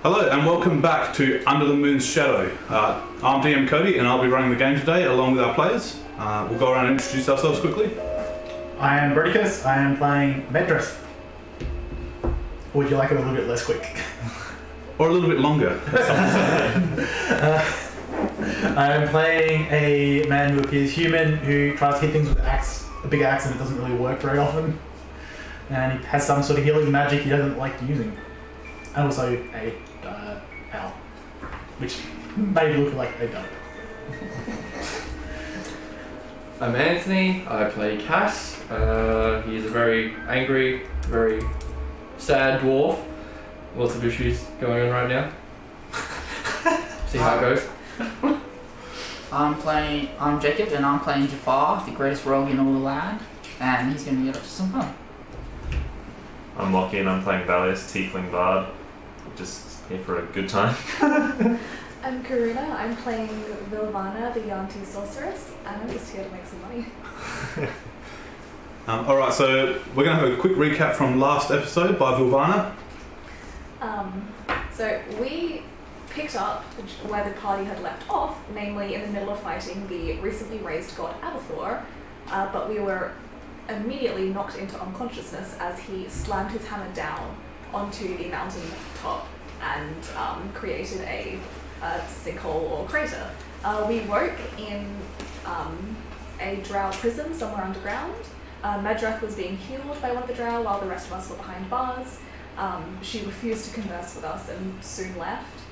Hello and welcome back to Under the Moon's Shadow. I'm DM Cody and I'll be running the game today along with our players. We'll go around and introduce ourselves quickly. I am Brodicus. I am playing Medrith. Or would you like it a little bit less quick? Or a little bit longer. I am playing a man who appears human who tries to hit things with a big axe, and it doesn't really work very often. And he has some sort of healing magic he doesn't like using. And also a owl, which made it look like a dog. I'm Anthony. I play Cass. He's a very angry, very sad dwarf. Lots of issues going on right now. See how it goes. I'm Jacob and I'm playing Jafar, the greatest rogue in all the land, and he's going to get up to some fun. I'm Lockie and I'm playing Valius, Tiefling Bard. Just here for a good time. I'm Karuna, I'm playing Vilvana, the Yanti sorceress, and I'm just here to make some money. Alright, so we're going to have a quick recap from last episode by Vilvana. So we picked up where the party had left off, namely in the middle of fighting the recently raised god Abbathor, but we were immediately knocked into unconsciousness as he slammed his hammer down onto the mountain top and created a sinkhole or crater. We woke in a drow prison somewhere underground. Medrith was being healed by one of the drow while the rest of us were behind bars. She refused to converse with us and soon left.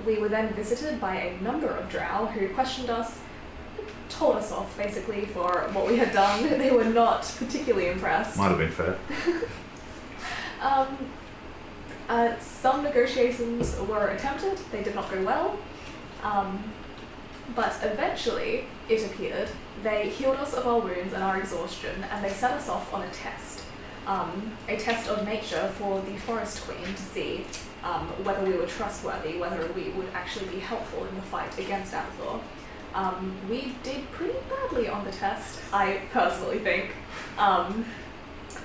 We were then visited by a number of drow who questioned us, told us off basically for what we had done. They were not particularly impressed. Might have been fair. Some negotiations were attempted, they did not go well, but eventually, it appeared, they healed us of our wounds and our exhaustion, and they set us off on a test of nature for the Forest Queen to see whether we were trustworthy, whether we would actually be helpful in the fight against Abbathor. We did pretty badly on the test, I personally think.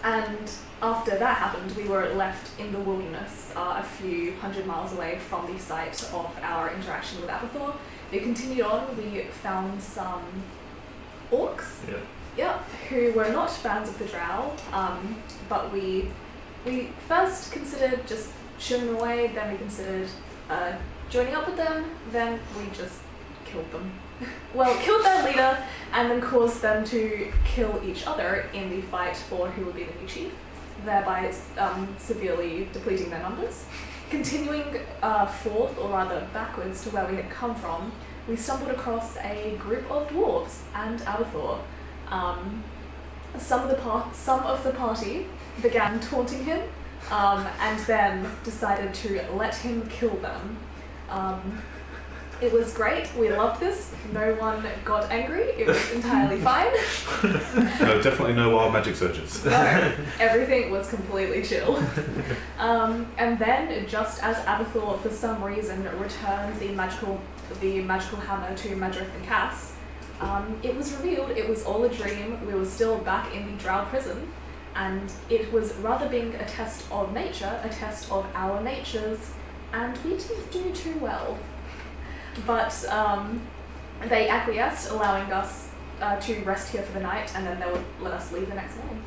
And after that happened, we were left in the wilderness a few hundred miles away from the site of our interaction with Abbathor. We continued on, we found some orcs, who were not fans of the drow, but we first considered just shooing them away, then we considered joining up with them, then we just killed them. Well, killed their leader and then caused them to kill each other in the fight for who would be the new chief, thereby severely depleting their numbers. Continuing forth, or rather backwards to where we had come from, we stumbled across a group of dwarves and Abbathor. Some of the party began taunting him and then decided to let him kill them. It was great, we loved this, no one got angry, it was entirely fine. No, definitely no wild magic surges. No, everything was completely chill. And then, just as Abbathor for some reason returned the magical hammer to Medrith and Cass, it was revealed it was all a dream, we were still back in the drow prison, and it was rather being a test of nature, a test of our natures, and we didn't do too well. But they acquiesced, allowing us to rest here for the night, and then they would let us leave the next morning.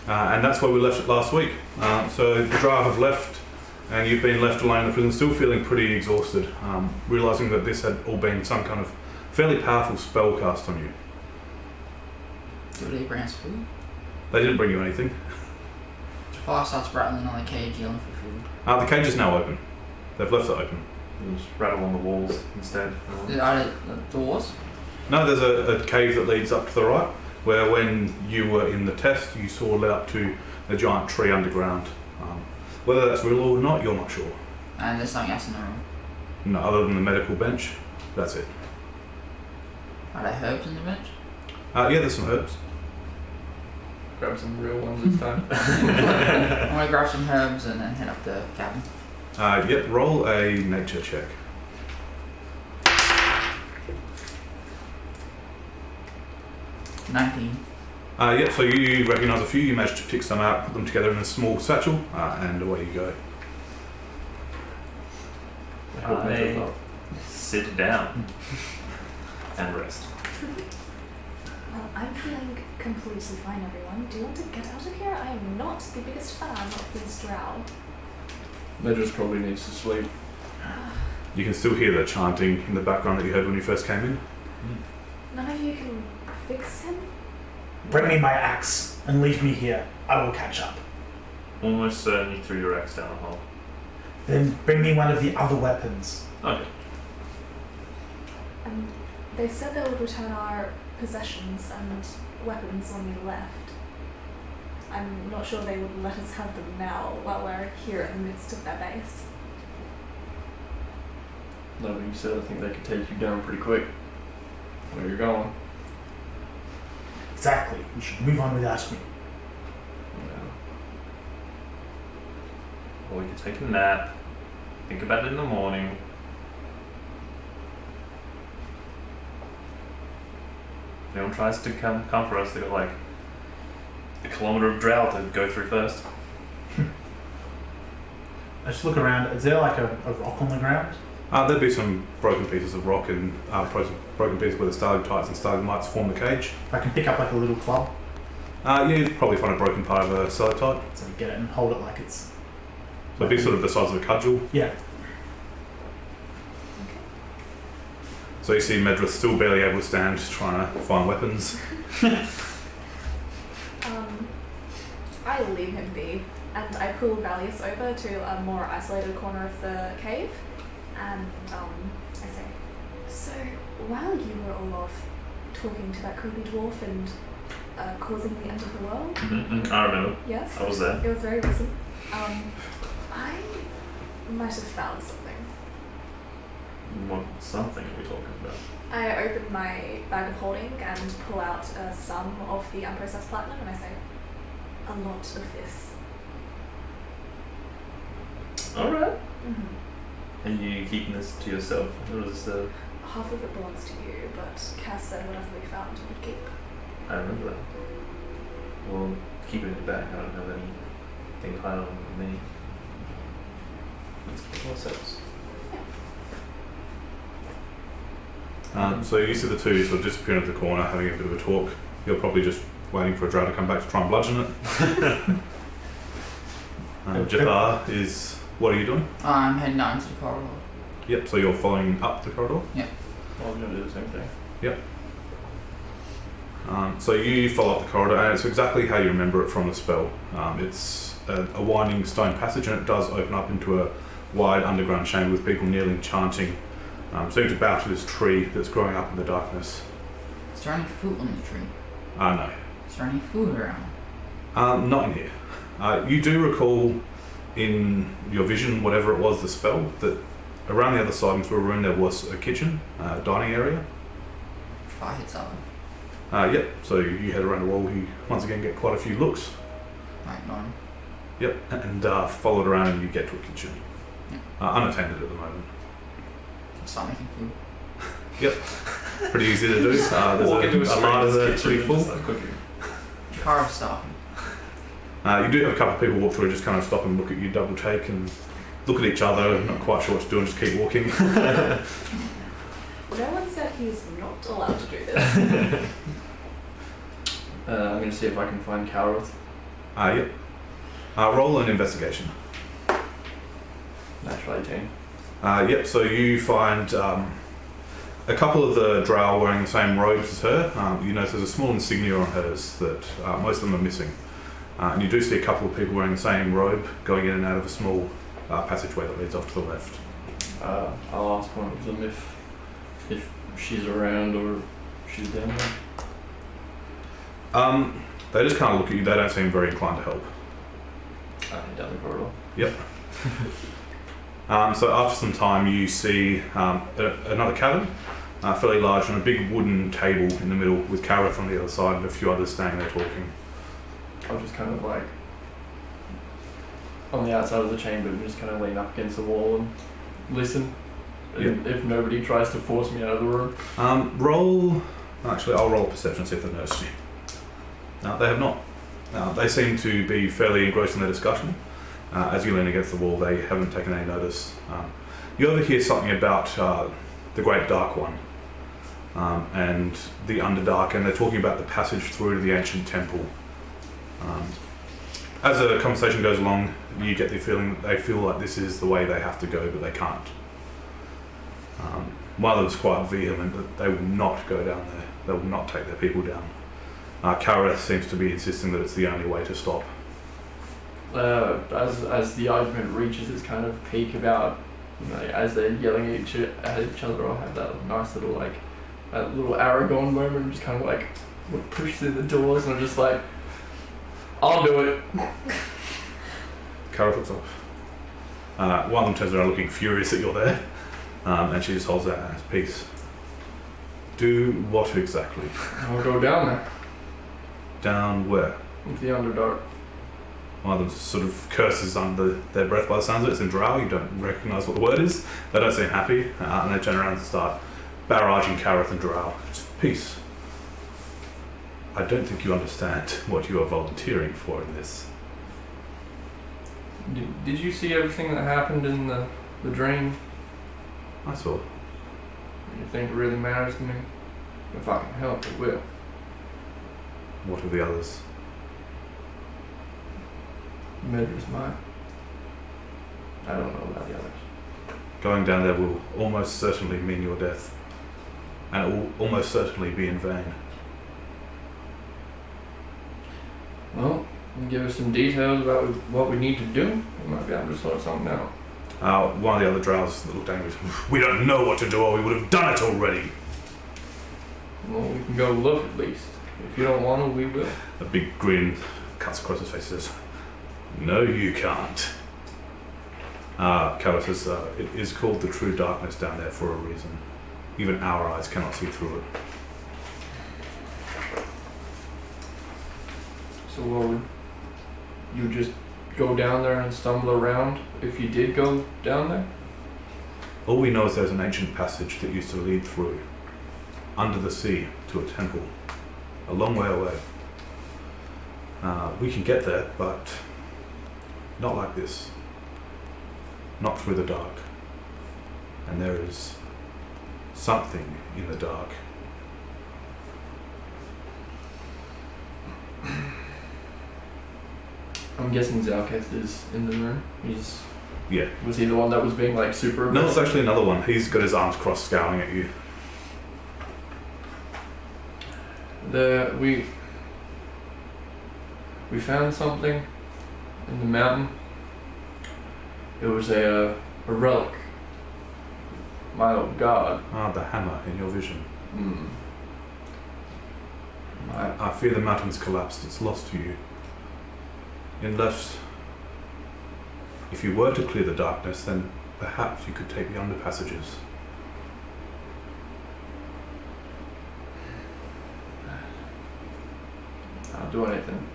And that's where we left it last week. So the drow have left, and you've been left alone in the prison, still feeling pretty exhausted, realising that this had all been some kind of fairly powerful spell cast on you. Did they bring us food? They didn't bring you anything. Jafar starts rattling on the cage, yelling for food. The cage is now open. They've left it open. You just rattle on the walls instead. Are the doors? No, there's a cave that leads up to the right, where when you were in the test, you saw led up to a giant tree underground. Whether that's real or not, you're not sure. And there's something else in the room. No, other than the medical bench, that's it. Are there herbs in the bench? Yeah, there's some herbs. Grab some real ones this time. I'm going to grab some herbs and then head up the cabin. Yep, roll a nature check. 19. Yep, so you recognise a few, you managed to pick some out, put them together in a small satchel, and away you go. I hope that goes I up. sit down and rest. Well, I'm feeling completely fine, everyone. Do you want to get out of here? I am not the biggest fan of this drow. Medras probably needs to sleep. You can still hear the chanting in the background that you heard when you first came in. None of you can fix him? Bring me my axe and leave me here. I will catch up. Almost certainly threw your axe down the hole. Then bring me one of the other weapons. Okay. They said they would return our possessions and weapons when we left. I'm not sure they would let us have them now while we're here in the midst of their base. That being said, I think they could take you down pretty quick. Where you're going. Exactly. We should move on without me. Yeah. Or we could take a nap. Think about it in the morning. If anyone tries to come for us, they've got like a kilometre of drow to go through first. I just look around. Is there like a rock on the ground? There'd be some broken pieces of rock and broken pieces where the stalactites and stalagmites form the cage. I can pick up like a little club, You'd probably find a broken part of a stalactite. so I get it and hold it like it's. So it'd be sort of the size of a cudgel. Yeah. So you see Medras still barely able to stand, trying to find weapons. I leave him be, and I pull Valius over to a more isolated corner of the cave, and I say, so while you were all off talking to that creepy dwarf and causing the end of the world, I remember. yes, I was there. it was very recent, I might have found something. What something are we talking about? I open my bag of holding and pull out a sum of the unprocessed platinum, and I say, a lot of this. Alright. Mm-hmm. Are you keeping this to yourself? Or is Half of it belongs to you, but Cass said whatever we found would keep. I remember that. Well, keep it in the bag. I don't have anything higher than me. Let's keep it ourselves. So you see the two sort of disappear into the corner, having a bit of a talk. You're probably just waiting for a drow to come back to try and bludgeon it. Jafar is... What are you doing? I'm heading out into the corridor. Yep, so you're following up the corridor. I was going to do the same thing. So you follow up the corridor, and it's exactly how you remember it from the spell. It's a winding stone passage, and it does open up into a wide underground chamber with people kneeling, chanting, seeming to bow to this tree that's growing up in the darkness. Is there any fruit on the tree? No. Is there any food around? Not in here. You do recall in your vision, whatever it was, the spell, that around the other side into a room there was a kitchen, dining area. Fire hits up. Yep, so you head around the wall, you once again get quite a few looks. Right, nine. Yep, and follow it around and you get to a kitchen. Unattended at the moment. Start making food. Yep, pretty easy to do. There's a larder there that's pretty full. Carve stuff. You do have a couple of people walk through, just kind of stop and look at you, double take, and look at each other, not quite sure what to do, and just keep walking. No one said he's not allowed to do this. I'm going to see if I can find Kas'Othduk. Yep. Roll an investigation. Natural 18. Yep, so you find a couple of the drow wearing the same robes as her. You notice there's a small insignia on hers that most of them are missing. And you do see a couple of people wearing the same robe going in and out of a small passageway that leads off to the left. I'll ask one of them if she's around or she's down there. They just kind of look at you, they don't seem very inclined to help. I head down the corridor. Yep. So after some time you see another cabin, fairly large, and a big wooden table in the middle with Kara on the other side and a few others standing there talking. I'll just kind of like on the outside of the chamber and just kind of lean up against the wall and listen. And if nobody tries to force me out of the room. I'll roll perception, see if they've noticed you. No, they have not. They seem to be fairly engrossed in their discussion. As you lean against the wall, they haven't taken any notice. You overhear something about the Great Dark One and the Underdark, and they're talking about the passage through to the ancient temple. As the conversation goes along, you get the feeling that they feel like this is the way they have to go, but they can't. One of them is quite vehement that they will not go down there. They will not take their people down. Kareth seems to be insisting that it's the only way to stop. As the argument reaches its kind of peak about, as they're yelling at each other, I'll have that nice little that little Aragorn moment, and just kind of push through the doors, and I'm just like, I'll do it. Kareth looks up. One of them turns around looking furious that you're there, and she just holds out as peace. Do what exactly? I'll go down there. Down where? Into the Underdark. One of them sort of curses under their breath by the sounds of it. It's in Drow. You don't recognise what the word is. They don't seem happy, and they turn around and start barraging Kareth and Drow. It's peace. I don't think you understand what you are volunteering for in this. Did you see everything that happened in the dream? I saw. You think it really matters to me? If I can help, it will. What are the others? Matters mine. I don't know about the others. Going down there will almost certainly mean your death. And it will almost certainly be in vain. Well, you give us some details about what we need to do. We might be able to sort something out. One of the other Drows that looked angry. We don't know what to do, or we would have done it already. Well, we can go look at least. If you don't want to, we will. A big grin cuts across his face and says, no, you can't. Kareth says, it is called the true darkness down there for a reason. Even our eyes cannot see through it. So will you just go down there and stumble around if you did go down there? All we know is there's an ancient passage that used to lead through, under the sea, to a temple, a long way away. We can get there, but not like this. Not through the dark. And there is something in the dark. I'm guessing Zalketh is in the room. Yeah. Was he the one that was being super No, it's actually another one. He's got his arms crossed, scowling at you. We found something in the mountain. It was a relic. My old god. The hammer in your vision. My I fear the mountain's collapsed. It's lost to you. Unless, if you were to clear the darkness, then perhaps you could take the underpassages. I'll do anything.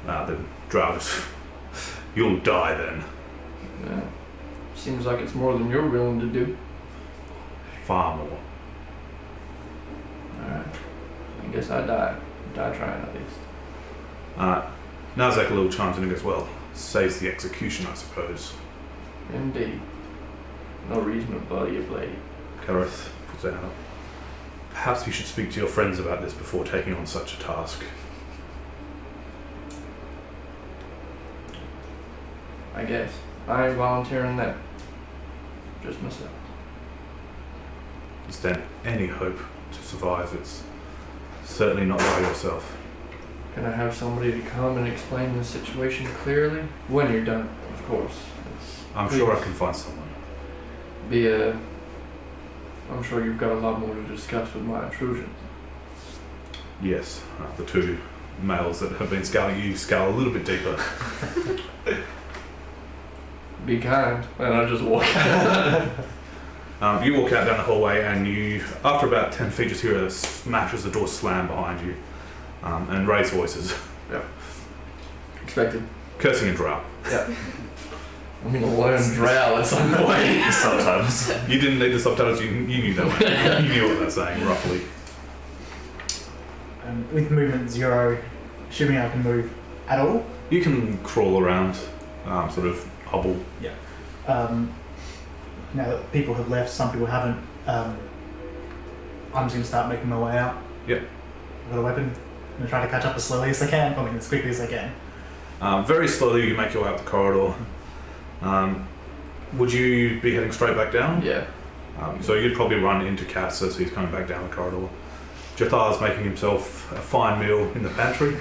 The Drows. You'll die then. Yeah. Seems like it's more than you're willing to do. Far more. Alright. I guess I die. Die trying at least. Nazak a little chimes in and goes, well, saves the execution, I suppose. Indeed. No reason to buy your blade. Kareth puts her hand up. Perhaps you should speak to your friends about this before taking on such a task. I guess. I ain't volunteering that. Just myself. Is there any hope to survive? It's certainly not by yourself. Can I have somebody to come and explain the situation clearly? When you're done, of course. I'm sure I can find someone. I'm sure you've got a lot more to discuss with my intrusion. Yes, the two males that have been scowling at you scowl a little bit deeper. Be kind. And I just walk out. You walk out down the hallway and you, after about 10 feet, just hear a smash as the door slam behind you. And raised voices. Yep. Expected. Cursing in Drow. Yep. I'm gonna learn Drow at some point. Sometimes. You didn't need the subtitles, you knew that one. You knew what they're saying, roughly. With movement 0, assuming I can move at all. You can crawl around, sort of hobble. now that people have left, some people haven't. I'm just going to start making my way out. Yep. I've got a weapon. I'm going to try to catch up as slowly as I can. I mean, as quickly as I can. Very slowly you make your way up the corridor. Would you be heading straight back down? Yeah. So you'd probably run into Cass as he's coming back down the corridor. Jathar's making himself a fine meal in the pantry.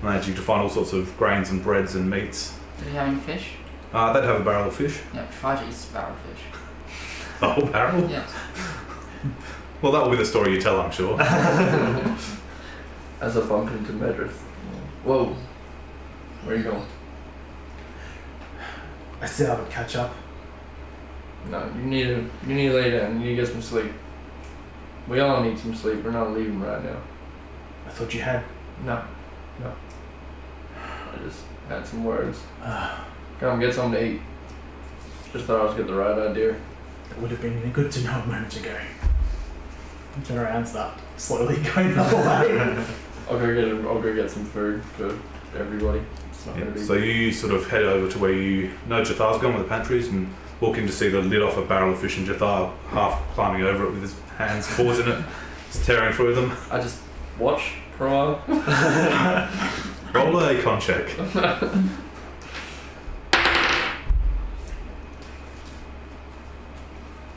Managing to find all sorts of grains and breads and meats. Do you have any fish? They'd have a barrel of fish. Yeah, try to eat barrel fish. A whole barrel? Yes. Well, that will be the story you tell, I'm sure. As I bump into Medrith. Whoa. Where are you going? I said I would catch up. No, you need to lay down. You need to get some sleep. We all need some sleep. We're not leaving right now. I thought you had. No. I just had some words. Come get something to eat. Just thought I was getting the right idea. It would have been good to know a moment ago. I turn around and start slowly going the whole way. I'll go get some food for everybody. It's not gonna be So you sort of head over to where you know Jathar's gone with the pantries and walk in to see the lid off a barrel of fish and Jathar half climbing over it with his hands, paws in it, just tearing through them. I just watch for a while. Roll a con check.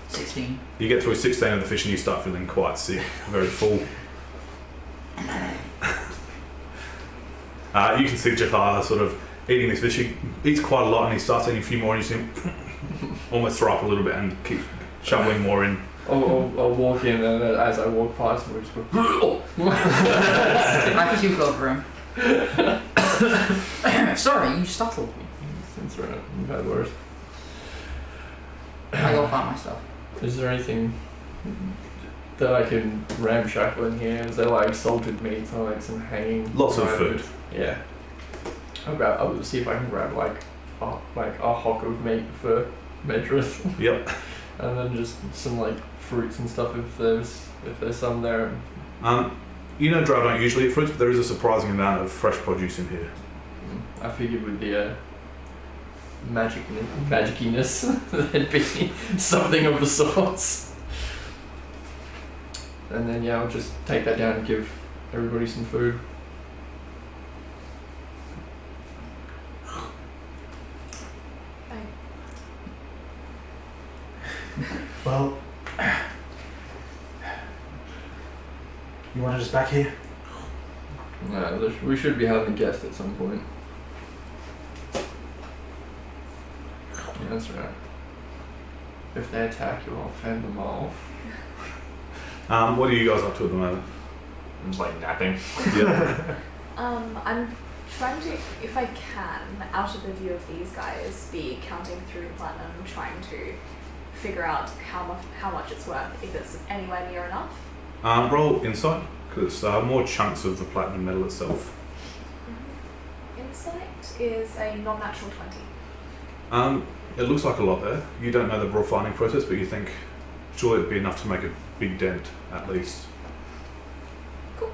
16. You get through 16 of the fish and you start feeling quite sick, very full. You can see Jathar sort of eating this fish. He eats quite a lot and he starts eating a few more and you see him almost throw up a little bit and keep shoveling more in. I'll walk in and as I walk past him, I just go, I puke over him. Sorry, you startled me. That's right. You've had worse. I go find myself. Is there anything that I can ramshackle in here? Is there like salted meats or like some hanging? Lots of food. food. Yeah. I'll see if I can grab like a hock of meat for Medrith. Yep. And then just some like fruits and stuff if there's some there. You know Drow don't usually eat fruits, but there is a surprising amount of fresh produce in here. I figured with the magiciness there'd be something of the sorts. And then I'll just take that down and give everybody some food. Well, you wanted us back here? No, we should be having a guest at some point. Yeah, that's right. If they attack you, I'll fend them off. What are you guys up to at the moment? I'm just like napping. Yeah. I'm trying to, if I can, out of the view of these guys, be counting through the platinum, trying to figure out how much it's worth, if it's anywhere near enough. Roll insight, because more chunks of the platinum metal itself. Insight is a non-natural 20. It looks like a lot there. You don't know the refining process, but you think surely it'd be enough to make a big dent, at least. Cool.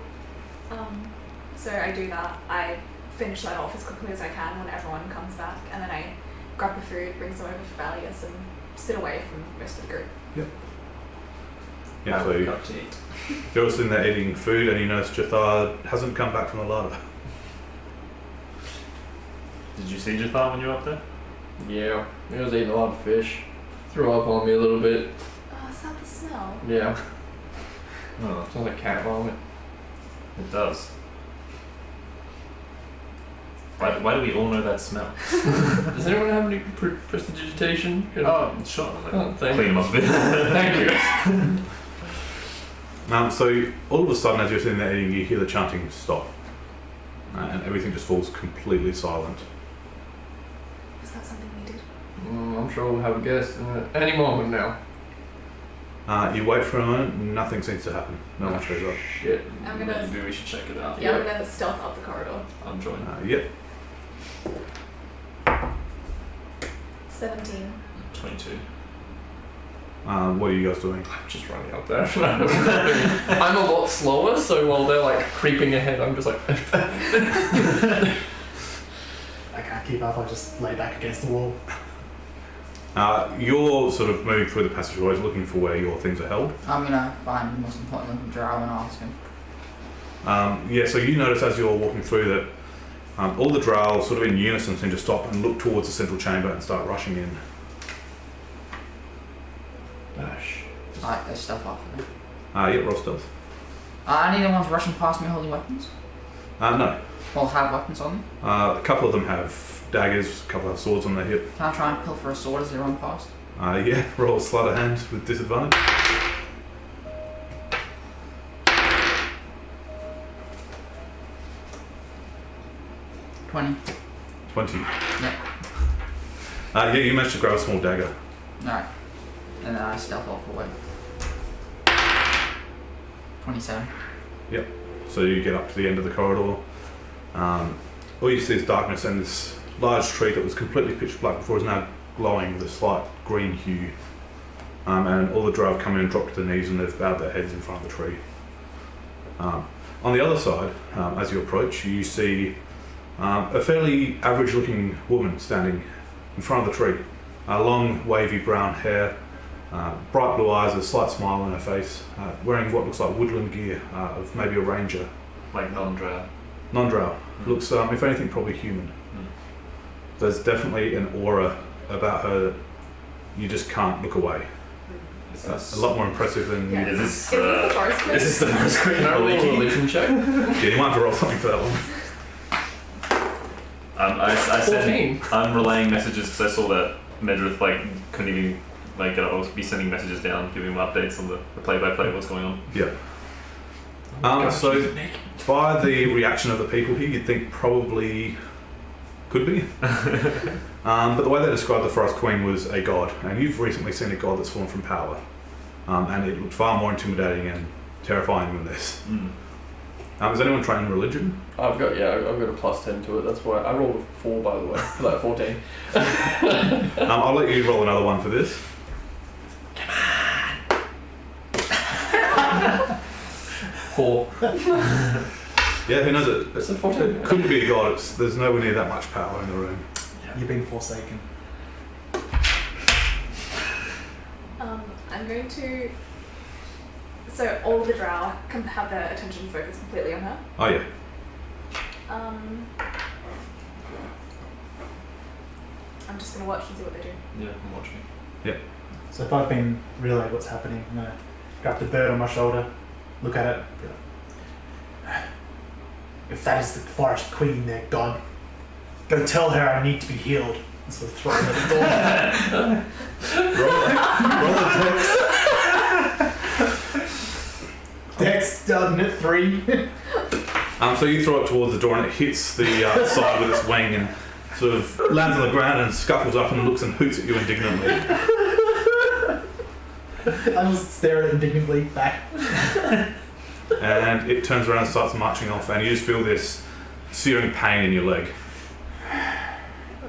So I do that. I finish that off as quickly as I can when everyone comes back, and then I grab the food, bring some over for Valius, and sit away from most of the group. Yeah, so Cup to eat. you're sitting there eating food, and you notice Jathar hasn't come back from the larder. Did you see Jathar when you were up there? Yeah, he was eating a lot of fish. Threw up on me a little bit. Oh, is that the smell? Yeah, Oh, sounds like cat vomit. it does. Why do we all know that smell? Does anyone have any prestidigitation? Oh, sure. Oh, thank Clean them up a bit. Thank you. So all of a sudden, as you're sitting there eating, you hear the chanting stop, and everything just falls completely silent. Is that something we did? I'm sure we'll have a guest any moment now. You wait for a moment, nothing seems to happen. No one shows up. Shit. I'm gonna, Maybe we should check it out. yeah, I'm gonna stealth up the corridor. I'm joining. Yep. 17. 22. What are you guys doing? I'm just running up there. I'm a lot slower, so while they're like creeping ahead, I'm just like. I can't keep up. I just lay back against the wall. You're sort of moving through the passageways looking for where your things are held. I'm gonna find the most important looking drow and ask him. So you notice as you're walking through that all the drow sort of in unison seem to stop and look towards the central chamber and start rushing in. Alright, there's stuff off of them. Roll stealth. Anyone's rushing past me holding weapons? No. Or have weapons on them? A couple of them have daggers, a couple have swords on their hip. Can I try and pilfer a sword as they run past? Roll sleight of hand with disadvantage. 20. 20. Yeah. You managed to grab a small dagger. Alright. And then I stealth off away. 27. So you get up to the end of the corridor. All you see is darkness, and this large tree that was completely pitch black before is now glowing with a slight green hue. And all the drow have come in and dropped to their knees and they've bowed their heads in front of the tree. On the other side, as you approach, you see a fairly average looking woman standing in front of the tree. Long wavy brown hair, bright blue eyes, a slight smile on her face, wearing what looks like woodland gear of maybe a ranger. Like non-drow. Non-drow. Looks, if anything, probably human. There's definitely an aura about her that you just can't look away. A lot more impressive than... Yeah. Is this the forest queen? is this the first queen? Can I roll a religion check? Yeah, you might have to roll something for that one. I said 14. I'm relaying messages because I saw that Medrith couldn't even be sending messages down, giving him updates on the play-by-play of what's going on. Yeah. So by the reaction of the people here, you'd think probably could be. But the way they described the Forest Queen was a god, and you've recently seen a god that's fallen from power, and it looked far more intimidating and terrifying than this. Is anyone trying religion? I've got a plus 10 to it. That's why I rolled a 4, by the way, for that 14. I'll let you roll another one for this. 4. Yeah, who knows it? It's a 14. It couldn't be a god. There's nowhere near that much power in the room. You've been forsaken. I'm going to... So all the drow can have their attention focused completely on her. Oh yeah. I'm just going to watch and see what they do. Yeah, I'm watching. So if I've been relayed what's happening, I'm gonna grab the bird on my shoulder, look at it, be like, if that is the Forest Queen, their god, go tell her I need to be healed. And sort of throw it at the door. Roll Dex done at 3. So you throw it towards the door and it hits the side with its wing and sort of lands on the ground and scuffles up and looks and hoots at you indignantly. I just stare at it indignantly back. And it turns around and starts marching off, and you just feel this searing pain in your leg.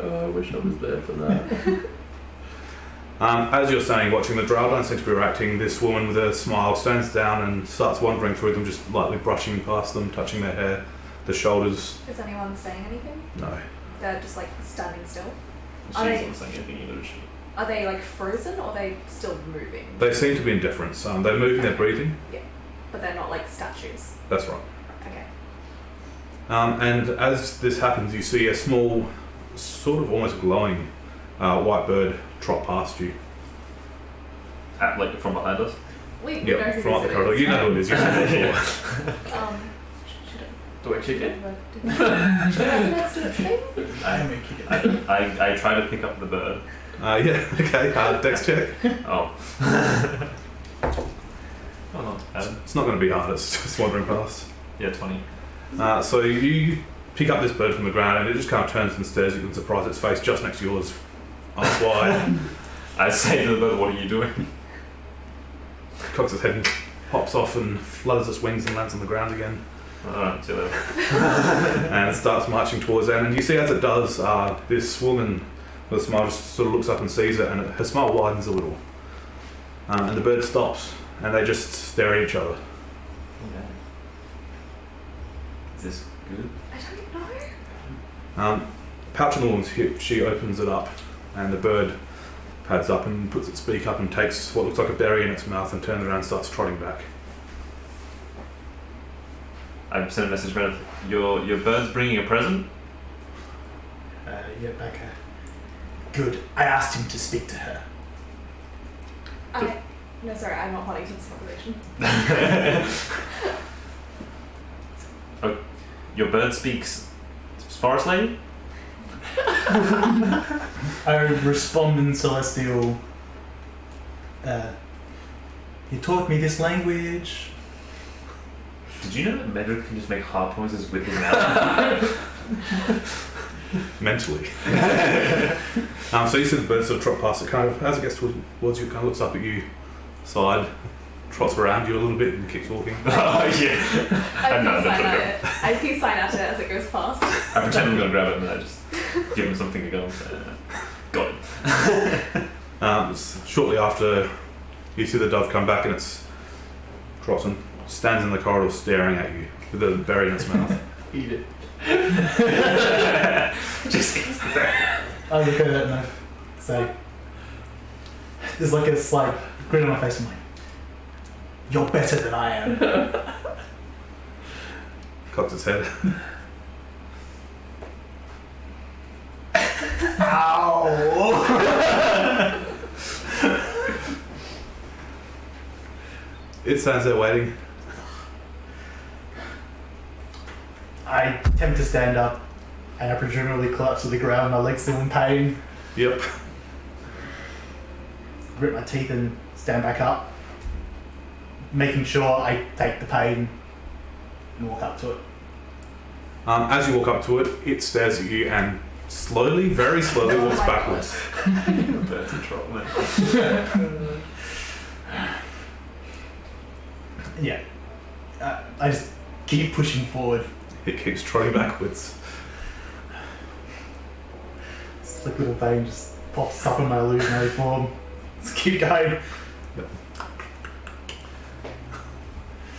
Oh, I wish I was there for that. As you're standing watching, the drow don't seem to be reacting. This woman with a smile stands down and starts wandering through them, just lightly brushing past them, touching their hair, the shoulders. Is anyone saying anything? No. They're just standing still. She's Are they- not saying anything either, is she? Are they frozen or are they still moving? They seem to be indifferent. They're moving, they're breathing. But they're not statues. That's right. Okay. And as this happens, you see a small, sort of almost glowing white bird trot past you. From behind us? We know Yep, who from up the this corridor. is. You know who it is. You've seen it before. Do I kick it? Should I let's do it thing? I am a kid. I try to pick up the bird. Yeah, okay. Dex check. Oh. Oh no. It's not going to be hard, it's just wandering past. Yeah, 20. So you pick up this bird from the ground and it just kind of turns and stares at you in surprise. Its face just next to yours. Eyes wide. I say to the bird, what are you doing? Cocks its head and pops off and flutters its wings and lands on the ground again. Alright, see you later. And it starts marching towards them. And you see as it does, this woman with a smile just sort of looks up and sees it, and her smile widens a little. And the bird stops and they just stare at each other. Yeah. Is this good? I don't know. Pouch on the woman's hip, she opens it up and the bird pads up and puts its beak up and takes what looks like a berry in its mouth and turns around and starts trotting back. I sent a message around. Your bird's bringing a present? Yeah, Becca. Good. I asked him to speak to her. No, sorry, I'm not party to this conversation. Your bird speaks forest lady? I respond in Celestial. He taught me this language. Did you know that Medric can just make harp noises with his mouth? Mentally. So you see the bird sort of trot past it, kind of, as it gets towards you, it kind of looks up at you, side, trots around you a little bit and keeps walking. Oh, yeah. I peace sign at it as it goes past. I pretend I'm going to grab it and then I just give him something to go and say, got it. Shortly after, you see the dove come back and it's trots and stands in the corridor staring at you with a berry in its mouth. Eat it. Just eats the berry. I look at it and I say, there's like a slight grin on my face. I'm like, you're better than I am. Cocks its head. Ow! It stands there waiting. I attempt to stand up and I presumably collapse to the ground, my legs still in pain. Yep. Grit my teeth and stand back up, making sure I take the pain and walk up to it. As you walk up to it, it stares at you and slowly, very slowly Oh walks my backwards. Bird's in trouble, man. Yeah. I just keep pushing forward. It keeps trotting backwards. Slick little vein just pops up in my illusionary form. Just keep going.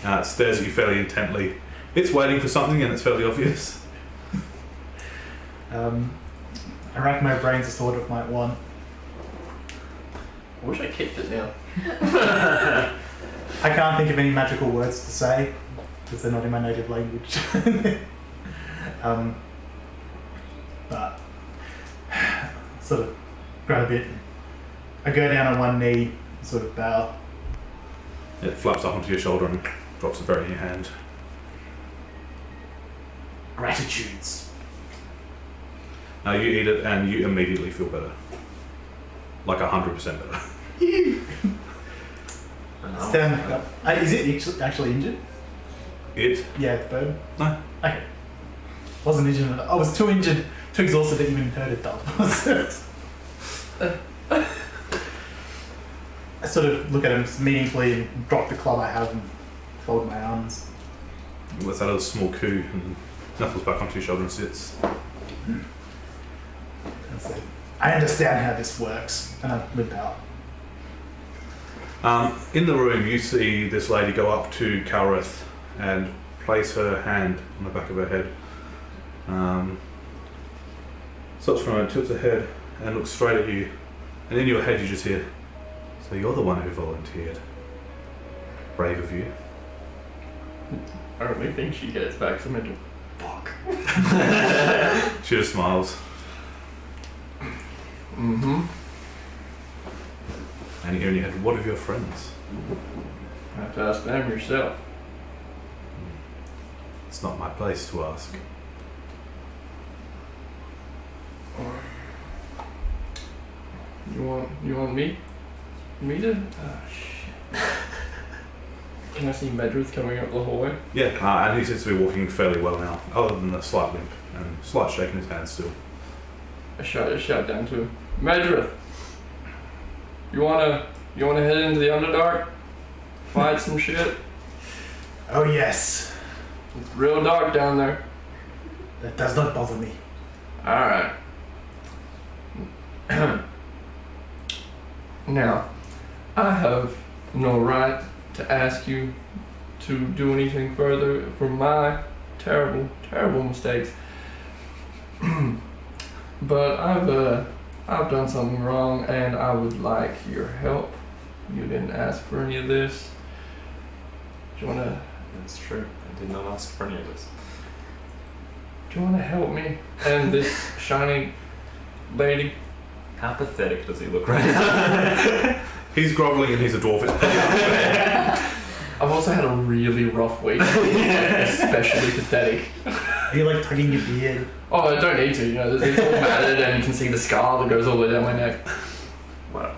It stares at you fairly intently. It's waiting for something and it's fairly obvious. I rack my brains as to what it might want. I wish I kicked it now. I can't think of any magical words to say because they're not in my native language. But sort of grab a bit. I go down on one knee, sort of bow. It flaps up onto your shoulder and drops the berry in your hand. Gratitudes. You eat it and you immediately feel better. Like 100% better. Stand back up. Is it actually injured? It? Yeah, the bird. No. Okay. Wasn't injured. I was too injured, too exhausted to even hurt it. I sort of look at him meaningfully and drop the club I have and fold my arms. Lets out a small coo and knuckles back onto your shoulder and sits. And say, I understand how this works, and I limp out. In the room, you see this lady go up to Kalrith and place her hand on the back of her head. Stops for a moment, tilts her head, and looks straight at you. And in your head, you just hear, "So you're the one who volunteered. Brave of you." I really think she gets back some into fuck. She just smiles. Mm-hmm. And you hear in your head, "What of your friends?" You have to ask them yourself. It's not my place to ask. You want me to? Oh shit. Can I see Medruth coming up the hallway? Yeah, and he seems to be walking fairly well now, other than the slight limp and slight shake in his hand still. I shout down to him. Medruth, you wanna head into the Underdark? Fight some shit? Oh yes, It's real dark down there. that does not bother me. Alright. Now, I have no right to ask you to do anything further for my terrible, terrible mistakes. But I've I've done something wrong and I would like your help. You didn't ask for any of this. Do you wanna That's true. I did not ask for any of this. help me and this shiny lady? How pathetic does he look right now? He's grovelling and he's a dwarf. It's pretty unfair. I've also had a really rough week. Especially pathetic. Are you like tugging your beard? Oh, I don't need to, you know, it's all matted and you can see the scar that goes all the way down my neck. Well,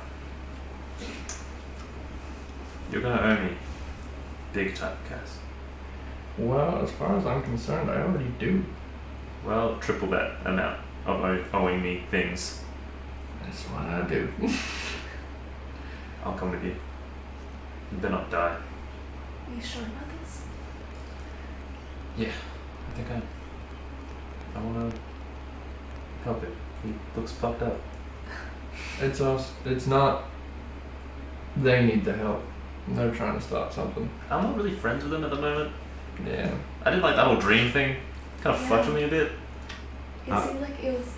you're gonna owe me big time, Cass. Well, as far as I'm concerned, I already do. Well, triple that amount of owing me things. That's what I do. I'll come with you. You better not die. Are you sure about this? I think I wanna help it. He looks fucked up. It's us. It's not. They need the help. They're trying to stop something. I'm not really friends with him at the moment. Yeah. I didn't like that whole dream thing. Kind of fucked with me a bit. It seemed like it was,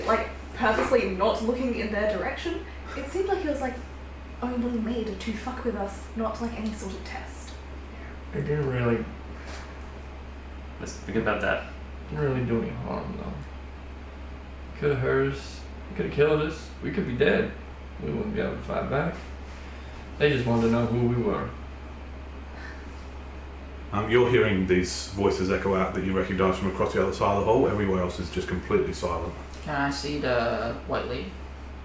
like purposely not looking in their direction. It seemed like it was like only made to fuck with us, not like any sort of test. It didn't really Let's think about that. do any harm though. Could have hurt us. It could have killed us. We could be dead. We wouldn't be able to fight back. They just wanted to know who we were. You're hearing these voices echo out that you recognise from across the other side of the hall. Everywhere else is just completely silent. Can I see the white lady?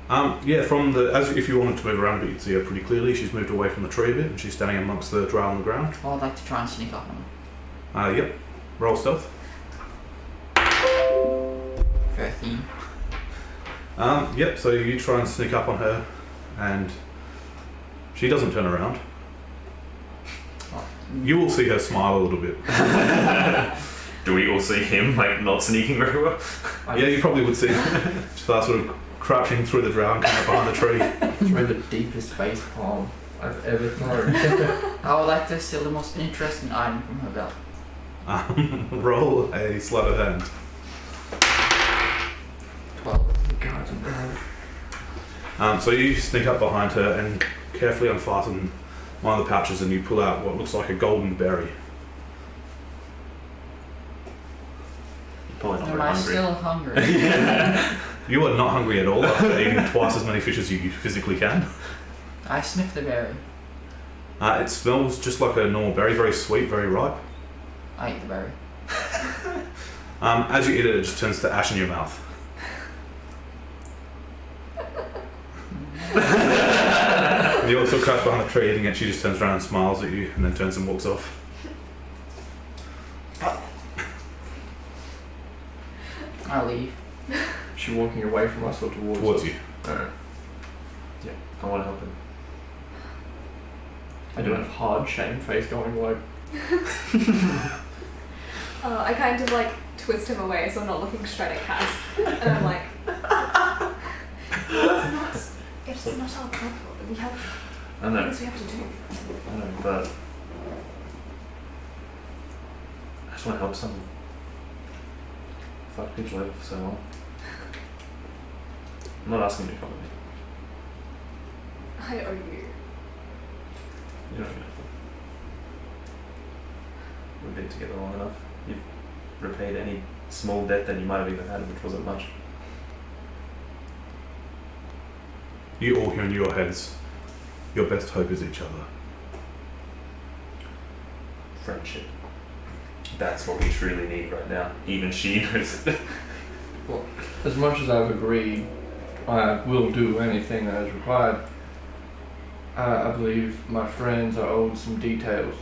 Yeah, from the if you wanted to move around a bit, you'd see her pretty clearly. She's moved away from the tree a bit, and she's standing amongst the drow on the ground. Well, I'd like to try and sneak up on her. Yep. Roll stealth. 13. Yep. So you try and sneak up on her, and she doesn't turn around. You will see her smile a little bit. Do we all see him like not sneaking very well? Yeah, you probably would see. She starts sort of crouching through the drow and coming up behind the tree. Through the deepest face palm I've ever thrown. I would like to steal the most interesting item from her belt. Roll a sleight of hand. 12. God's above. So you sneak up behind her and carefully unfasten one of the pouches, and you pull out what looks like a golden berry. You're probably not Am very I hungry. still hungry? You are not hungry at all after eating twice as many fish as you physically can. I sniff the berry. It smells just like a normal berry, very sweet, very ripe. I eat the berry. As you eat it, it just turns to ash in your mouth. And you also crouch behind the tree eating it. She just turns around and smiles at you, and then turns and walks off. I leave. She walking away from us or towards us? You. Alright. Yeah, I want to help him. I do have hard shame face going like. I kind of like twist him away so I'm not looking straight at Cass. And I'm like, it's not our problem. We have I know, things we have to do. I know, but I just want to help someone. Fuck people over for so long. I'm not asking you to come with me. I owe you. You don't know. We've been together long enough. You've repaid any small debt that you might have even had, which wasn't much. You all hear in your heads, your best hope is each other. Friendship. That's what we truly need right now. Even she knows it. Well, as much as I've agreed, I will do anything that is required. I believe my friends are owed some details.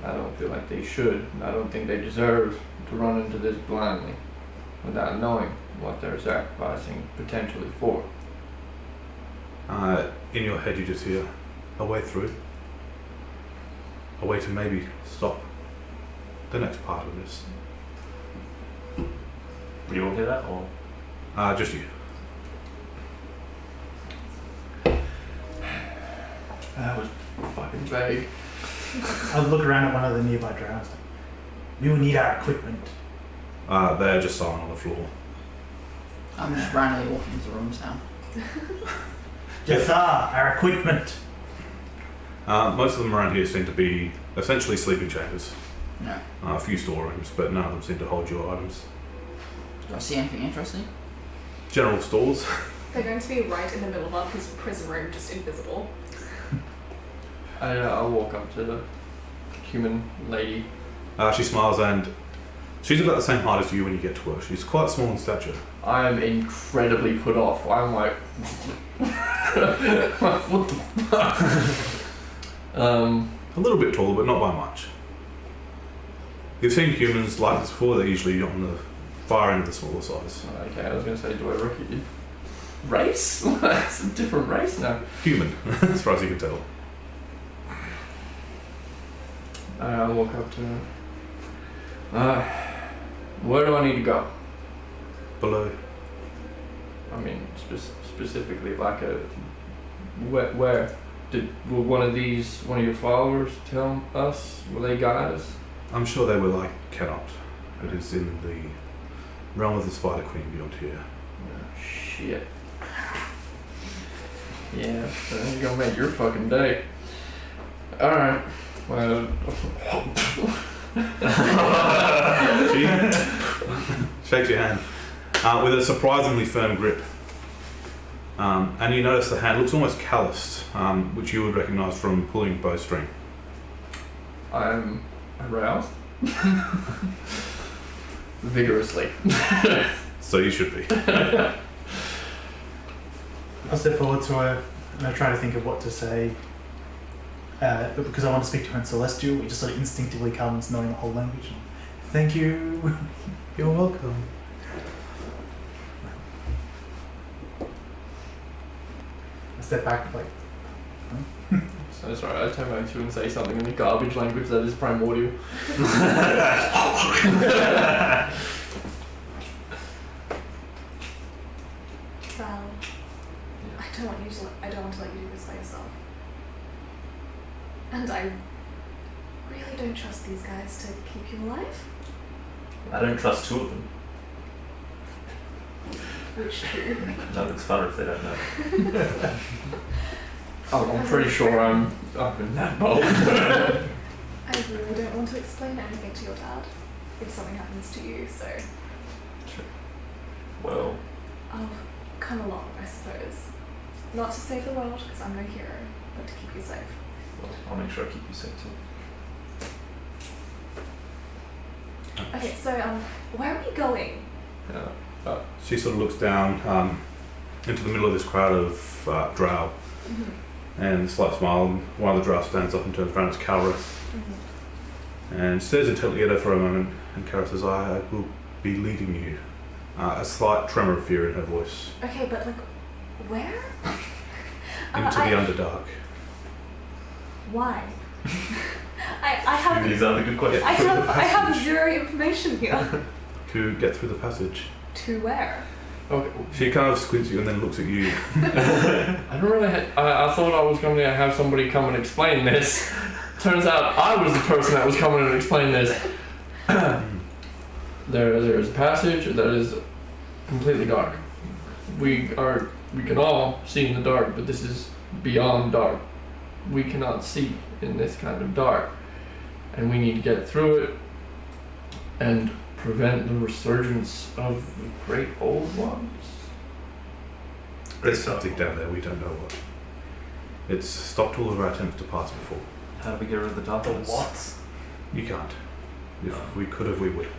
I don't feel like they should. I don't think they deserve to run into this blindly without knowing what they're sacrificing potentially for. In your head you just hear a way through. A way to maybe stop the next part of this. Do you all hear that, or? Just you. That was fucking vague. I'll look around at one of the nearby drows. We will need our equipment. They're just silent on the floor. I'm just randomly walking into rooms now. Jafar, our equipment. Most of them around here seem to be essentially sleeping chambers. No. A few storerooms, but none of them seem to hold your items. Do I see anything interesting? General stores. They're going to be right in the middle of our prison room, just invisible. I'll walk up to the human lady. She smiles and she's about the same height as you when you get to her. She's quite small in stature. I am incredibly put off. I'm like, what the fuck? A little bit taller, but not by much. You've seen humans like this before. They're usually on the far end of the smaller size. Okay, I was going to say, do I recognize you? Race? It's a different race now. Human, as far as you can tell. I'll walk up to her. Where do I need to go? Below. I mean, specifically, like a... Where? Will one of your followers tell us? Will they guide us? I'm sure they will. I cannot. It is in the realm of the Spider Queen beyond here. Oh, shit. Yeah, that's gonna make your fucking day. Alright. Well... She shakes your hand with a surprisingly firm grip. And you notice the hand looks almost calloused, which you would recognise from pulling bowstring. I'm aroused. Vigorously. So you should be. I'll step forward to her and I try to think of what to say. But because I want to speak to her in Celestial, it just sort of instinctively comes knowing the whole language. Thank you. You're welcome. I step back like, So sorry, I turn around to you and say something in the garbage language that is primordial. Val, I don't want to let you do this by yourself. And I really don't trust these guys to keep you alive. I don't trust two of them. Which two? No, it's fun if they don't know. I'm pretty sure I'm in that boat. I really don't want to explain anything to your dad if something happens to you, so Well, I'll come along, I suppose. Not to save the world, because I'm no hero, but to keep you safe. I'll make sure I keep you safe too. Okay, so where are we going? She sort of looks down into the middle of this crowd of drow, and a slight smile. And one of the drow stands up and turns around. It's Calrith, and stares intently at her for a moment. And Calrith says, "I will be leading you." A slight tremor of fear in her voice. Okay, but like, where? Into the Underdark. Why? I have. These are the good questions. I have zero information here. To get through the passage. To where? Okay. She kind of squints at you and then looks at you. I don't really. I thought I was going to have somebody come and explain this. Turns out I was the person that was coming and explain this. There is a passage that is completely dark. We can all see in the dark, but this is beyond dark. We cannot see in this kind of dark, and we need to get through it and prevent the resurgence of the great old ones. There's something down there, we don't know what. It's stopped all of our attempts to pass before. How do we get rid of the darkness? You can't. If we could have, we would have.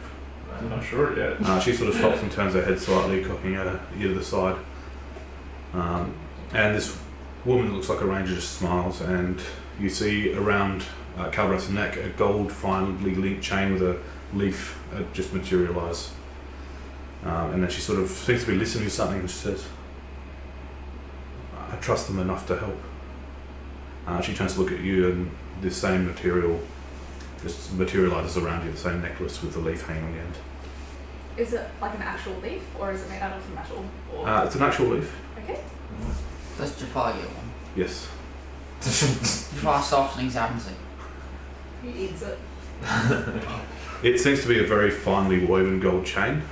I'm not sure yet. She sort of stops and turns her head slightly, cocking her ear to the side. And this woman that looks like a ranger just smiles, and you see around Calrith's neck a gold finely linked chain with a leaf just materialise. And then she sort of seems to be listening to something and she says, "I trust them enough to help." She turns to look at you, and this same material just materialises around you, the same necklace with the leaf hanging on the end. Is it like an actual leaf, or is it made out of metal? Or... It's an actual leaf. Okay. Does Jafar get one? Yes. Jafar stops and examines it. He eats it. It seems to be a very finely woven gold chain.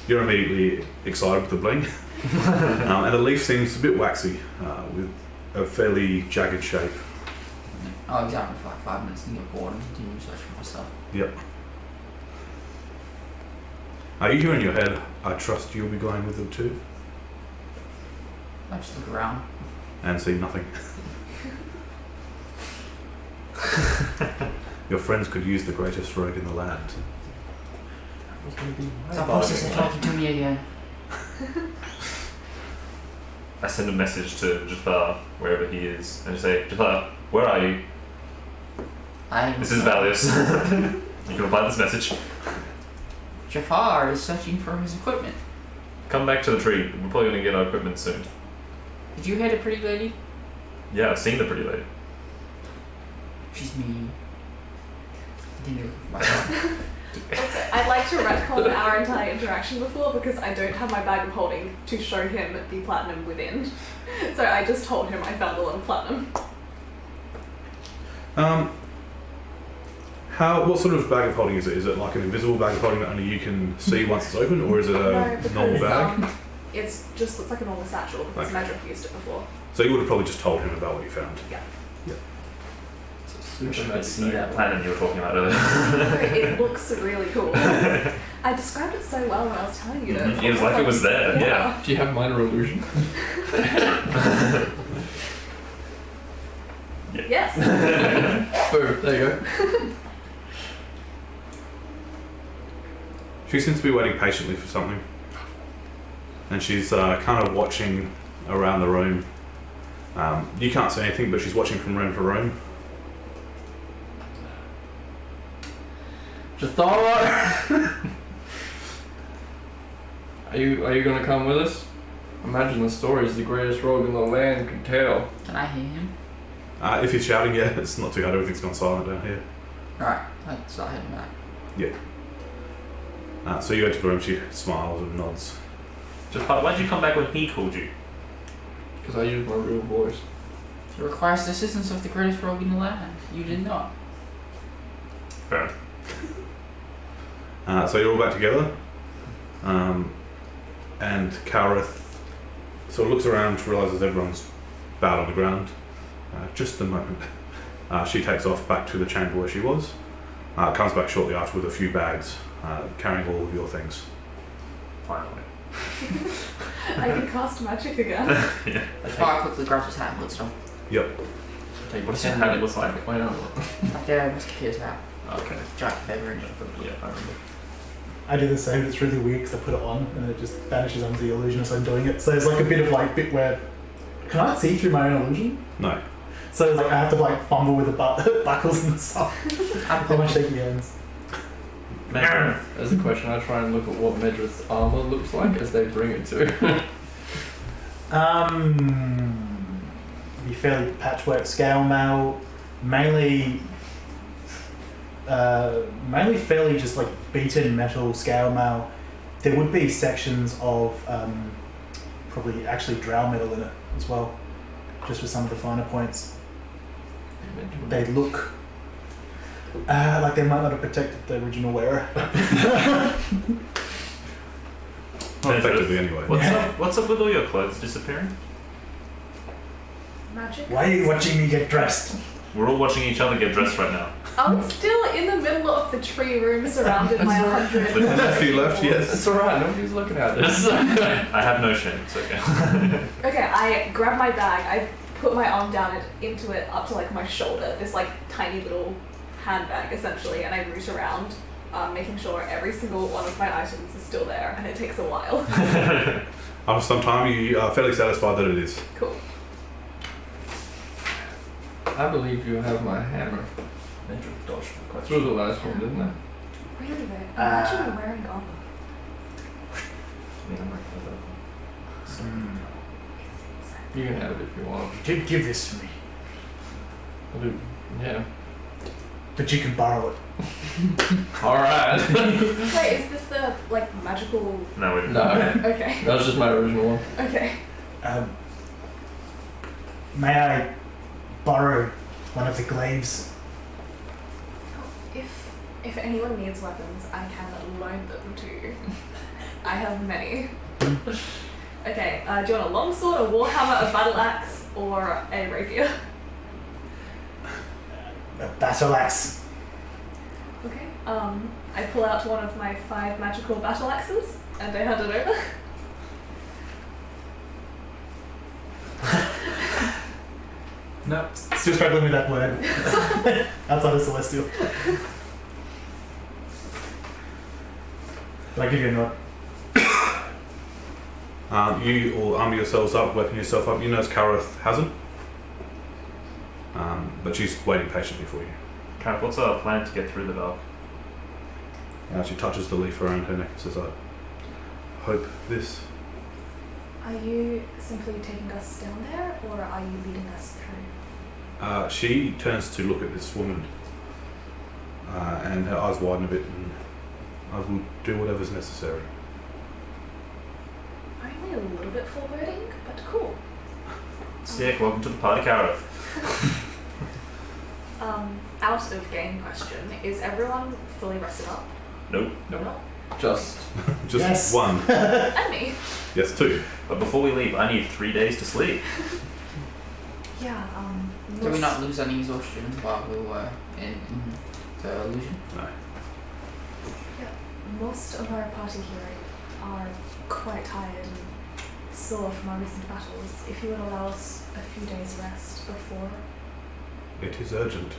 You're immediately excited with the bling. And the leaf seems a bit waxy, with a fairly jagged shape. I'll examine it for like 5 minutes and get bored and continue searching for my stuff. Yep. You hear in your head, I trust you'll be going with them too, I just look around. and see nothing. Your friends could use the greatest rogue in the land. That was going to be my Stop bargain. voices are talking to me again. I send a message to Jafar, wherever he is, and just say, Jafar, where are you? This is Valius. You can reply to this message. Jafar is searching for his equipment. Come back to the tree. We're probably going to get our equipment soon. Did you hear the pretty lady? Yeah, I've seen the pretty lady. She's me. Continue looking for myself. Also, I'd like to retcon our entire interaction before because I don't have my bag of holding to show him the platinum within. So I just told him I found a lot of platinum. What sort of bag of holding is it? Is it like an invisible bag of holding that only you can see once it's open, or is it a normal bag? It's just looks like a normal satchel because Okay. Magic used it before. So you would have probably just told him about what you found. I wish I could see that planet you were talking about earlier. It looks really cool. I described it so well when I was telling you to. It was like it was there, yeah. Do you have minor illusion? Yes. Boom, there you go. She seems to be waiting patiently for something, and she's kind of watching around the room. You can't see anything, but she's watching from room to room. Jafar! Are you gonna come with us? Imagine the stories the greatest rogue in the land could tell. Can I hear him? If he's shouting, yeah, it's not too hard. Everything's gone silent down here. Alright, let's start heading back. So you enter the room. She smiles and nods. Jafar, why'd you come back when he called you? Because I use my real voice. It requires the assistance of the greatest rogue in the land. You did not. Fair. So you're all back together, and Kareth sort of looks around, realizes everyone's bowed on the ground. Just a moment. She takes off back to the chamber where she was. Comes back shortly after with a few bags, carrying all of your things. Finally. I can cast magic again. Jafar quickly grabs his hat and puts it on. Yep. What does that hat look like? Why not? Like a musketeer's hat. Okay. Giant feather in it. Yeah, I remember. I do the same. It's really weird because I put it on and it just vanishes under the illusion as I'm doing it. So there's like a bit where can I see through my own illusion? No. So it's like I have to like fumble with the buckles and stuff. With my shaky hands. As a question, I try and look at what Medrith's armor looks like as they bring it to. Be fairly patchwork scale mail, mainly fairly just like beaten metal scale mail. There would be sections of probably actually drow metal in it as well, just with some of the finer points. They look like they might not have protected the original wearer. Not effectively, anyway. What's up with all your clothes disappearing? Magic. Why are you watching me get dressed? We're all watching each other get dressed right now. I'm still in the middle of the tree room surrounded by 100. There's a few left, yes. It's alright, nobody's looking at this. I have no shame, it's okay. Okay, I grab my bag, I put my arm down into it up to like my shoulder, this like tiny little handbag essentially, and I root around, making sure every single one of my items is still there, and it takes a while. After some time, you are fairly satisfied that it is. Cool. I believe you have my hammer. Medrith dodged my Through question. the last one, didn't I? Really though, imagine you're wearing armor. I mean, I'm not gonna You can have it if you want. Give this to me, I'll do. Yeah. but you can borrow it. Alright. Wait, is this the like magical? No, we didn't. No. Okay. That was just my original one. Okay. May I borrow one of the glaives? If anyone needs weapons, I can loan them to you. I have many. Okay, do you want a longsword, a warhammer, a battle axe, or a rapier? A battle axe. Okay. I pull out one of my 5 magical battle axes and I hand it over. No, still struggling with that word. Outside of celestial. But I give you a nod. You all armor yourselves up, weapon yourself up. You notice Kareth hasn't. But she's waiting patiently for you. Kareth, what's our plan to get through the dark? She touches the leaf around her neck and says, I hope this. Are you simply taking us down there, or are you leading us through? She turns to look at this woman, and her eyes widen a bit, and I will do whatever's necessary. Only a little bit foreboding, but cool. Sick, welcome to the party, Kareth. Out of game question, is everyone fully rested up? Nope. No. Just Just Yes. one. And me. Yes, 2. But before we leave, I need 3 days to sleep. Yeah, Did we not lose any exhaustion while we were in the illusion? No. most of our party here are quite tired and sore from our recent battles. If you would allow us a few days rest before. It is urgent.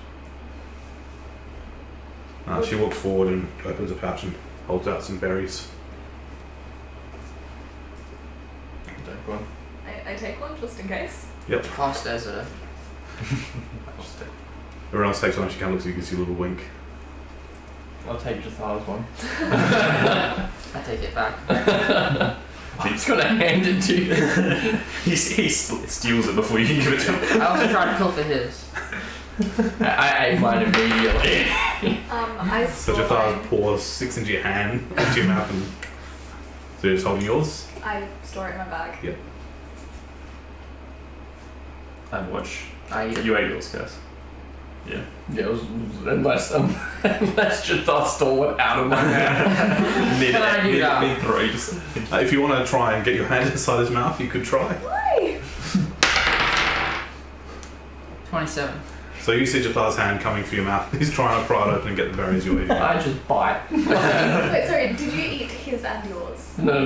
She walks forward and opens a pouch and holds out some berries. Take one. I take one just in case. Yep. Fast as a Everyone else takes one. She kind of looks at you, gives you a little wink. I'll take Jathar's one. I take it back. I'm just gonna hand it to you. he steals it before you can give it to him. I also tried to pilfer his. I ate mine immediately. I So store Jathar mine. pours 6 into your hand, into your mouth, and so you're just holding yours. I store it in my bag. Yep. And watch. I eat it. You ate yours, Cass. Yeah. Yeah, it was unless Jathar stole it out of my hand. Can I do that? Mid-throw, just... If you want to try and get your hand inside his mouth, you could try. Why? 27. So you see Jathar's hand coming for your mouth. He's trying to pry it open and get the berries you're eating. I just bite. Wait, sorry, did you eat his and yours? No.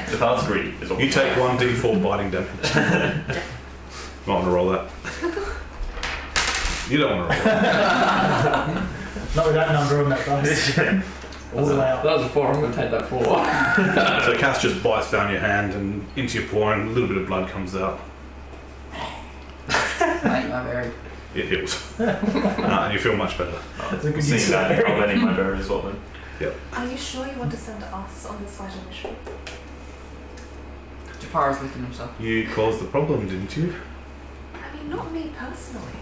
Jathar's greedy. Is what You take 1d4 biting damage. Might want to roll that. You don't want to roll that. Not with that number on that dice. All the way up. That was a 4, I'm gonna take that 4. So Cass just bites down your hand and into your paw, and a little bit of blood comes out. I ate my berry. It heals. And you feel much better. That's a good Seeing use of that, berry. I'll let my berry as well then. Are you sure you want to send us on this vital mission? Jafar is licking himself. You caused the problem, didn't you? I mean, not me personally.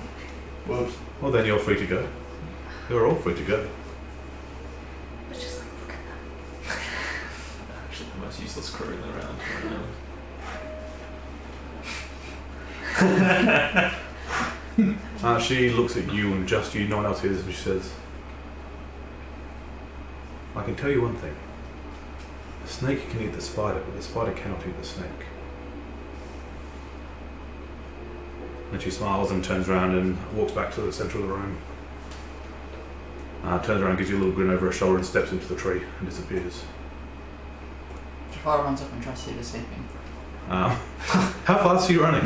Whoops. Well, then you're free to go. You're all free to go. But just like, look at them. Actually, the most useless crew in the round right now. She looks at you and just you, no one else hears, and she says, I can tell you one thing. The snake can eat the spider, but the spider cannot eat the snake. And she smiles and turns around and walks back to the centre of the room. Turns around, gives you a little grin over her shoulder and steps into the tree and disappears. Jafar runs up and tries to do the same thing. How fast are you running?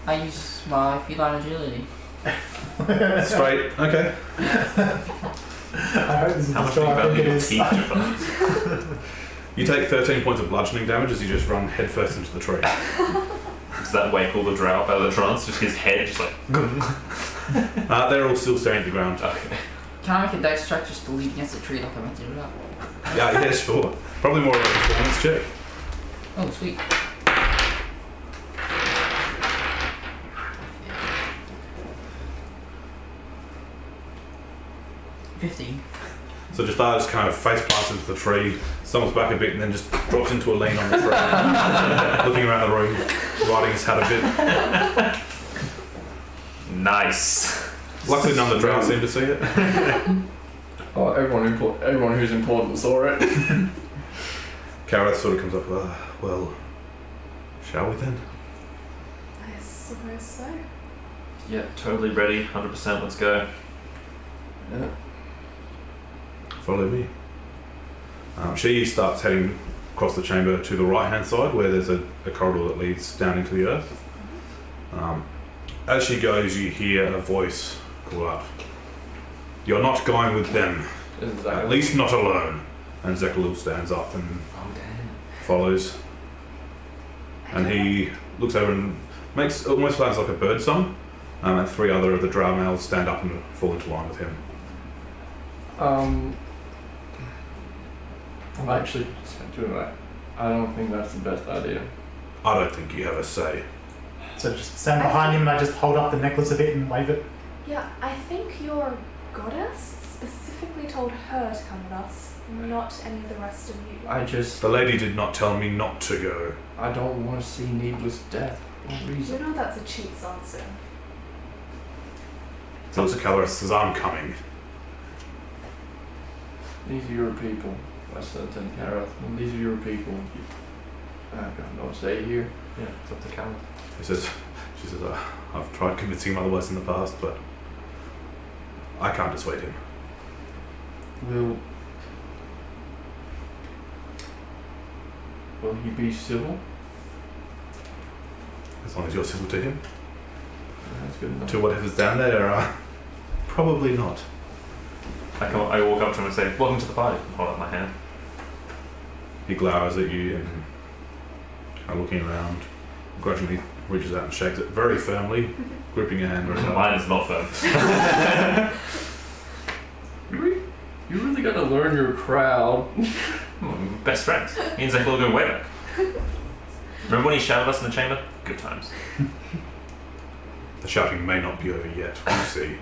I use my feline agility. Straight, okay. I hope this is How the much story I think value it your is. teeth, Jafar? You take 13 points of bludgeoning damage as you just run headfirst into the tree. Does that wake all the drow out of the trance? Just his head, just like... They're all still staring at the ground. Okay. Can I make a dice check just to lean against the tree like I meant to do that? Yeah, sure. Probably more of a performance check. Oh, sweet. $15. So just kind of face plants into the tree, stumbles back a bit, and then just drops into a lean on the tree, looking around the room, riding his hat a bit. Nice. Luckily, none of the drow seem to see it. Oh, everyone who's important saw it. Kareth sort of comes up, well, shall we then? I suppose so. Yeah, totally ready. 100%. Let's go. Yeah. Follow me. She starts heading across the chamber to the right-hand side where there's a corridor that leads down into the earth. As she goes, you hear a voice call out, "You're not going with them. At least not alone." And Zekalil stands up and follows. And he looks over and makes almost sounds like a bird song. And 3 other of the drow males stand up and fall into line with him. I'm actually doing that. I don't think that's the best idea. I don't think you have a say. So just stand behind him and I just hold up the necklace a bit and wave it. Yeah, I think your goddess specifically told her to come with us, not any of the rest of you. The lady did not tell me not to go. I don't want to see needless death for no You reason. know that's a cheat's answer. So Calorus says, "I'm coming." These are your people. I said to Kareth, these are your people. I've got no say here. Yeah, it's up to Cal. She says, "I've tried convincing him otherwise in the past, but I can't dissuade him." Will he be civil? As long as you're civil to him. That's good enough. To whatever's down there, probably not. I walk up to him and say, "Welcome to the party." And hold up my hand. He glowers at you and looking around, grudgingly reaches out and shakes it very firmly, gripping your hand very hard. Mine is not firm. You really got to learn your crowd. Best friends. Me and Zekalil go way back. Remember when he shouted at us in the chamber? Good times. The shouting may not be over yet. We'll see.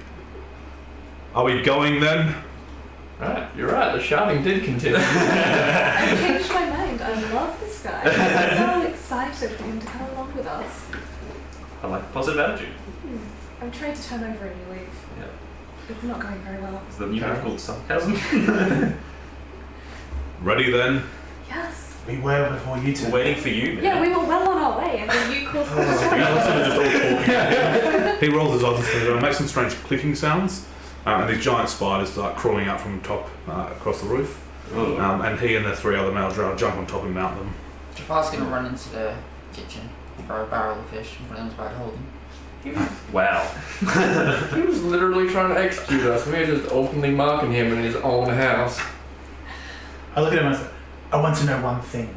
Are we going then? Right, you're right. The shouting did continue. I changed my mind. I love this guy. I'm so excited for him to come along with us. I like positive attitude. I'm trying to turn over a new leaf. Yeah. It's not going very well. Is the new move called sarcasm? Ready then? Yes. We were before you two. We're waiting for you, man. Yeah, we were well on our way, and then you caused the You know, sort of just all talking. He rolls his eyes and makes some strange clicking sounds, and these giant spiders start crawling out from the top across the roof. And he and the 3 other male drow jump on top and mount them. Jafar's gonna run into the kitchen, throw a barrel of fish, and put it on his back to hold him. Wow. He was literally trying to execute us. We were just openly mocking him in his own house. I look at him and I say, I want to know one thing.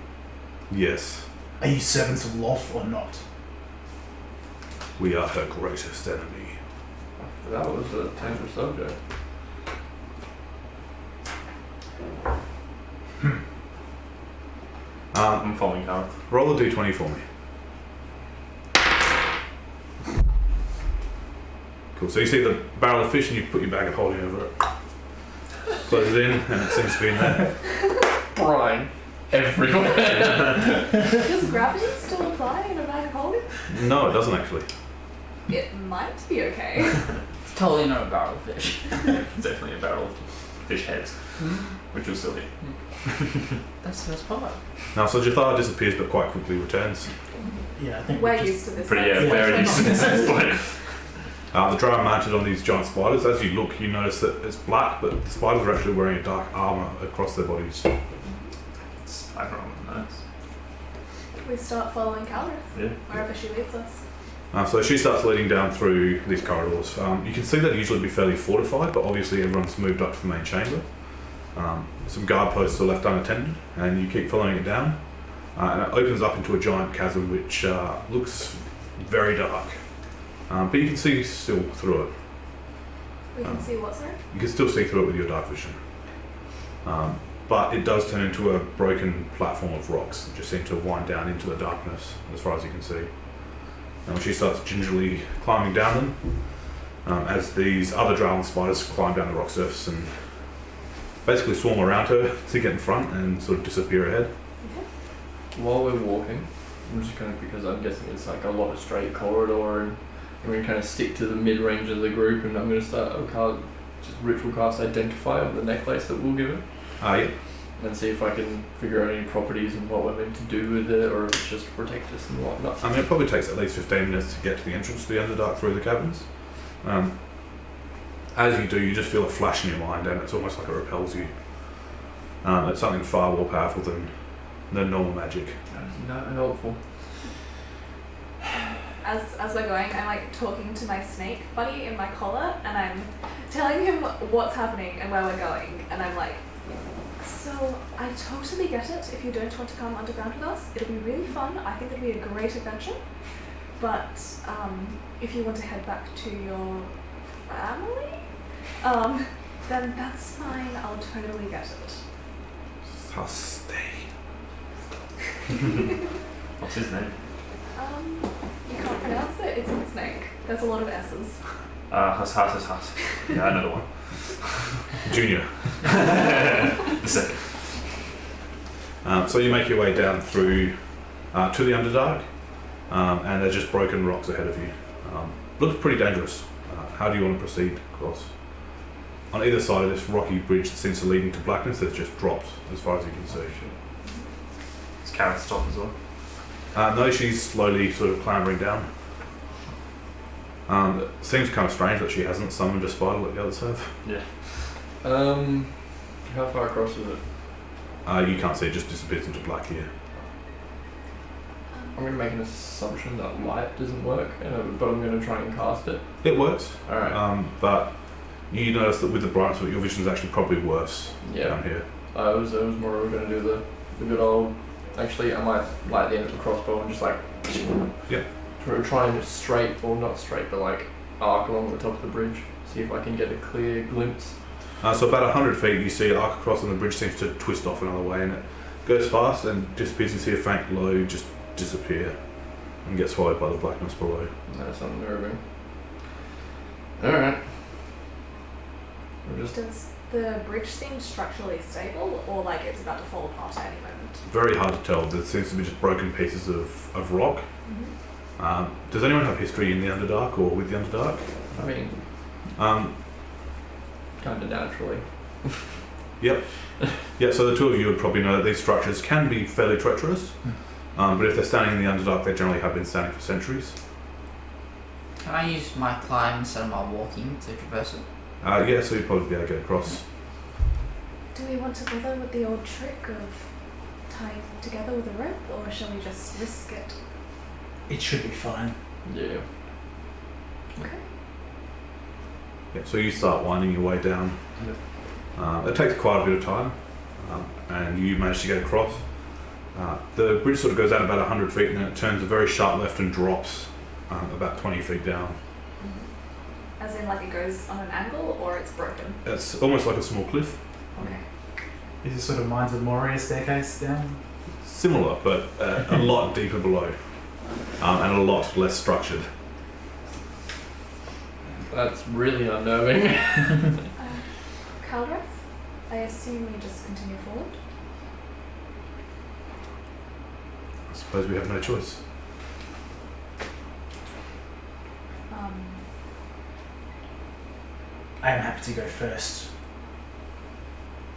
Yes, Are you servants of Loth or not? we are her greatest enemy. That was a tender subject. I'm following Gareth. Roll a d20 for me. Cool. So you see the barrel of fish and you put your bag of holding over it. Close it in and it seems to be in there. Brine. Everywhere. Does gravity still apply in a bag of holding? No, it doesn't actually. It might be okay. It's totally not a barrel of fish. Definitely a barrel of fish heads, which will still be. That's the best part. Now, so Jathar disappears but quite quickly returns. Yeah, I think We're just, used to this. Pretty, that's- we're used to this point. The drow are mounted on these giant spiders. As you look, you notice that it's black, but the spiders are actually wearing a dark armour across their bodies. Spider armor, nice. We start following Calrith Yeah. wherever she leads us. So she starts leading down through these corridors. You can see that usually be fairly fortified, but obviously everyone's moved up to the main chamber. Some guard posts are left unattended, and you keep following it down. And it opens up into a giant chasm which looks very dark. But you can see still through it. We can see what's there. You can still see through it with your dark vision. But it does turn into a broken platform of rocks that just seem to wind down into the darkness as far as you can see. And she starts gingerly climbing down them as these other drow spiders climb down the rock surface and basically swarm around her to get in front and sort of disappear ahead. While we're walking, I'm just kind of, because I'm guessing it's like a lot of straight corridor, and we're going to kind of stick to the mid-range of the group, and I'm going to start just ritual cast Identify on the necklace that we'll give it, Yeah. and see if I can figure out any properties and what we're meant to do with it, or if it's just to protect us and whatnot. I mean, it probably takes at least 15 minutes to get to the entrance to the Underdark through the caverns. As you do, you just feel a flash in your mind, and it's almost like it repels you. It's something far more powerful than normal magic. That is not helpful. As we're going, I'm like talking to my snake buddy in my collar, and I'm telling him what's happening and where we're going, and I'm like, so I totally get it if you don't want to come underground with us. It'll be really fun. I think it'll be a great adventure. But if you want to head back to your family, then that's fine. I'll totally get it. I'll stay. What's his name? You can't pronounce it. It's in snake. There's a lot of S's. Has. Yeah, I know the one. Junior. The second. So you make your way down through to the Underdark, and there's just broken rocks ahead of you. Looks pretty dangerous. How do you want to proceed across? On either side of this rocky bridge that seems to lead into blackness, there's just drops as far as you can see. Is Carrot stop as well? No, she's slowly sort of clambering down. It seems kind of strange that she hasn't summoned a spider like the others have. Yeah. How far across is it? You can't see, it just disappears into black here. I'm going to make an assumption that light doesn't work, but I'm going to try and cast it. It works, Alright. but you notice that with the brightness of it, your vision is actually probably worse down here. I was more going to do the good old. Actually, I might light the end of the crossbow and just like. Yeah. Try and just straight, or not straight, but like arc along the top of the bridge. See if I can get a clear glimpse. So about 100 feet, you see an arc across, and the bridge seems to twist off another way, and it goes fast and disappears. You see a faint glow just disappear and get swallowed by the blackness below. That's unnerving. Alright. Does the bridge seem structurally stable, or like it's about to fall apart at any moment? Very hard to tell. There seems to be just broken pieces of rock. Mm-hmm. Does anyone have history in the Underdark or with the Underdark? I mean, kind of naturally. Yep. Yeah, so the two of you would probably know that these structures can be fairly treacherous, but if they're standing in the Underdark, they generally have been standing for centuries. Can I use my climb instead of my walking to traverse it? Yeah, so you'd probably be able to get across. Do we want to bother with the old trick of tying together with a rope, or shall we just risk it? It should be fine. Yeah. Okay. Yeah, so you start winding your way down. It takes quite a bit of time, and you manage to get across. The bridge sort of goes out about 100 feet, and then it turns a very sharp left and drops about 20 feet down. As in, like it goes on an angle, or it's broken? It's almost like a small cliff. Okay. Is it sort of Mines of Moria staircase down? Similar, but a lot deeper below, and a lot less structured. That's really unnerving. Caldreth, I assume we just continue forward? I suppose we have no choice. I am happy to go first.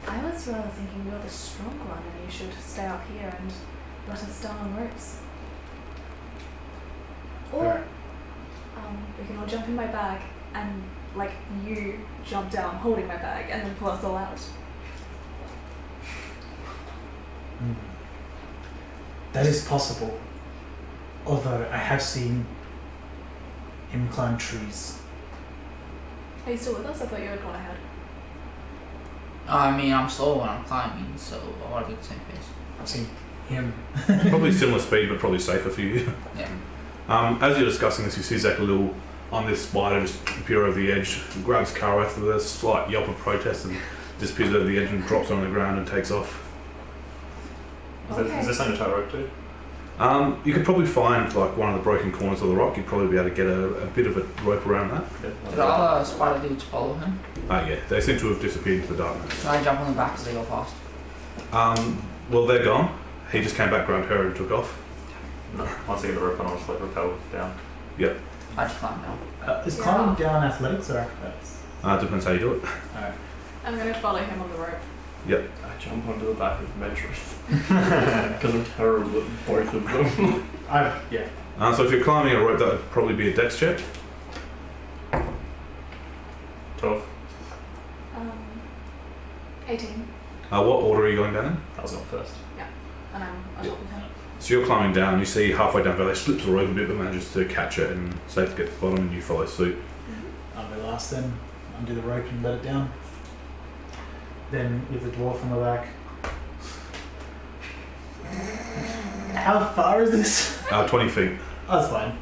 I was rather thinking you're the strong one and you should stay up here and let us down on ropes. Or we can all jump in my bag and like you jump down holding my bag and then pull us all out. That is possible. Although I have seen him climb trees. Are you still with us? I thought you had gone ahead. I mean, I'm slow when I'm climbing, so I want to be at the same pace. I've seen him. Probably similar speed, but probably safer for you. Yeah. As you're discussing this, you see Zekhalil on this spider just appear over the edge, grabs Kas'Othduk with a slight yelp of protest and disappears over the edge and drops on the ground and takes off. Is this on a tight rope too? You could probably find like one of the broken corners of the rock. You'd probably be able to get a bit of a rope around that. Did all the spider dudes follow him? Yeah, they seem to have disappeared into the darkness. Can I jump on the back as they go fast? Well, they're gone. He just came back, grabbed her and took off. No. Once I get the rope on, I'll just like rappel down. Yep. I just climb down. Is climbing down athletics or acrobatics? Depends how you do it. Alright. I'm going to follow him on the rope. I jump onto the back of Medrith. Because I'm terrible at both of them. Yeah. So if you're climbing a rope, that would probably be a dex check. 12. 18. What order are you going down in? I was on first. And I'm on top of him. So you're climbing down, you see halfway down valley, slips the rope a bit but manages to catch it and safe to get to the bottom, and you follow suit. I'll go last then. Undo the rope and let it down. Then with the dwarf on the back. How far is this? 20 feet. Oh, that's fine.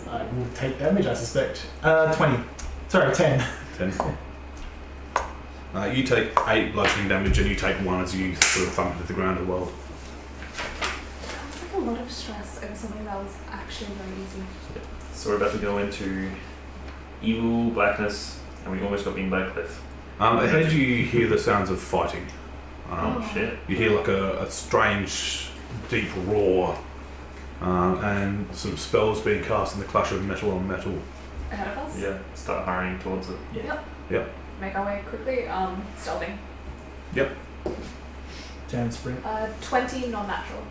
I will take damage, I suspect. 20. Sorry, 10. 10. You take 8 bludgeoning damage and you take 1 as you sort of thump into the ground as well. It's like a lot of stress over something that was actually very easy. So we're about to go into evil blackness, and we almost got beaten by a cliff. Ahead you hear the sounds of fighting. Oh shit. You hear like a strange, deep roar, and some spells being cast in the clash of metal on metal. Ahead of us? Yeah, start hurrying towards it. Make our way quickly. Stealthing. Turn sprint. 20 non-natural.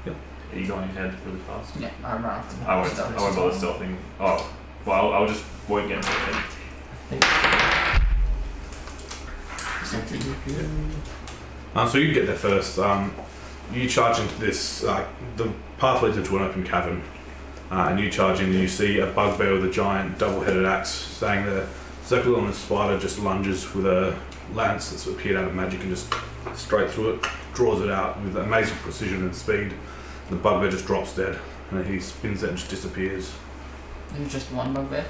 Are you going ahead really fast? Yeah, I run off. I won't bother stealthing. Oh, well, I'll just won't get into it. So you get there first. You charge into this. The path leads into an open cavern, and you charge in and you see a bugbear with a giant double-headed axe standing there. Zekul and the spider just lunges with a lance that's appeared out of magic and just straight through it, draws it out with amazing precision and speed. The bugbear just drops dead, and he spins it and just disappears. There's just one bugbear?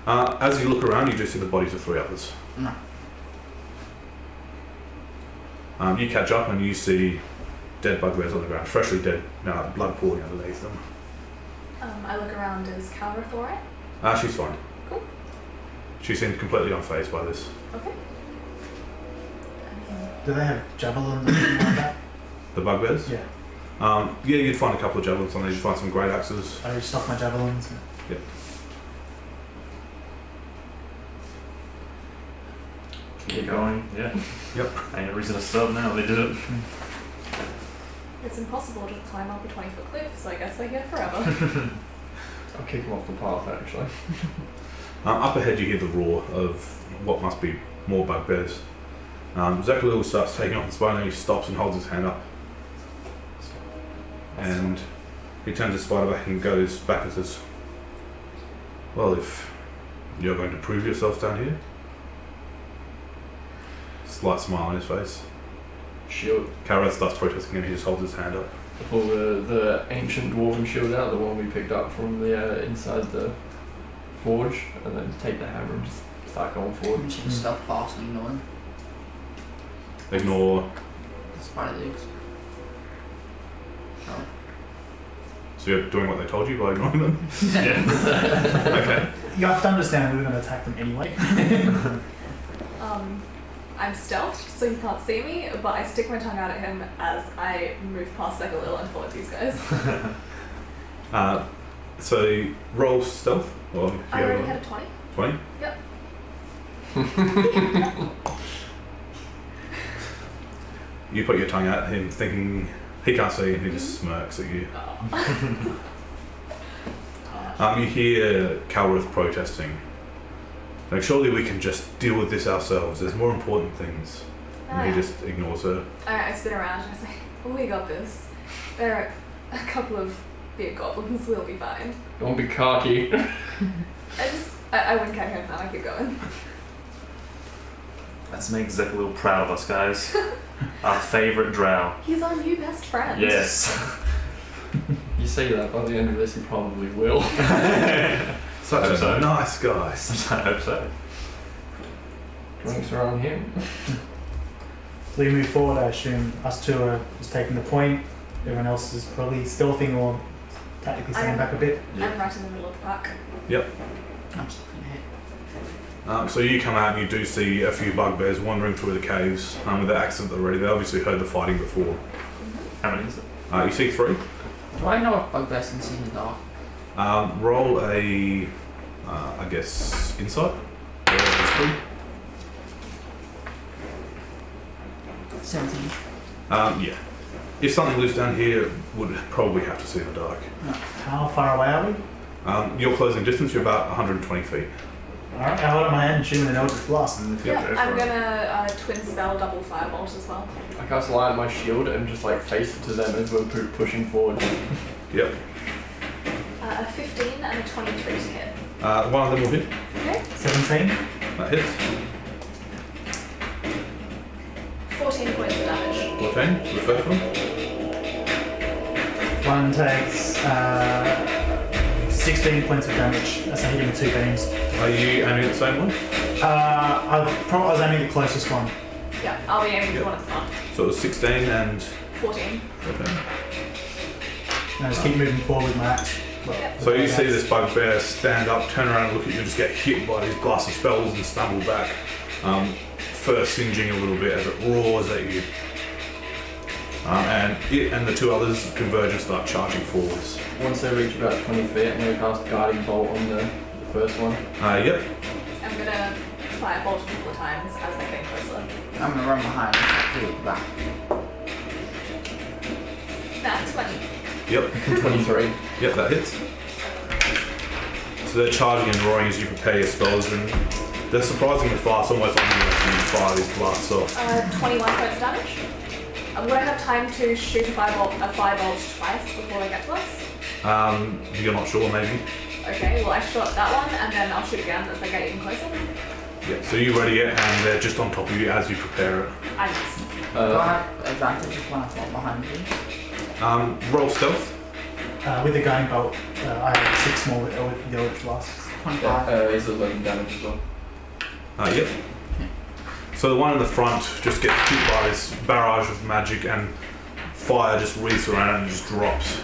As you look around, you do see the bodies of 3 others. No. You catch up and you see dead bugbears on the ground, freshly dead, blood pooling underneath them. I look around. Is Kas'Othduk alright? She's fine. Cool. She seemed completely unfazed by this. Okay. Do they have javelins or anything like that? The bugbears? Yeah. Yeah, you'd find a couple of javelins on there. You'd find some great axes. I stock my javelins. Keep going. Yeah. Yep. Ain't no reason to stop now. They did it. It's impossible to climb up a 20-foot cliff, so I guess we're here forever. I'll kick him off the path actually. Up ahead, you hear the roar of what must be more bugbears. Zekul starts taking off the spider, and he stops and holds his hand up. And he turns his spider back and goes back and says, "Well, if you're going to prove yourself down here." Slight smile on his face. Shield. Karad starts protesting and he just holds his hand up. I pull the ancient dwarven shield out, the one we picked up from the inside the forge, and then take the hammer and just start going forward. I'm just gonna stealth past and ignore him. Ignore. The spider legs. Oh. So you're doing what they told you by ignoring them? Yeah. Okay. You have to understand we were going to attack them anyway. I'm stealthed, so he can't see me, but I stick my tongue out at him as I move past Zekul and forward these guys. So roll stealth. Or if you I already have had a 20. 20? Yep. You put your tongue out at him thinking he can't see and he just smirks at you. Oh. You hear Kalrith protesting. Like, surely we can just deal with this ourselves. There's more important things. And he just ignores her. I spin around and I say, we got this. There are a couple of big goblins, we'll be fine. Don't be cocky. I wouldn't carry him now, I keep going. Let's make Zek a little proud of us, guys. Our favourite drow. He's our new best friend. Yes. You say that, by the end of this he probably will. Such Hope a so. nice guy. I hope so. Drinks around him. So we move forward, I assume us two are just taking the point. Everyone else is probably stealthing or tactically staying back a bit. Yeah. I'm right in the middle of the pack. I'm stealthing ahead. So you come out and you do see a few bugbears wandering through the caves with their axes at the ready. They obviously heard the fighting before. How many is it? You see 3. Do I know if bugbears can see in the dark? Roll a, I guess, insight. Or roughly. 17. Yeah. If something lives down here, would probably have to see in the dark. How far away are we? Your closing distance, you're about 120 feet. Alright, I'll hold up my hand and shoot an Eldritch Blast. Yeah, I'm gonna twin spell double firebolt as well. I cast light on my shield and just like face it to them as we're pushing forward. Yep. A 15 and a 23 to hit. One of them will hit. Okay. 17. That hits. 14 points of damage. 14, the first one. One takes 16 points of damage. That's hitting with 2 beams. Are you aiming at the same one? I was aiming the closest one. Yeah, I'll be aiming Yep. for one at the front. So it was 16 and 14. 14. And I just keep moving forward with my axe. So you see this bugbear stand up, turn around and look at you and just get hit by these blasts of spells and stumble back. First singeing a little bit as it roars at you. And it and the two others converge and start charging forwards. Once they reach about 20 feet, I'm going to cast Guiding Bolt on the first one. Yep. I'm gonna firebolt a couple of times as they get closer. I'm gonna run behind and do it back. That's 20. Yep. 23. Yep, that hits. So they're charging and roaring as you prepare your spells, and they're surprisingly fast, almost on you as you fire these blasts off. 21 points of damage. Would I have time to shoot a firebolt twice before they get to us? You're not sure, maybe? Okay, well I shot that one and then I'll shoot again as they get even closer. Yeah, so you ready it, and they're just on top of you as you prepare it. I miss. Do I have advantage when I fall behind you? Roll stealth. With the Guiding Bolt, I have 6 more with the Eldritch Blasts. 25. Is 11 damage as well. Yep. So the one in the front just gets hit by this barrage of magic, and fire just wreaths around it and just drops.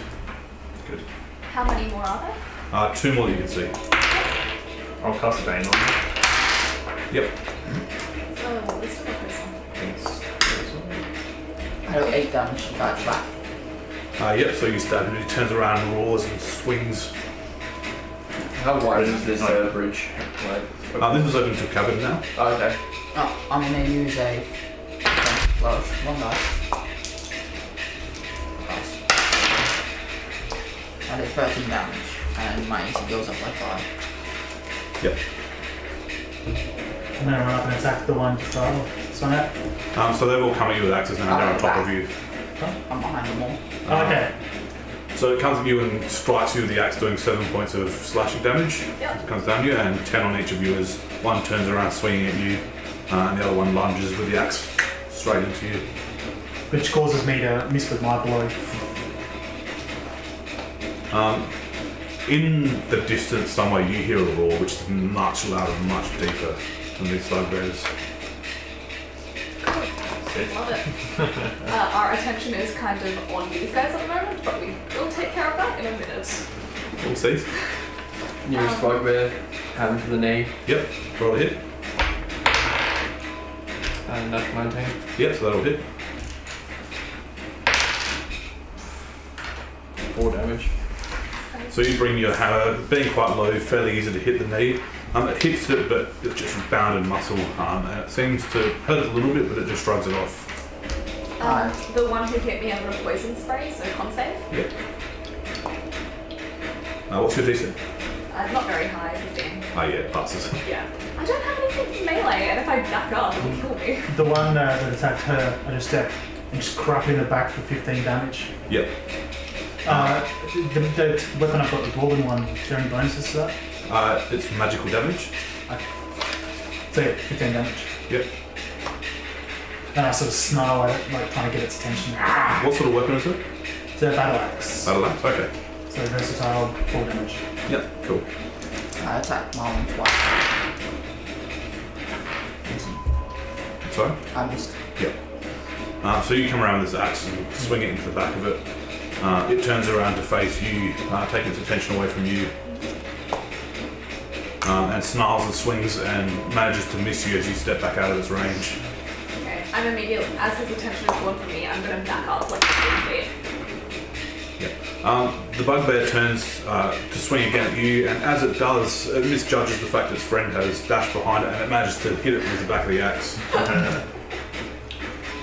Good. How many more are there? 2 more you can see. I'll cast a Bane on you. Yep. So, this is I have 8 damage to guide back. Yep, so you stab him, he turns around and roars and swings. How wide is this bridge? This is open to a cabin now. Oh, okay. Oh, I'm gonna use a defensive flourish. One dice. I did 13 damage, and my AC goes up by 5. Yep. I'm gonna run up and attack the one to throw. Swing it. So they've all come at you with axes now, they're on top of you. I'm behind them all. Okay. So it comes at you and strikes you with the axe, doing 7 points of slashing damage. Yep. It comes down to you, and 10 on each of you as one turns around swinging at you, and the other one lunges with the axe straight into you. Which causes me to miss with my blow. In the distance somewhere you hear a roar, which is much louder, much deeper than these bugbears. Love it. Our attention is kind of on these guys at the moment, but we will take care of that in a minute. We'll see. Nearest bugbear, hand to the knee, Yep, roll a hit. and that's 19. Yep, so that'll hit. 4 damage. So you bring your hammer, being quite low, fairly easy to hit the knee. It hits it, but it's just bounded muscle, and it seems to hurt a little bit, but it just shrugs it off. The one who hit me under a poison spray, so con save. Yep. What's your DC? Not very high, 15. Yeah, it passes. Yeah. I don't have anything melee, and if I back up, it'll kill me. The one that attacked her, I just step and just crack her in the back for 15 damage. Yep. The weapon I've got, the dwarven one, is there any bonuses to that? It's magical damage. So yeah, 15 damage. Yep. And I sort of snarl at it, like trying to get its attention. What sort of weapon is it? It's a battle axe. Battle axe. Okay. So versatile, 4 damage. Yep. Cool. I attacked my one twice. Sorry. I missed. Yep. So you come around with this axe and swing it into the back of it. It turns around to face you, taking its attention away from you, and snarls and swings and manages to miss you as you step back out of its range. Okay, I'm immediately, as his attention is gone from me, I'm going to back up like 15 feet. The bugbear turns to swing again at you, and as it does, it misjudges the fact that its friend has dashed behind it, and it manages to hit it with the back of the axe.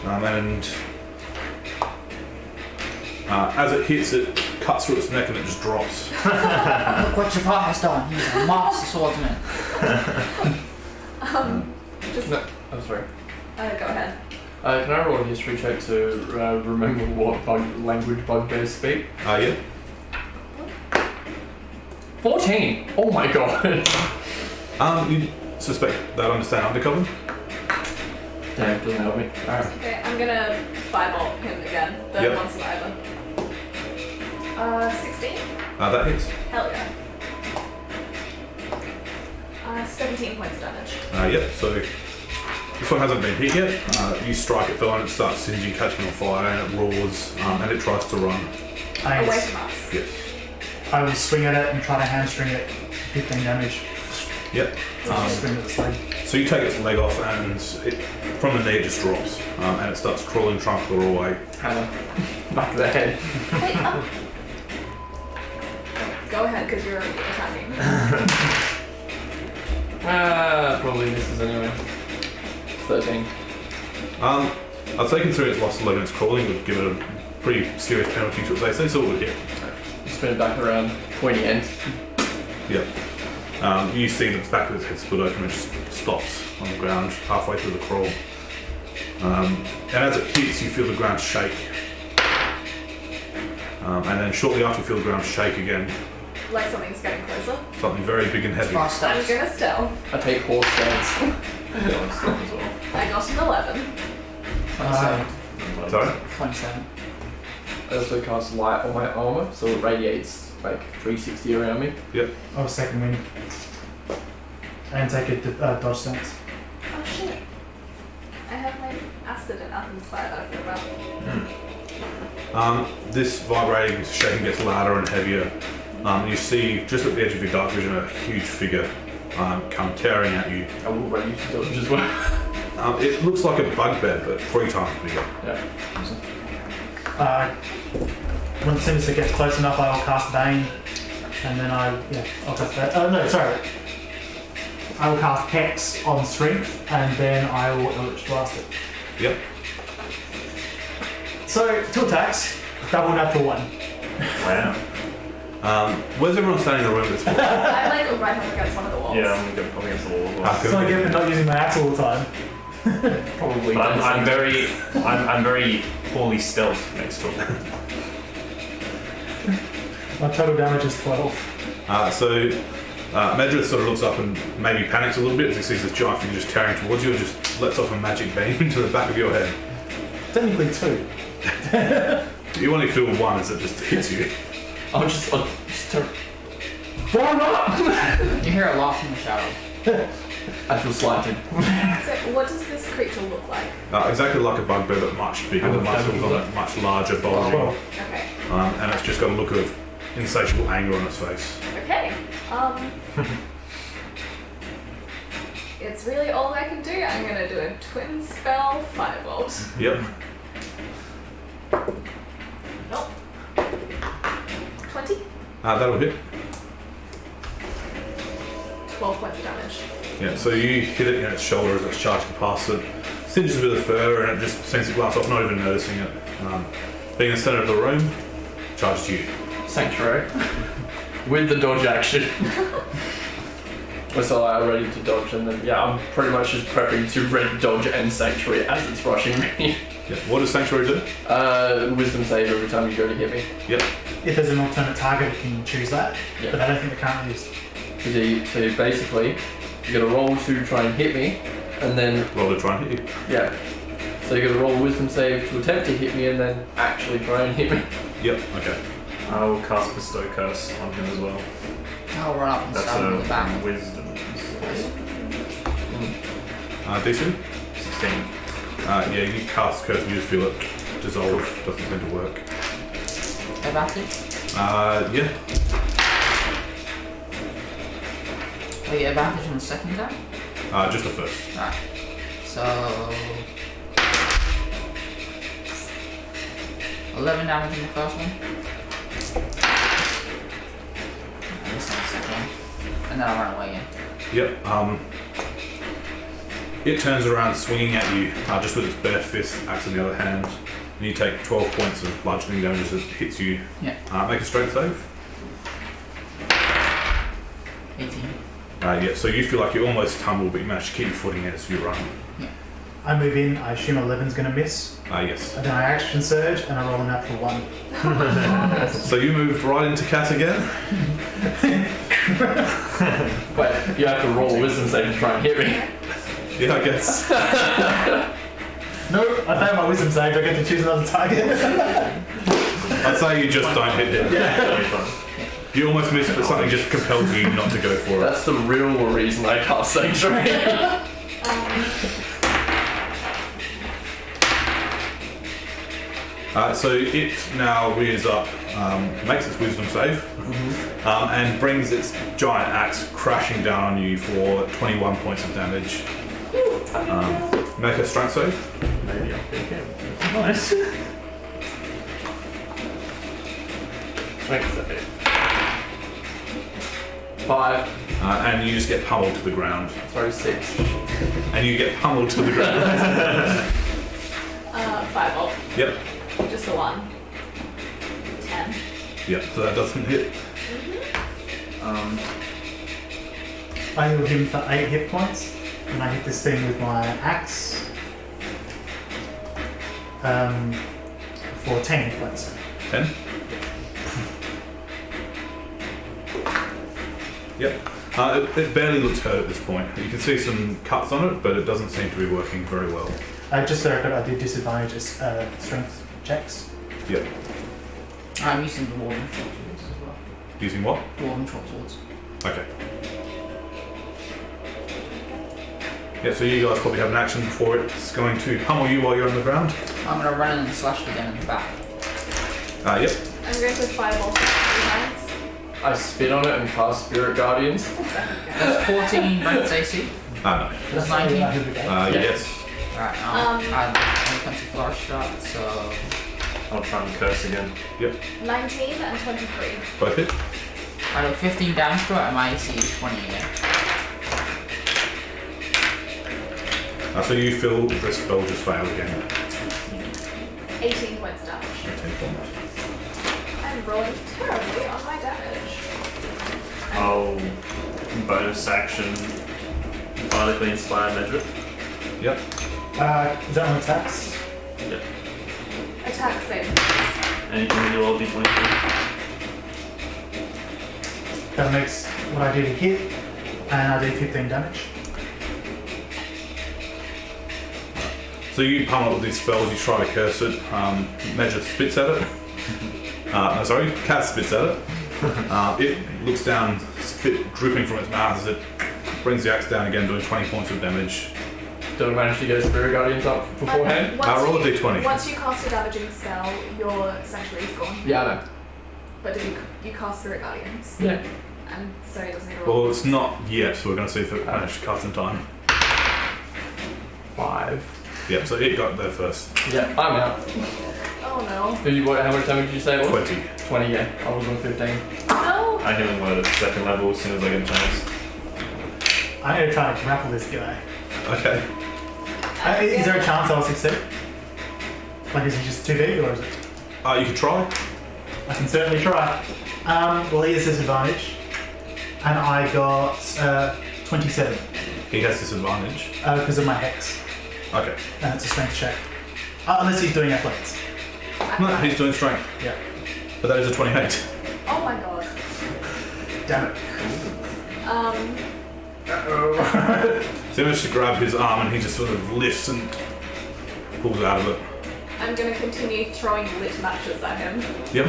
And as it hits, it cuts through its neck and it just drops. Look what Jafar has done. He's a master swordsman. No, I'm sorry. Go ahead. Can I roll a history check to remember what language bugbears speak? Yeah. 14! Oh my god! You suspect they'll understand undercover? Damn, doesn't help me. Alright. Okay, I'm gonna firebolt him again. The Yep. one survivor. 16? That hits. Hell yeah. 17 points of damage. Yep, so this one hasn't been hit yet. You strike it though and it starts singeing, catching on fire, and it roars, and it tries to run. Away from us. Yes. I will swing at it and try to hamstring it. 15 damage. Yep. Swing at the leg. So you take its leg off, and from the knee it just drops, and it starts crawling, trying to claw away. Hannah. Back of the head. Wait, go ahead, because you're attacking. Probably misses anyway. 13. I'd say considering it's lost a leg and it's crawling, would give it a pretty serious penalty to its AC, so it would hit. Spin it back around, pointy end. Yep. You see the back of its head split open and it just stops on the ground halfway through the crawl. And as it hits, you feel the ground shake. And then shortly after you feel the ground shake again, Like something's getting closer. something very big and heavy. Fast I'm steps. gonna stealth. I take horse stance. Yeah, it's not as well. I got an 11. 27. Sorry? 27. I also cast light on my armor, so it radiates like 360 around me. Oh, second wind. And take a dodge stance. Oh shit. I have my acid and Athens fire that I forgot about. This vibrating shaking gets louder and heavier. You see just at the edge of your dark vision a huge figure come tearing at you. I will ready to dodge as well. It looks like a bugbear, but 3 times bigger. Yeah. When as soon as it gets close enough, I will cast Bane. And then I'll cast that. Oh, no, sorry. I will cast Hex on Strength, and then I will Eldritch Blast it. Yep. So, 2 attacks, double natural 1. Wow. Where's everyone standing in the room at this point? I'm like right up against one of the walls. Yeah, I'm against the wall as well. So I get for not using my axe all the time. Probably. But I'm very poorly stealth next to him. My total damage is 12. Medrith sort of looks up and maybe panics a little bit as he sees this giant figure just tearing towards you and just lets off a magic beam into the back of your head. Technically 2. You only feel 1 as it just hits you. I'll just turn. Form up! You hear a laugh in the shadows. I feel slighted. So what does this creature look like? Exactly like a bugbear, but much bigger. The muscles on it much larger, bulging. Well, Okay. And it's just got a look of insatiable anger on its face. Okay. It's really all I can do. I'm gonna do a twin spell firebolt. Yep. Nope. 20? That'll hit. 12 points of damage. Yeah, so you hit it in its shoulder as it's charging past it. Singes a bit of fur and it just sends the glass off, not even noticing it. Being in the center of the room, charges you. Sanctuary. With the dodge action. So I'm ready to dodge, and then I'm pretty much just prepping to red dodge and sanctuary as it's rushing me. Yeah. What does Sanctuary do? Wisdom save every time you go to hit me. Yep. if there's an alternate target, you can choose that. Yeah. But I don't think there currently is. So basically, you gotta roll to try and hit me, and then Roll to try and hit you. yeah. So you gotta roll a wisdom save to attempt to hit me, and then actually try and hit me. Yep, okay. I will cast Bestow Curse on him as well. I'll run up and That's stab him in the a back. wisdom. DC? 16. Yeah, you cast Curse and you just feel it dissolve. Doesn't seem to work. Advantage? Yeah. Oh, you get advantage on the second attack? Just the first. Right. So... 11 damage on the first one. And then I run away again. Yep. It turns around swinging at you, just with its bare fist, axe in the other hand. And you take 12 points of bludgeoning damage as it hits you. Yeah. Make a strength save. 18. Yeah, so you feel like you almost tumble, but you manage to keep your footing as you run. I move in, I assume 11's going to miss. Yes. And then I action surge and I roll a natural 1. So you moved right into Cat again? But you have to roll a wisdom save to try and hit me. Yeah, I guess. No, I failed my wisdom save, I get to choose another target. I'd say you just don't hit him. Yeah. You almost miss, but something just compels you not to go for it. That's the real reason I cast Sanctuary. So it now rears up, makes its wisdom save, and brings its giant axe crashing down on you for 21 points of damage. Make a strength save. Maybe I'll pick him. Nice. Strength save. 5. And you just get pummeled to the ground. Sorry, 6. And you get pummeled to the ground. 5 Yep. Just the one. 10. Yep, so that doesn't hit. I heal him for 8 hit points, and I hit this thing with my axe for 10 hit points. 10? Yep. It barely looks hurt at this point. You can see some cuts on it, but it doesn't seem to be working very well. Just so I did disadvantage strength checks. Yep. I'm using the Dwarven short swords as well. Using what? Dwarven short swords. Okay. Yeah, so you guys probably have an action before it's going to pummel you while you're on the ground. I'm going to run in and slash it again in the back. Yep. I'm going to fireball 3 times. I spit on it and cast Spirit Guardians. That's 14 Brent's AC. No. That's 19. Yes. Alright, I'm going to flourish shot, so... I'll try and curse again. Yep. 19 and 23. Both hit. I do 15 damage to it, and my AC is 20 again. So you feel the spell just failed again. 18 points damage. 18 points. I'm rolling terribly on my damage. I'll bonus action violently inspire measure it. Yep. Is that on attacks? Yep. Attack save. Anything when you roll d20. That makes what I did a hit, and I did 15 damage. So you pummel with these spells, you try to curse it, Measure spits at it. Cat spits at it. It looks down, spit dripping from its mouth as it brings the axe down again, doing 20 points of damage. Did I manage to get a Spirit Guardians up beforehand? Roll a d20. Once you cast a damaging spell, your sanctuary is gone. Yeah, I know. But did you cast Spirit Guardians? Yeah. And so it doesn't need to roll. Well, it's not yet, so we're going to see if it managed to cast in time. 5. Yep, so it got there first. Yeah, I'm out. Oh no. How much damage did you say it was? 20. 20, yeah. I was on 15. No! I healing word at second level as soon as I get a chance. I'm going to try to grapple this guy. Okay. Is there a chance I'll succeed? Like, is he just too big, or is it? You could try. I can certainly try. Well, he has disadvantage, and I got 27 He has disadvantage. because of my hex, Okay. and it's a strength check. Unless he's doing athletics. No, he's doing strength. Yeah. But that is a 28. Oh my god. Damn it. So he manages to grab his arm and he just sort of lifts and pulls out of it. I'm gonna continue throwing lit matches at him. Yep.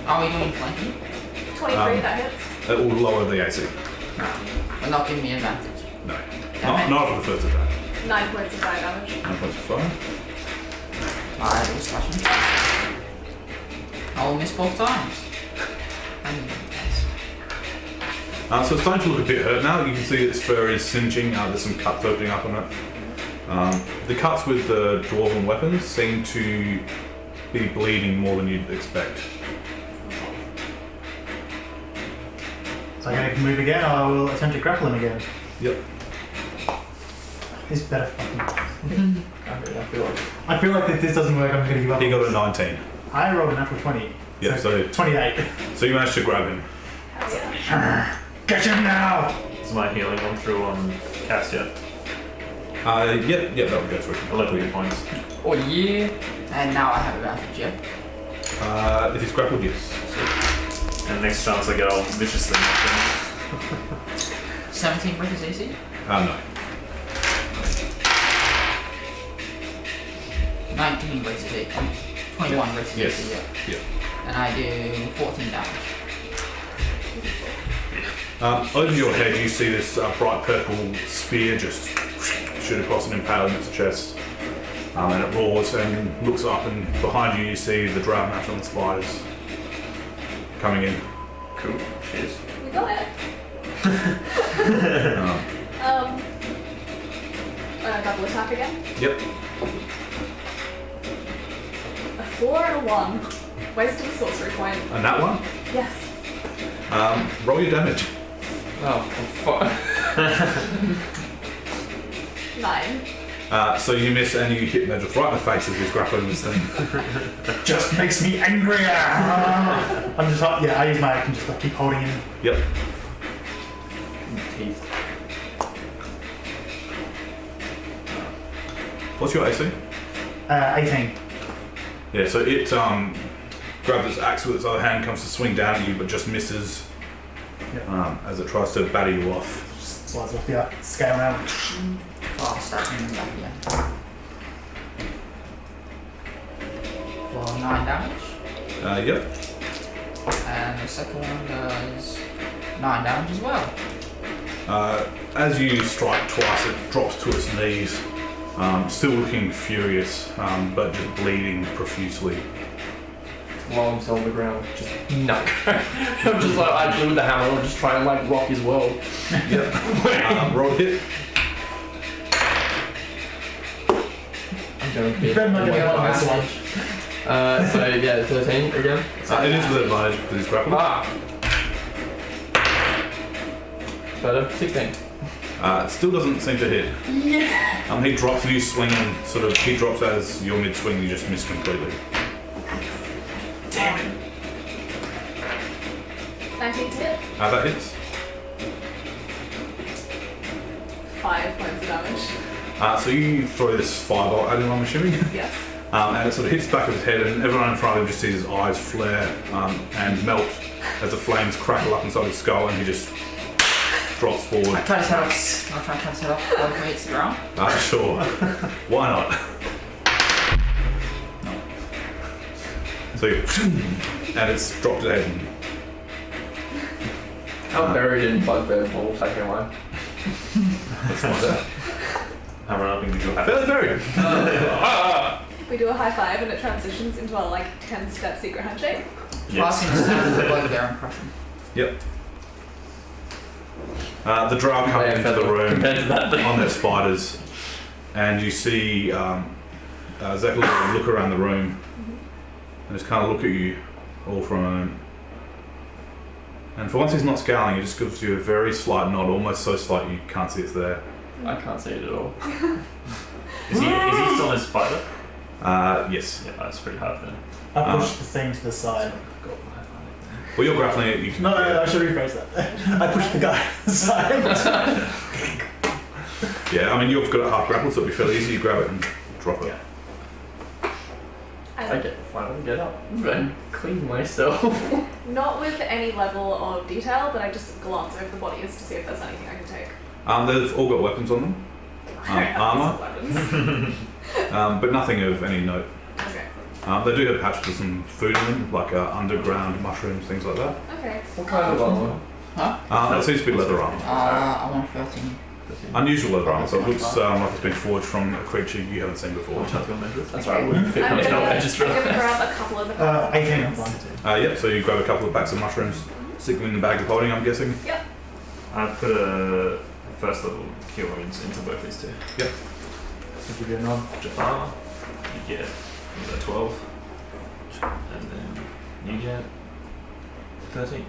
Are we doing flanking? 23, that hits. It will lower the AC. No. But not giving me advantage. No. Damn it. Not for the first attack. 9 points of fire damage. 9 points of fire. I will slash him. I will miss both times. So it's starting to look a bit hurt now. You can see its fur is singeing. There's some cuts opening up on it. The cuts with the dwarven weapons seem to be bleeding more than you'd expect. So I'm going to move again, I will attempt to grapple him again. Yep. This better fucking... I I feel like if this doesn't work, I'm going to give up. He got a 19. I rolled a natural 20. Yeah, so 28. so you managed to grab him. Hell yeah. Get him now! Is my healing gone through on Cass yet? Yep, that would go through. 11 hit points. Oh yeah. And now I have advantage, yeah? If he's grappled, yes. And next chance I get, I'll viciously knock 17 versus AC? No. 19 versus AC. 21 versus Yes. AC, yeah. Yeah. And I do 14 damage. Over your head, you see this bright purple spear just shoot across and impale in its chest. And it roars and looks up, and behind you, you see the drow natural spiders coming in. Cool. Cheers. We got it. Double attack again. Yep. A 4 and a 1. Wasted a sorcery point. And that one, Yes. roll your damage. Oh, for fuck. 9. So you miss and you hit Medric right in the face as he's grappling this thing. Just makes me angrier! I'm just, yeah, I use my action just to keep holding him. Yep. Teeth. What's your AC? 18. Yeah, so it grabs its axe with its other hand, comes to swing down at you, but just misses as it tries to batter you off. Just slides off the scale now. Oh, stabbing him back again. For 9 damage. Yep. And the second one does 9 damage as well. As you strike twice, it drops to its knees, still looking furious, but just bleeding profusely. Longs on the ground, just knock. I'm just like, actually with the hammer, I'm just trying to like rock his world. Yep. Roll hit. I'm going to be. You better not get me on this one. So yeah, 13 again. It is with advantage because he's grappled. Better, 16. It still doesn't seem to hit. Yeah. He drops and you swing and sort of, he drops as you're mid-swing, you just miss completely. Damn it. 19 to hit. That hits. 5 points of damage. So you throw this firebolt at him, I'm assuming. Yes. And it sort of hits the back of his head, and everyone in front of him just sees his eyes flare and melt as the flames crackle up inside his skull, and he just drops forward. I try to set off. I'll try to set off before he hits the ground. Sure. Why not? So you, and it's dropped his head. I'm buried in bugbear balls, I can't lie. That's fine. Hammer up and give you a Fairly buried. We do a high five and it transitions into our like 10-step secret handshake. Passing the stand with the bugbear and crush him. Yep. The drow come into the room Compared to that thing. on their spiders, and you see Zach look around the room and just kind of look at you all for a moment. And for once he's not scowling, he just gives you a very slight nod, almost so slight you can't see it's there. I can't see it at all. Is he still in his spider? Yes. Yeah, that's pretty hard then. I push the thing to the side. Well, you're grappling it, you can... No, I should rephrase that. I push the guy to the side. Yeah, I mean, you've got it half grappled, so it'll be fairly easy. You grab it and drop it. I finally get up and clean myself. Not with any level of detail, but I just glance over the bodies to see if there's anything I can take. They've all got weapons on them. Armour. Weapons. But nothing of any note. Okay. They do have patches with some food in them, like underground mushrooms, things like that. Okay. What kind of armor? Huh? It seems to be leather armor. I want 13. Unusual leather armor, so it looks like it's been forged from a creature you haven't seen before. That's right, I wouldn't fit I'm much gonna, now. I I'm just gonna realized. grab a couple of the 18 I'm fine. Yep, so you grab a couple of bags of mushrooms, stick them in the bag of holding, I'm guessing. Yep. I put a first level cure wounds into both these two. Yep. I'll give you a nod. Jafar, you get 12. And then you get 13.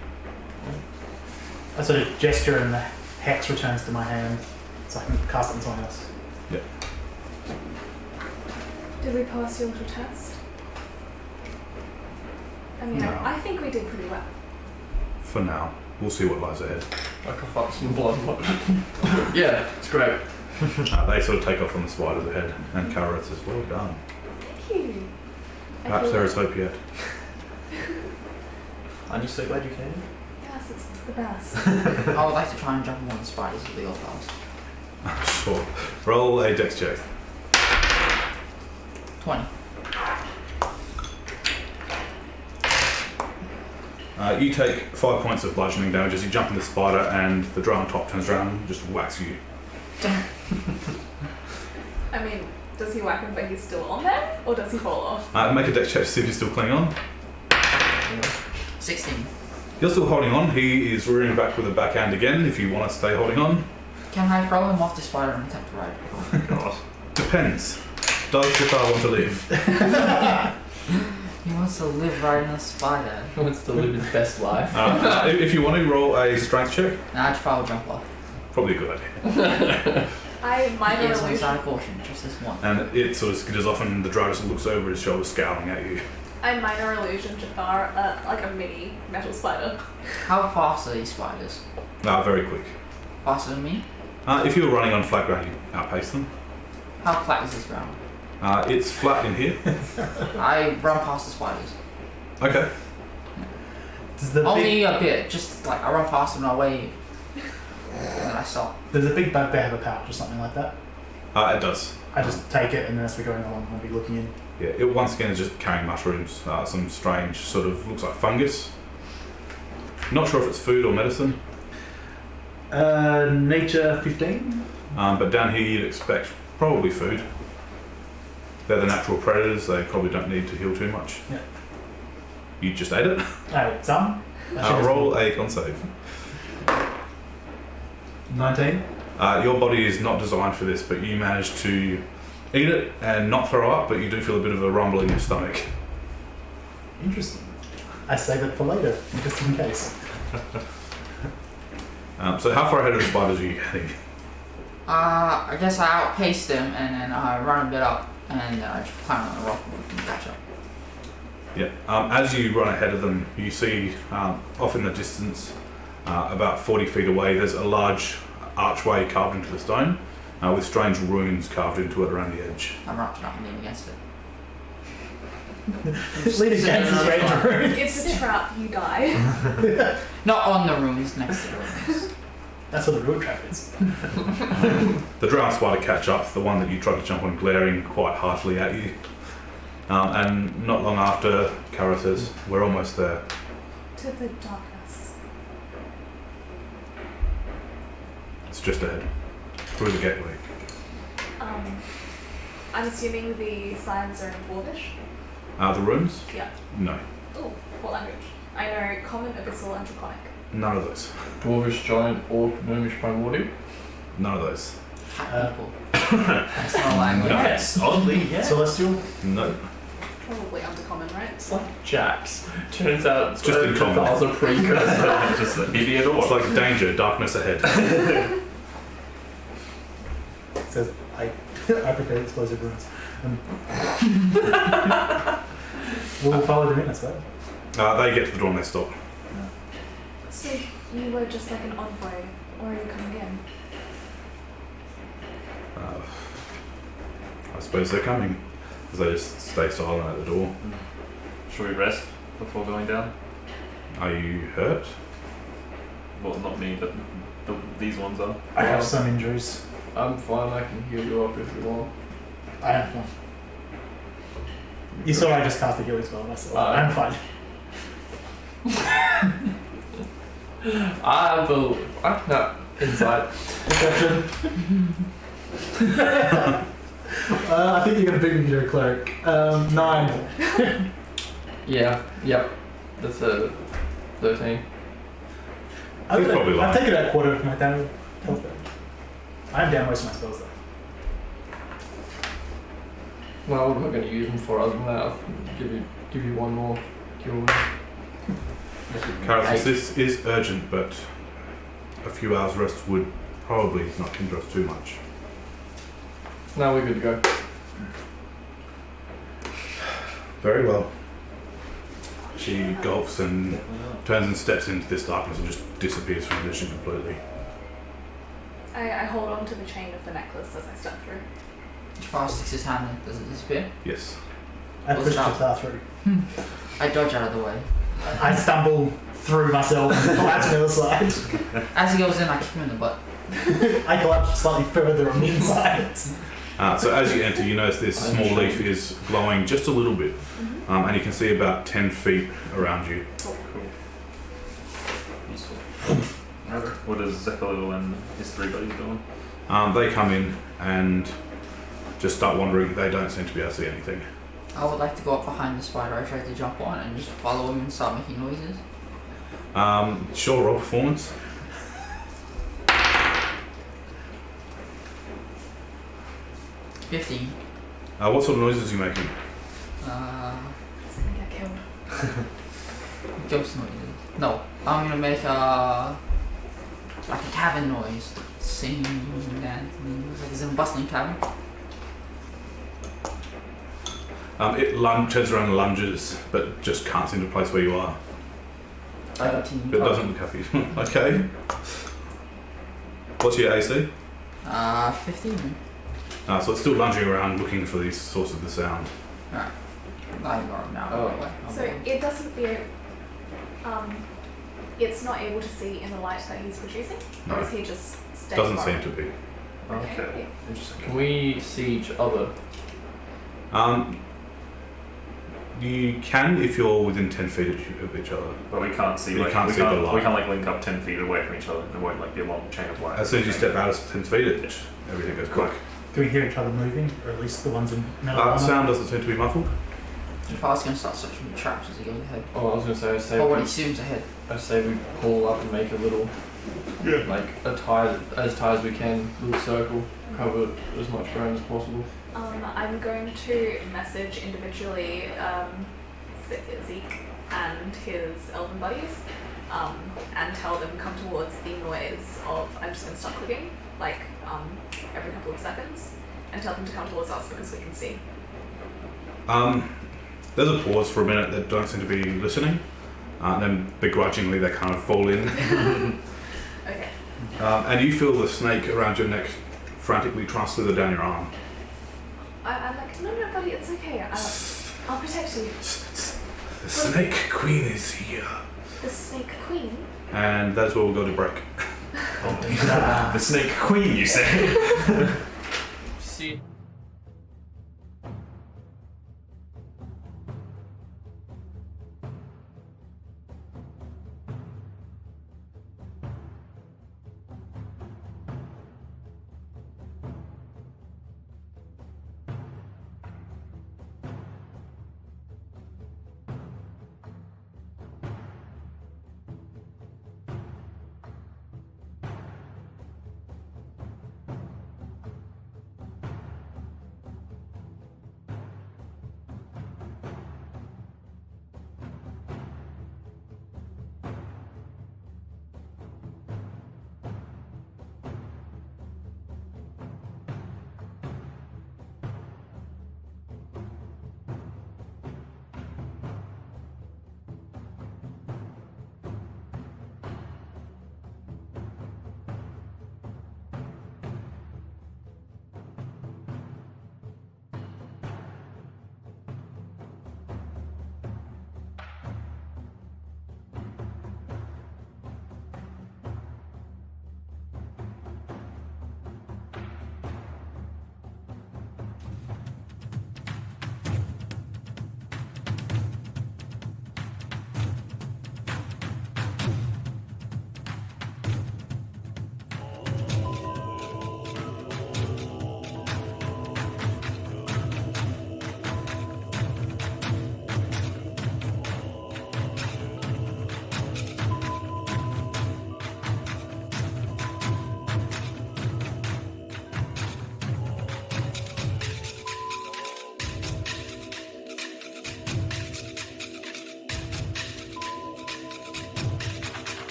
I sort of gesture and the hex returns to my hand so I can cast it on someone else. Did we pass your little test? I mean, No. I think we did pretty well. For now. We'll see what lies ahead. I cough up some blood. Yeah, it's great. They sort of take off on the spiders ahead, and Kara says, well done. Thank you. I Perhaps feel there is hope yet. Aren't you so glad you came? Yes, it's the best. I would like to try and jump on one of the spiders with the old house. Sure. Roll a dex check. 20. You take 5 points of bludgeoning damage as you jump in the spider, and the drow on top turns around and just whacks you. I mean, does he whack him but he's still on there? Or does he fall off? Make a dex check to see if you're still clinging on. 16. You're still holding on. He is rearing back with a backhand again if you want to stay holding on. Can I throw him off the spider and attempt to ride? God. Depends. Does Jafar want to live? He wants to live riding a spider. He wants to live his best life. If you want to roll a strength check, Nah, Jafar will jump off. probably a good idea. I minor Yes, on the illusion. side of caution, just this one. And it sort of skitters off, and the drow just looks over his shoulder, scowling at you. I minor illusion Jafar like a mini metal spider. How fast are these spiders? Very quick. Faster than me? If you were running on flat ground, you outpace them. How flat is this ground? It's flat in here. I run past the spiders. Okay. Does the Only a bit, just like I run past them and I wave. And then I stop. does the big bugbear have a pouch or something like that? It does. I just take it and then as we're going along I'll be looking in. Yeah, it once again is just carrying mushrooms, some strange sort of, looks like fungus. Not sure if it's food or medicine, Nature 15? but down here you'd expect probably food. They're the natural predators, they probably don't need to heal too much. Yeah. You just ate it. Some? Roll a con save. 19? Your body is not designed for this, but you managed to eat it and not throw up, but you do feel a bit of a rumble in your stomach. Interesting. I save it for later, just in case. So how far ahead of the spiders are you getting? I guess I outpaced them and then I run a bit up and then I just climb on a rock and catch up. Yeah. As you run ahead of them, you see off in the distance, about 40 feet away, there's a large archway carved into the stone with strange runes carved into it around the edge. I run up and lean against it. Lean against the strange room. It's a trap, you die. Not on the runes, next to the runes. That's what the real trap is. The drowned spider catch up, the one that you tried to jump on, glaring quite heartily at you. And not long after, Kara says, "We're almost there." To the darkness. It's just ahead, through the gateway. I'm assuming the signs are in Dwarvish. The runes? Yeah. No, Oh, what language? I know Common, Abyssal, and Draconic. none of those. Dwarvish, giant, orc, gnomish, primordial. None of those. Cat people. That's not a language. Yes, oddly, yeah. Celestial? No. Probably Undercommon, right? It's like Jax. Turns out it's just in common. That was a precursor. Just an idiot It's or like danger, darkness ahead. It says, I prepare explosive runes. We'll follow them in, I suppose. They get to the door and they stop. So you were just like an envoy, or are you coming in? I suppose they're coming. Because they just stay silent at the door. should we rest before going down? Are you hurt? Well, not me, but these ones are. I have some injuries. I'm fine, I can heal you up if you want. I am fine. You saw I just cast a healing spell, that's all. I'm fine. I believe. No, inside. Perception. I think you're gonna beat me to a cleric. 9. Yeah, yep. That's a 13. He's probably lying. I've taken out a quarter of my health damage. I'm down most of my spells though. Well, what am I going to use them for other than that? I'll give you one more. Kara says, this is urgent, but a few hours rest would probably not hinder us too much. Now we're good to go. Very well. She gulps and turns and steps into this darkness and just disappears from vision completely. I hold on to the chain of the necklace as I step through. Jafar sticks his hand in. Does it disappear? Yes. I What's push up? Jafar through. I dodge out of the way. I stumble through myself and collapse on the other side. As he goes in, I kick him in the butt. I collapse slightly further on the inside. So as you enter, you notice this small leaf is glowing just a little bit, and you can see about 10 feet around you. Useful. What is Zephyr and his 3 buddies doing? They come in and just start wandering. They don't seem to be able to see anything. I would like to go up behind the spider I tried to jump on and just follow him and start making noises. Sure, roll performance. 15. What sort of noises are you making? It's gonna get killed. Ghost noises. No, I'm gonna make like a cabin noise. Singing and dancing. Like it's in a bustling cabin. It turns around and lunges, but just can't seem to place where you are. I But continue. it doesn't look happy. Okay. What's your AC? 15. So it's still lunging around looking for these sources of the sound. Alright. I ignore him now. Oh. Anyway. So it doesn't it's not able to see in the light that he's producing, No. or is he just staying Doesn't far seem away? to be. Okay. Interesting. Can we see each other? You can if you're within 10 feet of each other. But we can't see. You Like, can't we see the can't. light. We can't like link up 10 feet away from each other. There won't like be a long chain of wire. As soon as you step out of 10 feet, everything goes quick. Do we hear each other moving? Or at least the ones in metal armor? Sound doesn't seem to be muffled. Jafar's gonna start searching for traps as he goes ahead. Oh, I was gonna say. Or when he zooms ahead. I say we pull up and make a little, like as tight as we can, little circle, cover as much ground as possible. I'm going to message individually Zeke and his elven buddies, and tell them come towards the noise of. I'm just going to start clicking, like every couple of seconds, and tell them to come towards us because we can see. There's a pause for a minute. They don't seem to be listening, and then begrudgingly they kind of fall in. Okay. And you feel the snake around your neck frantically trying to slither down your arm. I'm like, no, buddy, it's okay. I'll protect you. The snake queen is here. The snake queen. And that's where we'll go to break. The Snake Queen, you say? See.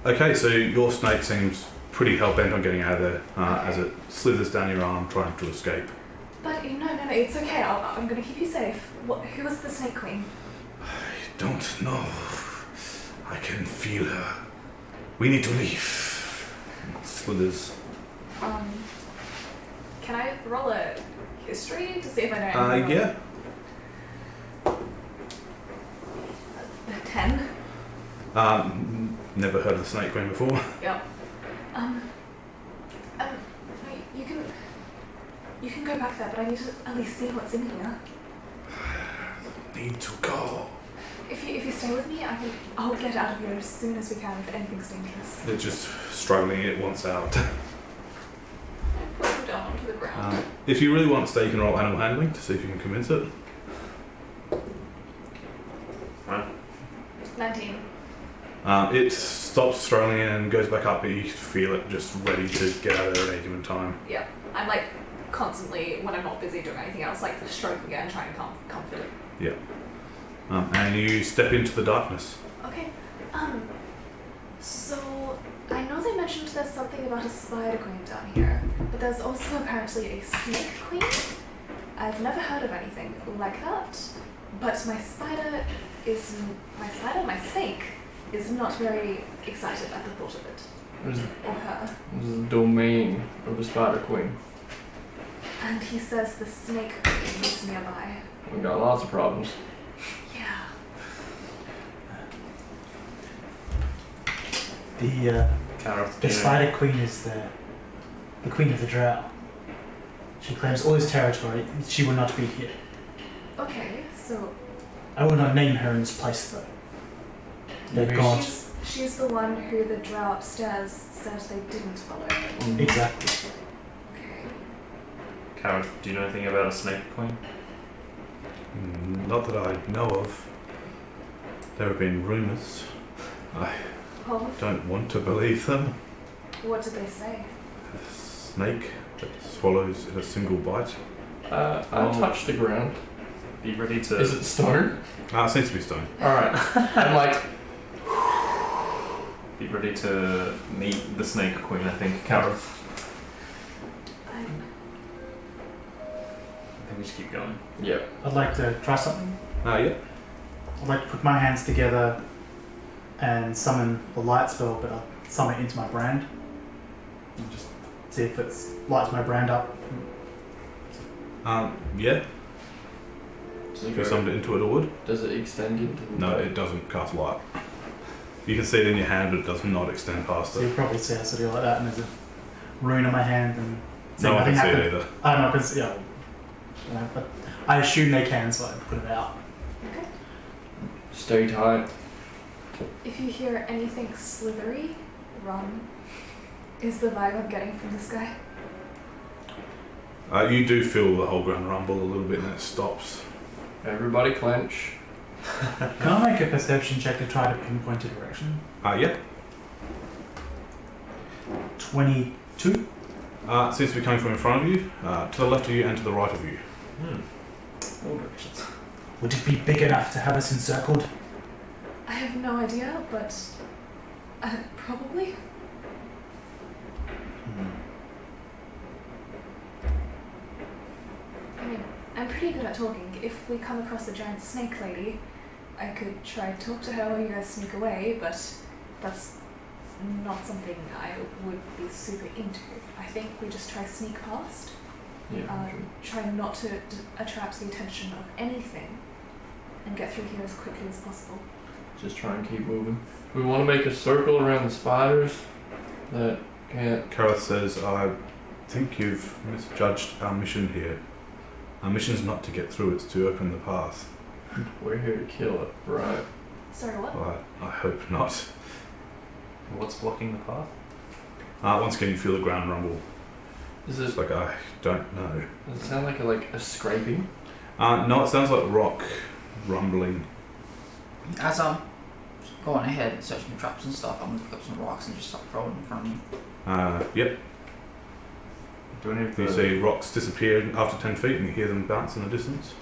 Okay, so your snake seems pretty hell-bent on getting out of there as it slithers down your arm trying to escape. But no, it's okay. I'm gonna keep you safe. Who was the Snake Queen? I don't know. I can feel her. We need to leave. It slithers. Can I roll a history to see if I know anything? Yeah. 10. Never heard of the Snake Queen before. Yep. You can go back there, but I need to at least see what's in here. Need to go. If you stay with me, I'll get out of here as soon as we can if anything's dangerous. They're just struggling. It wants out. Put them down onto the ground. If you really want to stay, you can roll animal handling to see if you can convince it. 19. It stops struggling and goes back up, but you feel it just ready to get out of there at any given time. Yep. I'm like constantly, when I'm not busy doing anything else, like stroking it and trying to comfort it. Yeah. And you step into the darkness. Okay. So I know they mentioned there's something about a spider queen down here, but there's also apparently a snake queen. I've never heard of anything like that, but my snake is not very excited at the thought of it. Or her. This is the domain of the Spider Queen. And he says the snake queen is nearby. We got lots of problems. Yeah. The Spider Queen is the Queen of the Drow. She claims all this territory. She will not be here. Okay, so I will not name her in this place, though. They've gone. she's the one who the drow upstairs said they didn't follow. Exactly. Okay. Carrot, do you know anything about a Snake Queen? Not that I know of. There have been rumours. I Oh, don't want to believe them. what did they say? A snake that swallows in a single bite. I'll touch the ground. Be ready to. Is it stone? It seems to be stone. Alright. I'm like, Be ready to meet the Snake Queen, I think. Carrot. I think we just keep going. yep. I'd like to try something. Yeah. I'd like to put my hands together and summon the light spell, but I'll summon it into my brand. And just see if it lights my brand up. Yeah. Does If you summoned it into it, it would. Does it extend into the No, it doesn't cast light. You can see it in your hand, but it does not extend past So it. you probably see I sort of like that, and there's a rune on my hand, and No one can see it either. I don't know, because but I assume they can, so I put it out. Okay. Stay tight. If you hear anything slithery, run. Is the vibe I'm getting from this guy. You do feel the whole ground rumble a little bit, and then it stops. Everybody clench. Can I make a perception check to try to pinpoint a direction? Yeah. 22? Seems to be coming from in front of you, to the left of you, and to the right of you. All directions. Would it be big enough to have us encircled? I have no idea, but probably. I mean, I'm pretty good at talking. If we come across a giant snake lady, I could try to talk to her while you guys sneak away, but that's not something I would be super into. I think we just try sneak past, Yeah. try not to attract the attention of anything, and get through here as quickly as possible. Just try and keep moving. We want to make a circle around the spiders that can't. Kareth says, I think you've misjudged our mission here. Our mission's not to get through, it's to open the path. We're here to kill it, right? Sorry, what? Well, I hope not. What's blocking the path? Once again, you feel the ground rumble. Is It's it? like, I don't know. Does it sound like a scraping? No, it sounds like rock rumbling. As I'm going ahead and searching for traps and stuff, I'm gonna pick up some rocks and just start throwing them in front of me. Yep. Do any of You the see rocks disappear after 10 feet and you hear them bounce in the distance.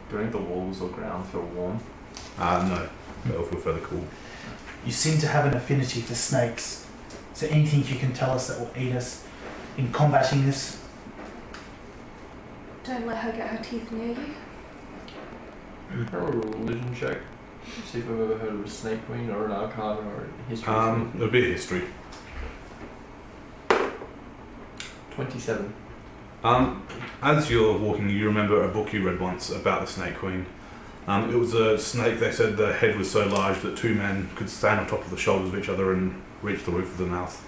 do any of the walls or ground feel warm? No, they all feel fairly cool. You seem to have an affinity for snakes. Is there anything you can tell us that will aid us in combating this? Don't let her get her teeth near you. Can I roll a religion check? See if I've ever heard of a snake queen or an arcana or a history. It would be history. 27. As you're walking, you remember a book you read once about the Snake Queen. It was a snake. They said the head was so large that two men could stand on top of the shoulders of each other and reach the roof of the mouth.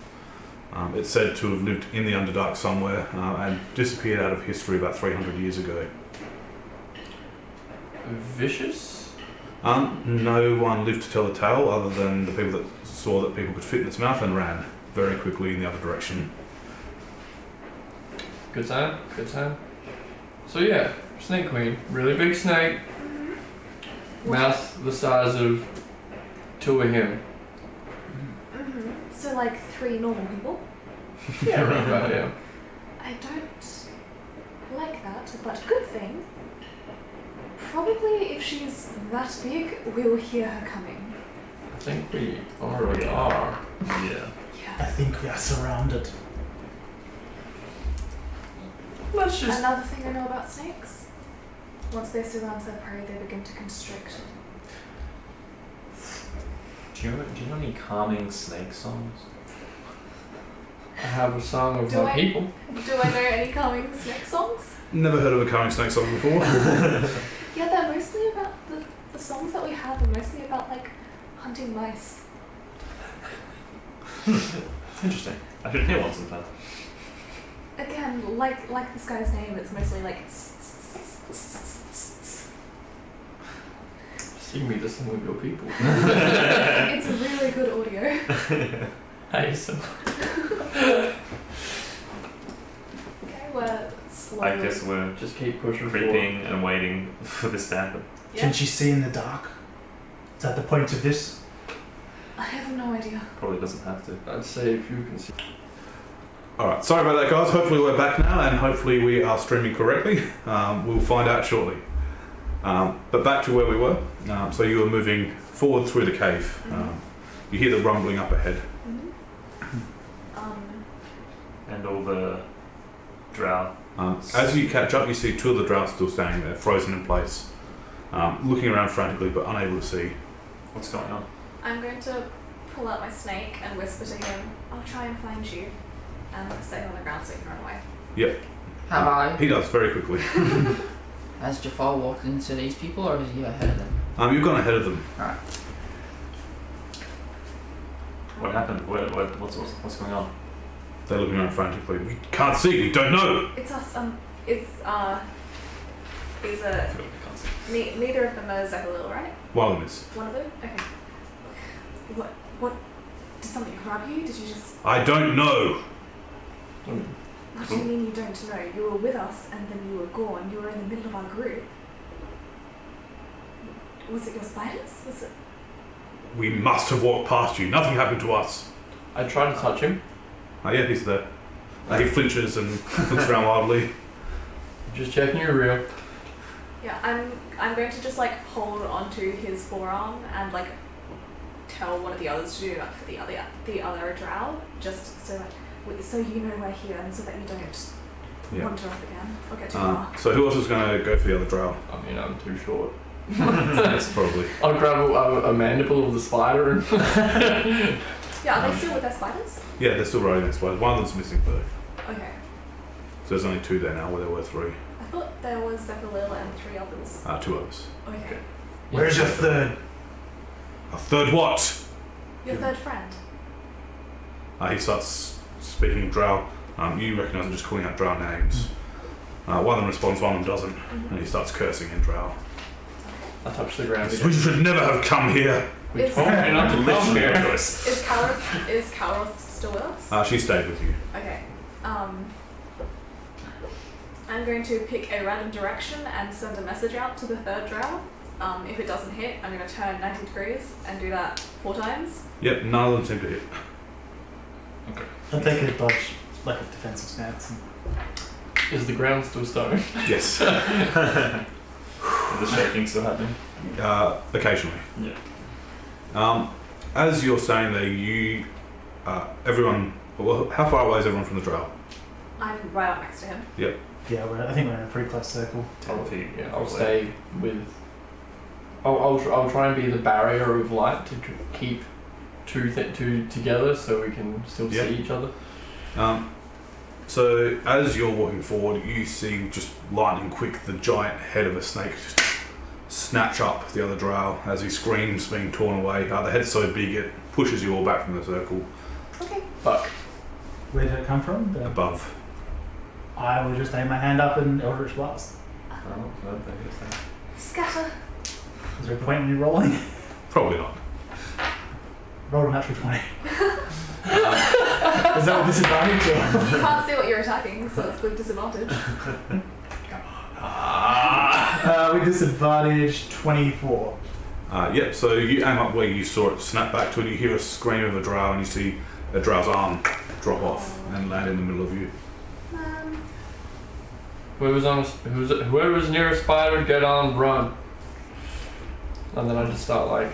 It's said to have lived in the Underdark somewhere and disappeared out of history about 300 years ago. Vicious? No one lived to tell the tale other than the people that saw that people could fit in its mouth and ran very quickly in the other direction. Good time. Good time. So yeah, snake queen. Really big snake. Mouth the size of two of him. So like 3 normal people. Yeah, right about, yeah. I don't like that, but good thing. Probably if she's that big, we will hear her coming. I think we already are. Yeah. I think we are surrounded. Let's just. Another thing I know about snakes. Once they surround their prey, they begin to constrict. Do you know any calming snake songs? I have a song of Do my I? people. Do I know any calming snake songs? Never heard of a calming snake song before. Yeah, they're mostly about the songs that we have are mostly about like hunting mice. It's interesting. I should hear one sometime. Again, like this guy's name, it's mostly like. Sing me the song of your people. It's really good audio. Hey, so. Okay, we're slowly. I guess we're Just keep pushing creeping and waiting for this to happen. Yeah. Can she see in the dark? Is that the point of this? I have no idea. Probably doesn't have to. I'd say if you can see. Alright, sorry about that, guys. Hopefully we're back now and hopefully we are streaming correctly. We'll find out shortly. But back to where we were. So you were moving forward through the cave. You hear the rumbling up ahead. And all the drow. As you catch up, you see 2 of the drow still standing there, frozen in place, looking around frantically but unable to see. What's going on? I'm going to pull out my snake and whisper to him, I'll try and find you. And set him on the ground so he can run away. Yep, Have I? he does very quickly. Has Jafar walked into these people or is he ahead of them? You've gone ahead of them. Alright. What happened? What's going on? They're looking around frantically. We can't see, we don't know! It's us, I feel like I can't see. neither of them are Zephyr, right? One of them is. One of them? Okay. What, did something grab you? Did you just, I don't know! what do you mean you don't know? You were with us and then you were gone. You were in the middle of our group. Was it your spiders? Was it? We must have walked past you. Nothing happened to us. I try to touch him. Yeah, he's there. He flinches and looks around wildly. Just checking you're real. Yeah, I'm going to just like hold onto his forearm and like tell one of the others to do that for the other drow, just so you know we're here and so that you don't wander off again or get too far. So who else is going to go for the other drow? I mean, I'm too short. Yes, probably. I'll grab a mandible of the spider and. Yeah, are they still with their spiders? Yeah, they're still riding their spiders. One of them's missing though. Okay. So there's only 2 there now, where there were 3. I thought there was Zephyr and 3 others. 2 others. Okay. Where's your third? A third what? Your third friend? He starts speaking drow. You recognise him just calling out drow names. One of them responds, one of them doesn't. And he starts cursing in drow. I touch the ground We again. should never have come here! We told you not to come here. Is Calroth still with us? She stayed with you. Okay. I'm going to pick a random direction and send a message out to the third drow. If it doesn't hit, I'm going to turn 90 degrees and do that 4 times. Yep, none of them seem to hit. I'll take a dodge, like a defensive stance. Is the ground still stone? Yes. Is the shaking still happening? Occasionally. Yeah. as you're saying there, you, everyone. Well, how far away is everyone from the drow? I'm right up next to him. Yeah, I think we're in a pretty close circle. 10 feet, yeah. I'll stay with. I'll try and be the barrier of light to keep two together so we can still see each other. So as you're walking forward, you see just lightning quick the giant head of a snake just snatch up the other drow as he screams, being torn away. The head's so big it pushes you all back from the circle. Okay. Fuck. Where did it come from? Above. I will just aim my hand up and Eldritch Blast. Oh, no, thank you. Scatter. Is there a point when you're rolling? Probably not. Roll a natural 20. Is that with disadvantage? You can't see what you're attacking, so it's with disadvantage. With disadvantage, 24. Yep, so you aim up where you saw it snap back to it, you hear a scream of a drow and you see a drow's arm drop off and land in the middle of you. Whoever's nearest spider, get on, run. And then I just start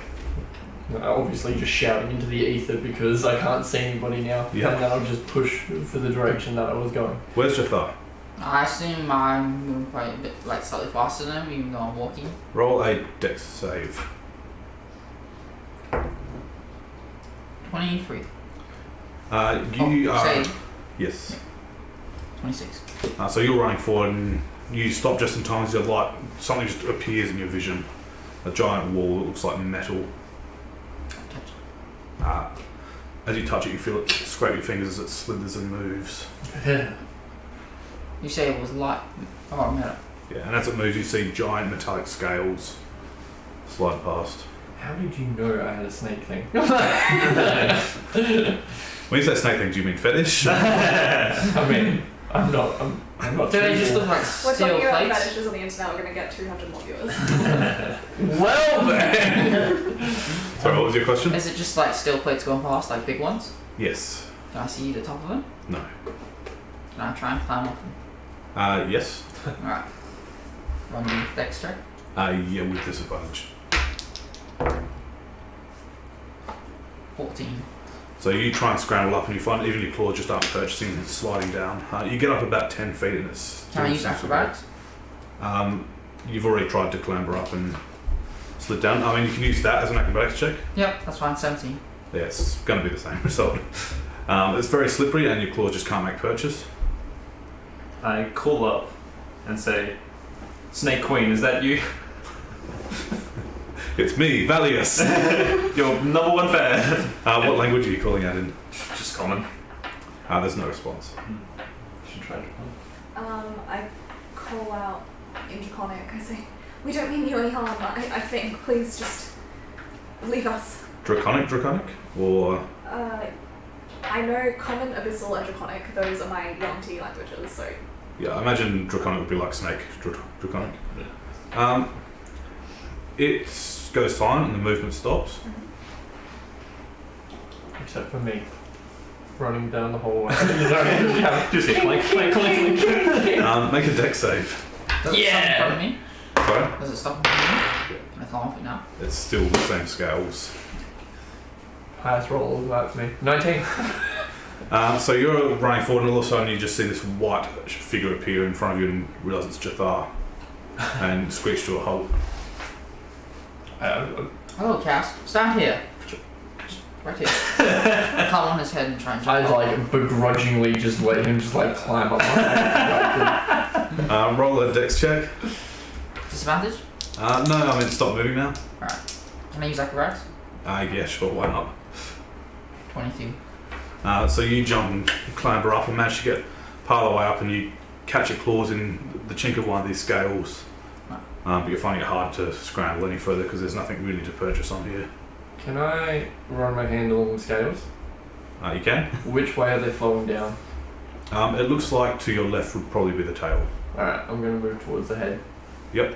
obviously just shouting into the ether because I can't see anybody now. Yeah. And then I'll just push for the direction that I was going. Where's Jathar? I assume I'm moving quite a bit, slightly faster than him, even though I'm walking. Roll a dex save. 23. You are... Save. Yes. 26. So you're running forward and you stop just in time as your light, something just appears in your vision. A giant wall that looks like metal. As you touch it, you feel it scrape your fingers as it slithers and moves. You say it was light. Oh, metal. Yeah, and as it moves, you see giant metallic scales slide past. How did you know I had a snake thing? When you say snake thing, do you mean fetish? I mean, I'm not. Do they just look like We're steel talking about plates? fetishes on the internet, we're going to get 200 more viewers. Well then. Sorry, what was your question? Is it just like steel plates going past, like big ones? Yes. Can I see the top of them? No. Can I try and climb up them? Yes. Alright. Run the dex check. Yeah, with disadvantage. 14. So you try and scramble up and you find even your claws just aren't purchasing and sliding down. You get up about 10 feet and it's... Can I use acrobatics? You've already tried to clamber up and slid down. I mean, you can use that as an acrobatics check. Yep, that's fine. 17. Yeah, it's going to be the same result. It's very slippery and your claws just can't make purchase. I call up and say, Snake Queen, is that you? It's me, Valius. Your number one fan. What language are you calling out in? Just common. There's no response. Should try to I call out in Draconic. I say, we don't mean you any harm. I think, please just leave us. Draconic? Or... I know Common, Abyssal, and Draconic. Those are my Young T languages, so... Yeah, I imagine Draconic would be like snake. Draconic. Yeah. It goes silent and the movement stops. Except for me. Running down the hallway. Just hit clink. Make a dex save. Does it stop in front of me? Sorry? Does it stop in front of me? Can I climb off it now? It's still the same scales. Highest roll of that for me. 19. So you're running forward and all of a sudden you just see this white figure appear in front of you and realise it's Jathar and screech to a halt. Hello, Cass. Stand here. Just right here. I climb on his head and try and jump I begrudgingly just let him climb up my head. Roll a dex check. Disadvantage? No, I mean stop moving now. Alright. Can I use acrobatics? Yeah, sure, why not? 22. So you jump and clamber up and manage to get part of the way up and you catch your claws in the chink of one of these scales. But you're finding it hard to scramble any further because there's nothing really to purchase on here. Can I run my hand along the scales? You can. Which way are they flowing down? It looks like to your left would probably be the tail. Alright, I'm going to move towards the head. Yep.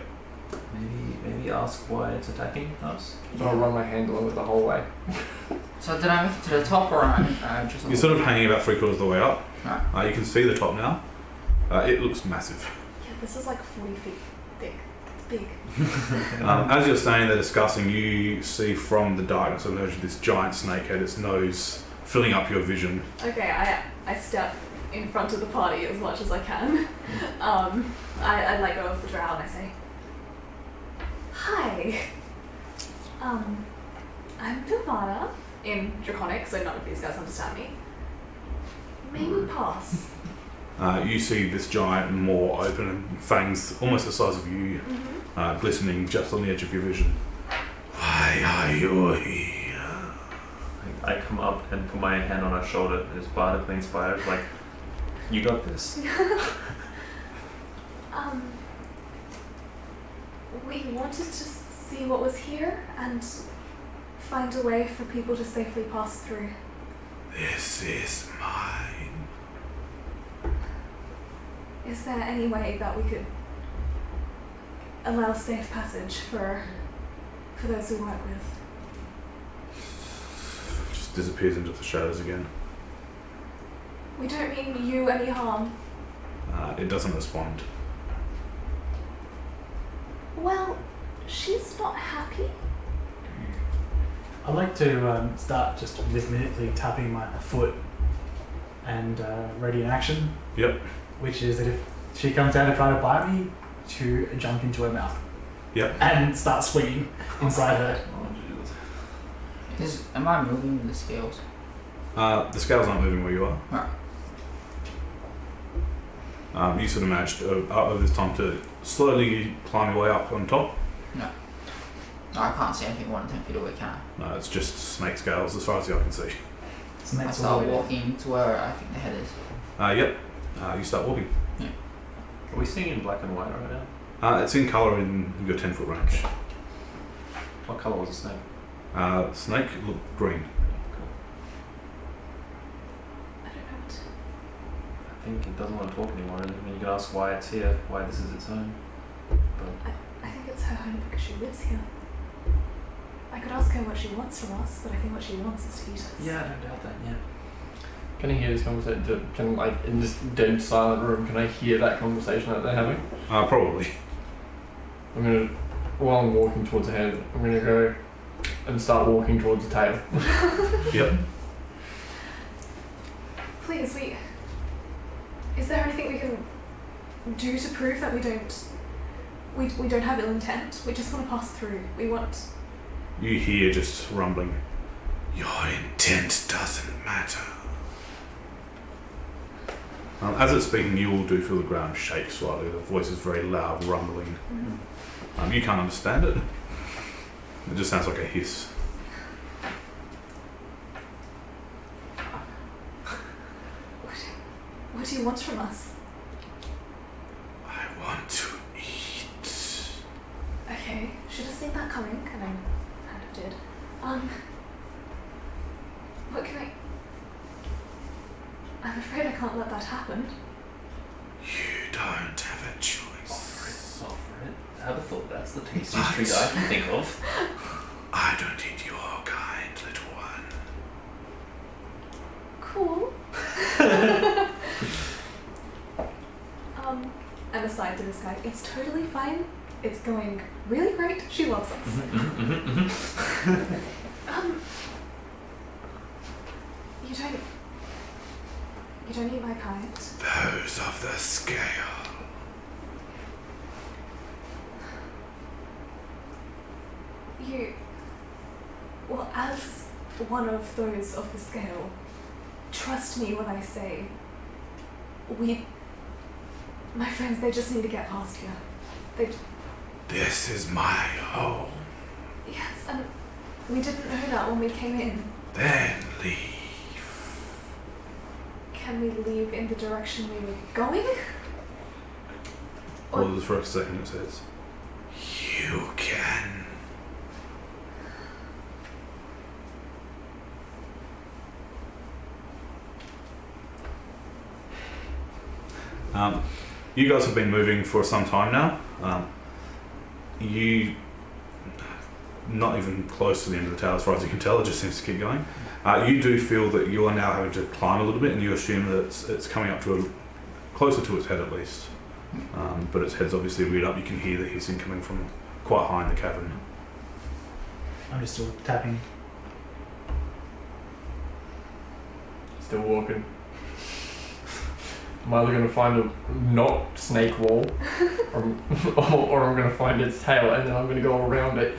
Maybe ask why it's attacking us. So I'll run my hand along it the whole way. So did I make it to the top or am I just... You're sort of hanging about 3/4 of the way up. Right. You can see the top now. It looks massive. Yeah, this is like 40 feet thick. It's big. As you're standing there discussing, you see from the darkness emerging this giant snake head, its nose filling up your vision. Okay, I step in front of the party as much as I can. I let go of the drow and I say, "Hi. I'm Vilvana in Draconic, so none of these guys understand me. May we pass?" You see this giant maw open and fangs almost the size of you, glistening just on the edge of your vision. Why are you here? I come up and put my hand on her shoulder, as bardically inspired, like, you got this. We wanted to see what was here and find a way for people to safely pass through. This is mine. Is there any way that we could allow safe passage for those we work with? Just disappears into the shadows again. We don't mean you any harm. It doesn't respond. Well, she's not happy. I'd like to start just rhythmically tapping my foot and ready in action. Yep. Which is that if she comes down to try to bite me, to jump into her mouth. Yep. And start swinging inside her. Oh, Jesus. Am I moving with the scales? The scales aren't moving where you are. Right. You sort of managed over this time to slowly climb your way up on top. No, I can't see anything more than 10 feet away, can I? No, it's just snake scales as far as the eye can see. So I next start one. walking to where I think the head is. Yep. You start walking. Are we seeing in black and white right now? It's in colour in your 10-foot range. What colour was the snake? Snake looked green. I don't know what. I think it doesn't want to talk anymore. I mean, you can ask why it's here, why this is its home. But I think it's her home because she lives here. I could ask her what she wants from us, but I think what she wants is to eat us. yeah, I don't doubt that. Yeah. Can I hear this conversation? Can, like, in this dead silent room, can I hear that conversation that they're having? Probably. I'm gonna, while I'm walking towards the head, I'm gonna go and start walking towards the tail. Yep. Please, is there anything we can do to prove that we don't have ill intent? We just want to pass through. We want. You hear just rumbling. Your intent doesn't matter. As it's speaking, you all do feel the ground shake slightly. The voice is very loud, rumbling. You can't understand it. It just sounds like a hiss. What do you want from us? I want to eat. Okay, should have seen that coming, and I kind of did. What can I? I'm afraid I can't let that happen. You don't have a choice. Offer it. Abbathor, that's the tastiest treat I can think of. I don't eat your kind, little one. Cool. And aside to this guy, it's totally fine. It's going really great. She loves us. You don't eat my kind. Those of the scale. Well, as one of those of the scale, trust me when I say, my friends, they just need to get past here. This is my home. Yes, and we didn't know that when we came in. Then leave. Can we leave in the direction we were going? Or Pause for a second, it says. You can. You guys have been moving for some time now. You, not even close to the end of the tower as far as you can tell, it just seems to keep going. You do feel that you are now having to climb a little bit, and you assume that it's coming up to closer to its head at least. but its head's obviously reared up. You can hear the hissing coming from quite high in the cavern. I'm just still tapping. Still walking. I'm either going to find a not snake wall, or I'm going to find its tail, and then I'm going to go around it.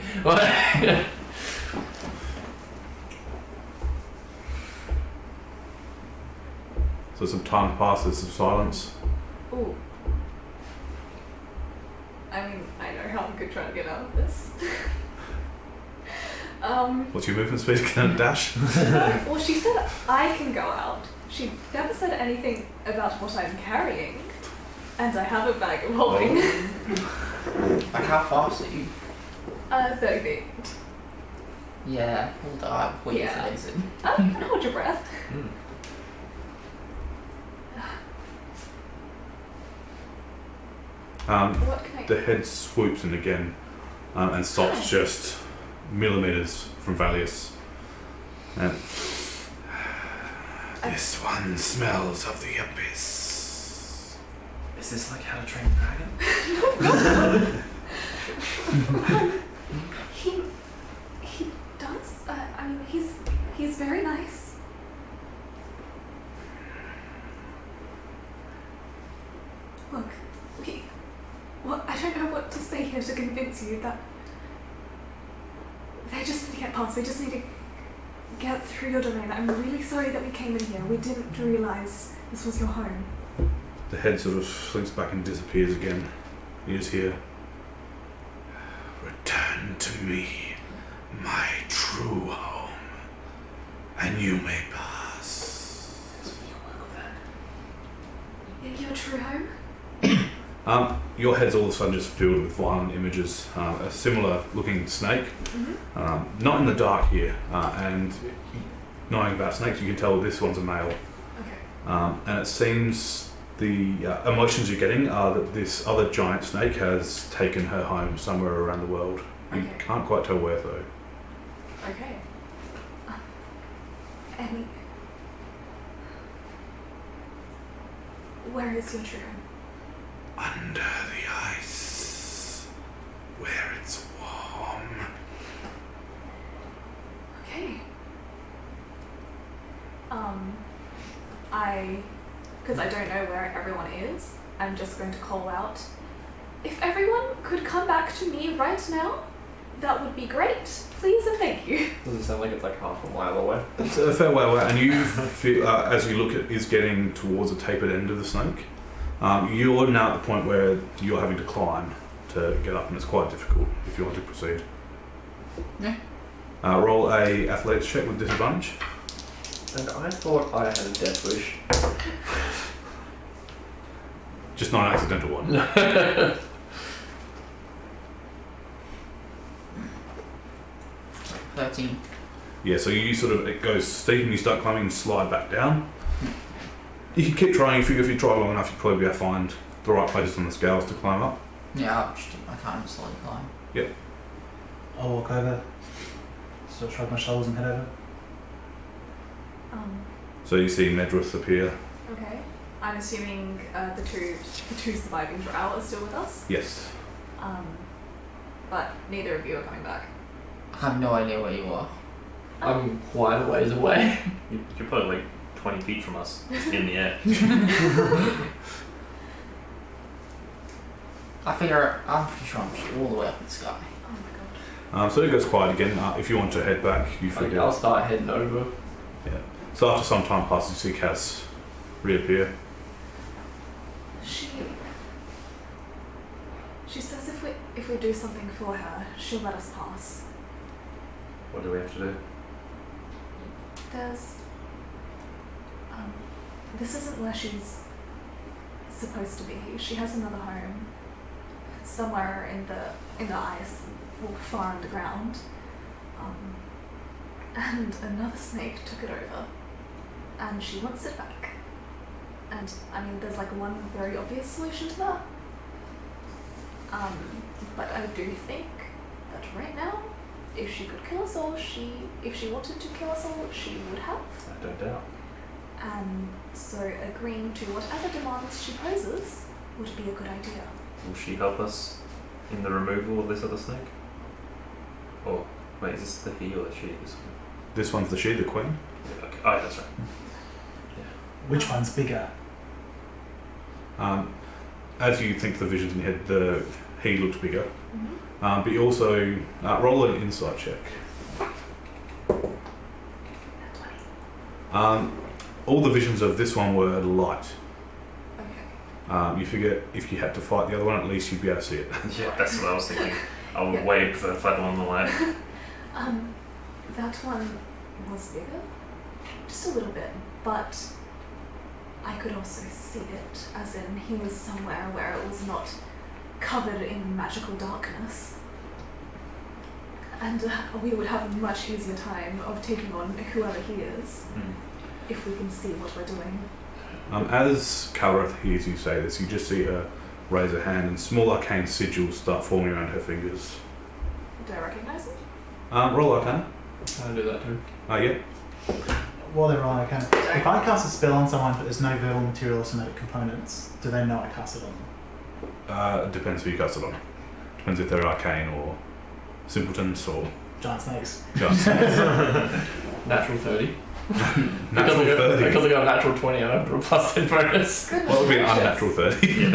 So some time passes of silence. Ooh. I mean, I know how I could try to get out of this. What's your movement speed? Can it dash? Well, she said I can go out. She never said anything about what I'm carrying. And I have a bag of holding. Like, how fast are you? 30 feet. Yeah, we'll die before you Yeah. finish it. You can hold your breath. What can I... The head swoops in again and stops just millimeters from Valius. And this one smells of the abyss. Is this like How to Train a Dragon? He does. I mean, he's very nice. Look, I don't know what to say here to convince you that they just need to get past. They just need to get through your domain. I'm really sorry that we came in here. We didn't realize this was your home. The head sort of slinks back and disappears again. You just hear, "Return to me, my true home, and you may pass." Your true home? Your head's all of a sudden just filled with violent images. A similar looking snake, not in the dark here, and knowing about snakes, you can tell this one's a male. Okay. And it seems the emotions you're getting are that this other giant snake has taken her home somewhere around the world. You Okay. can't quite tell where though. Okay. And where is your true home? Under the ice, where it's warm. Okay. Because I don't know where everyone is, I'm just going to call out. If everyone could come back to me right now, that would be great. Please and thank you. Doesn't sound like it's like half a mile away. It's a fair way away, and you feel, as you look at is getting towards the tapered end of the snake. You're now at the point where you're having to climb to get up, and it's quite difficult if you want to proceed. Yeah. Roll a athletics check with disadvantage. And I thought I had a death wish. Just not an accidental one. 13. Yeah, so you sort of, it goes steep and you start climbing and slide back down. You can keep trying. You figure if you try long enough, you'll probably be able to find the right places on the scales to climb up. Yeah, I'll just take my time and slowly climb. I'll walk over, still shrug my shoulders and head over. So you see Medrith appear. Okay. I'm assuming the two surviving drow are still with us. Yes. But neither of you are coming back. I have no idea where you are. I'm quite a ways away. You're probably like 20 feet from us in the air. I'm pretty sure I'm all the way up in the sky. Oh my god. So it goes quiet again. If you want to head back, you figure. I'll start heading over. So after some time passes, you see Kaz reappear. She says if we do something for her, she'll let us pass. What do we have to do? There's this isn't where she's supposed to be. She has another home somewhere in the ice, far underground. And another snake took it over, and she wants it back. And I mean, there's like one very obvious solution to that. But I do think that right now, if she could kill us all, if she wanted to kill us all, she would have. I don't doubt. And so agreeing to whatever demands she poses would be a good idea. Will she help us in the removal of this other snake? Or wait, is this the he or the she? This one's the she, the queen. Yeah, okay. Oh, that's right. Which one's bigger? As you think the visions in your head, the he looks bigger. Mm-hmm. But you also roll an insight check. All the visions of this one were light. Okay. You figure if you had to fight the other one, at least you'd be able to see it. Yeah, that's what I was thinking. I would Yeah. way prefer to fight the one on the left. That one was bigger, just a little bit, but I could also see it, as in he was somewhere where it was not covered in magical darkness. And we would have a much easier time of taking on whoever he is if we can see what we're doing. As Kalrath hears you say this, you just see her raise her hand and small arcane sigils start forming around her fingers. Do I recognize it? Roll Arcana. I do that too. Yeah. While they're on, if I cast a spell on someone but there's no verbal material or somatic components, do they know I cast it on them? It depends who you cast it on. Depends if they're arcane or simpletons or Giant snakes. just Natural 30. natural 30. Because I got a natural 20 and I put a plus 10 bonus. Goodness What would be an gracious. unnatural 30?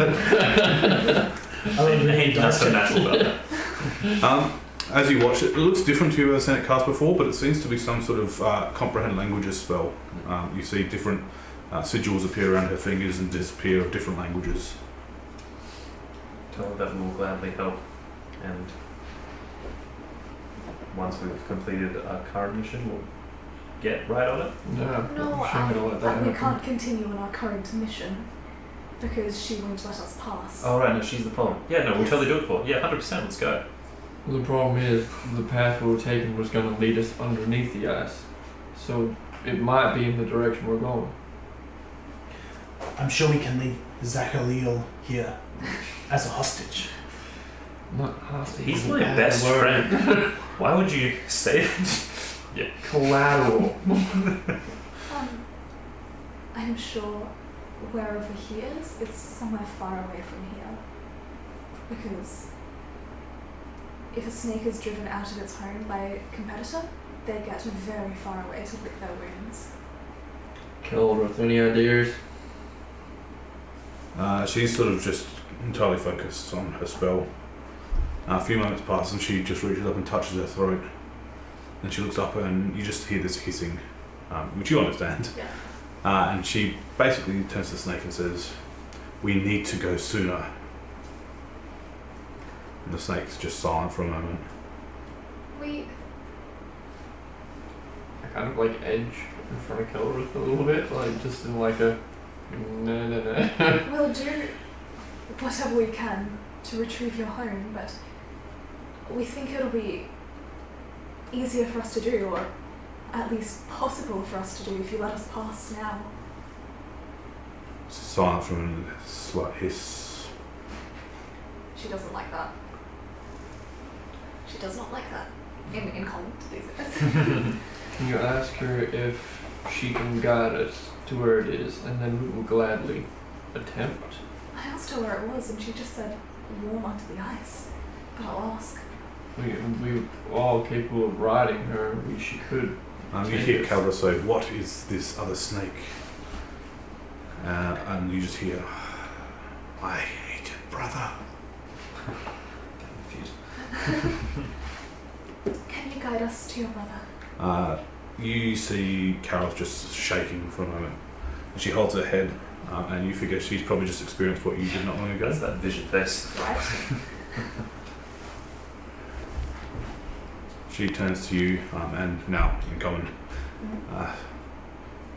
I mean, he That's does a natural. As you watch it, it looks different to you ever seen it cast before, but it seems to be some sort of comprehend languages spell. You see different sigils appear around her fingers and disappear of different languages. Tell her that we will gladly help, and once we've completed our current mission, we'll get right on it. No, No, she ain't gonna let that we happen. can't continue on our current mission because she won't let us pass. Oh right, no, she's the problem. Yeah, no, we'll totally do it for. Yeah, 100%. Let's go. Well, the problem is the path we were taking was going to lead us underneath the ice, so it might be in the direction we're going. I'm sure we can leave Zachariel here as a hostage. Not hostage. He's is a my bad best word. friend. Why would you say that? Collateral. I'm sure wherever he is, it's somewhere far away from here. Because if a snake is driven out of its home by a competitor, they get very far away to lick their wounds. Keldrith, any ideas? She's sort of just entirely focused on her spell. A few moments pass and she just reaches up and touches her throat. And she looks up and you just hear this hissing, which you understand. Yeah. And she basically turns to the snake and says, "We need to go sooner." And the snake's just silent for a moment. We I kind of like edge in front of Keldrith a little bit, like just in like a no. will do whatever we can to retrieve your home, but we think it'll be easier for us to do, or at least possible for us to do, if you let us pass now. It's silent for a minute, a slight hiss. She doesn't like that. She does not like that. In common to these guys. Can you ask her if she can guide us to where it is, and then we will gladly attempt? I asked her where it was, and she just said warm under the ice. But I'll ask. We all capable of riding her. She could. You hear Calder say, "What is this other snake?" And you just hear, "I hate it, brother." Can you guide us to your brother? You see Carol just shaking for a moment. And she holds her head, and you figure she's probably just experienced what you did not long ago. That's that vision face. Right? She turns to you, and now in common.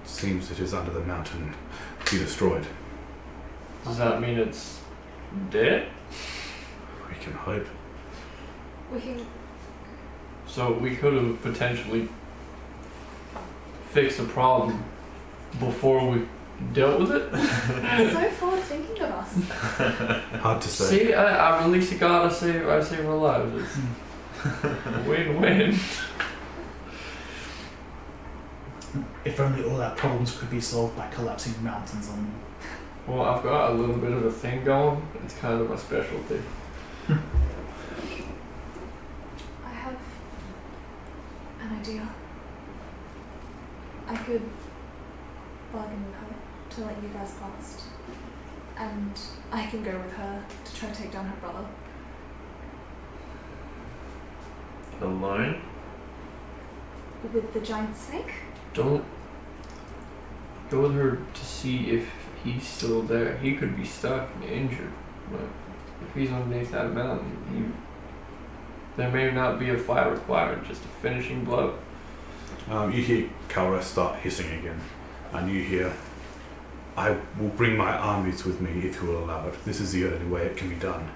Seems it is under the mountain to be destroyed. Does that mean it's dead? We can hope. We can. So we could have potentially fixed the problem before we dealt with it? So forward thinking of us. Hard to say. See, I release a god, I save our lives. It's win-win. If only all our problems could be solved by collapsing mountains on Well, I've got a little bit of a thing going. It's kind of my specialty. I have an idea. I could bargain with her to let you guys past. And I can go with her to try to take down her brother. Alone? With the giant snake? Don't go with her to see if he's still there. He could be stuck and injured. But if he's underneath that mountain, there may not be a fight required, just a finishing blow. You hear Kalra start hissing again, and you hear, "I will bring my armies with me if you will allow it. This is the only way it can be done."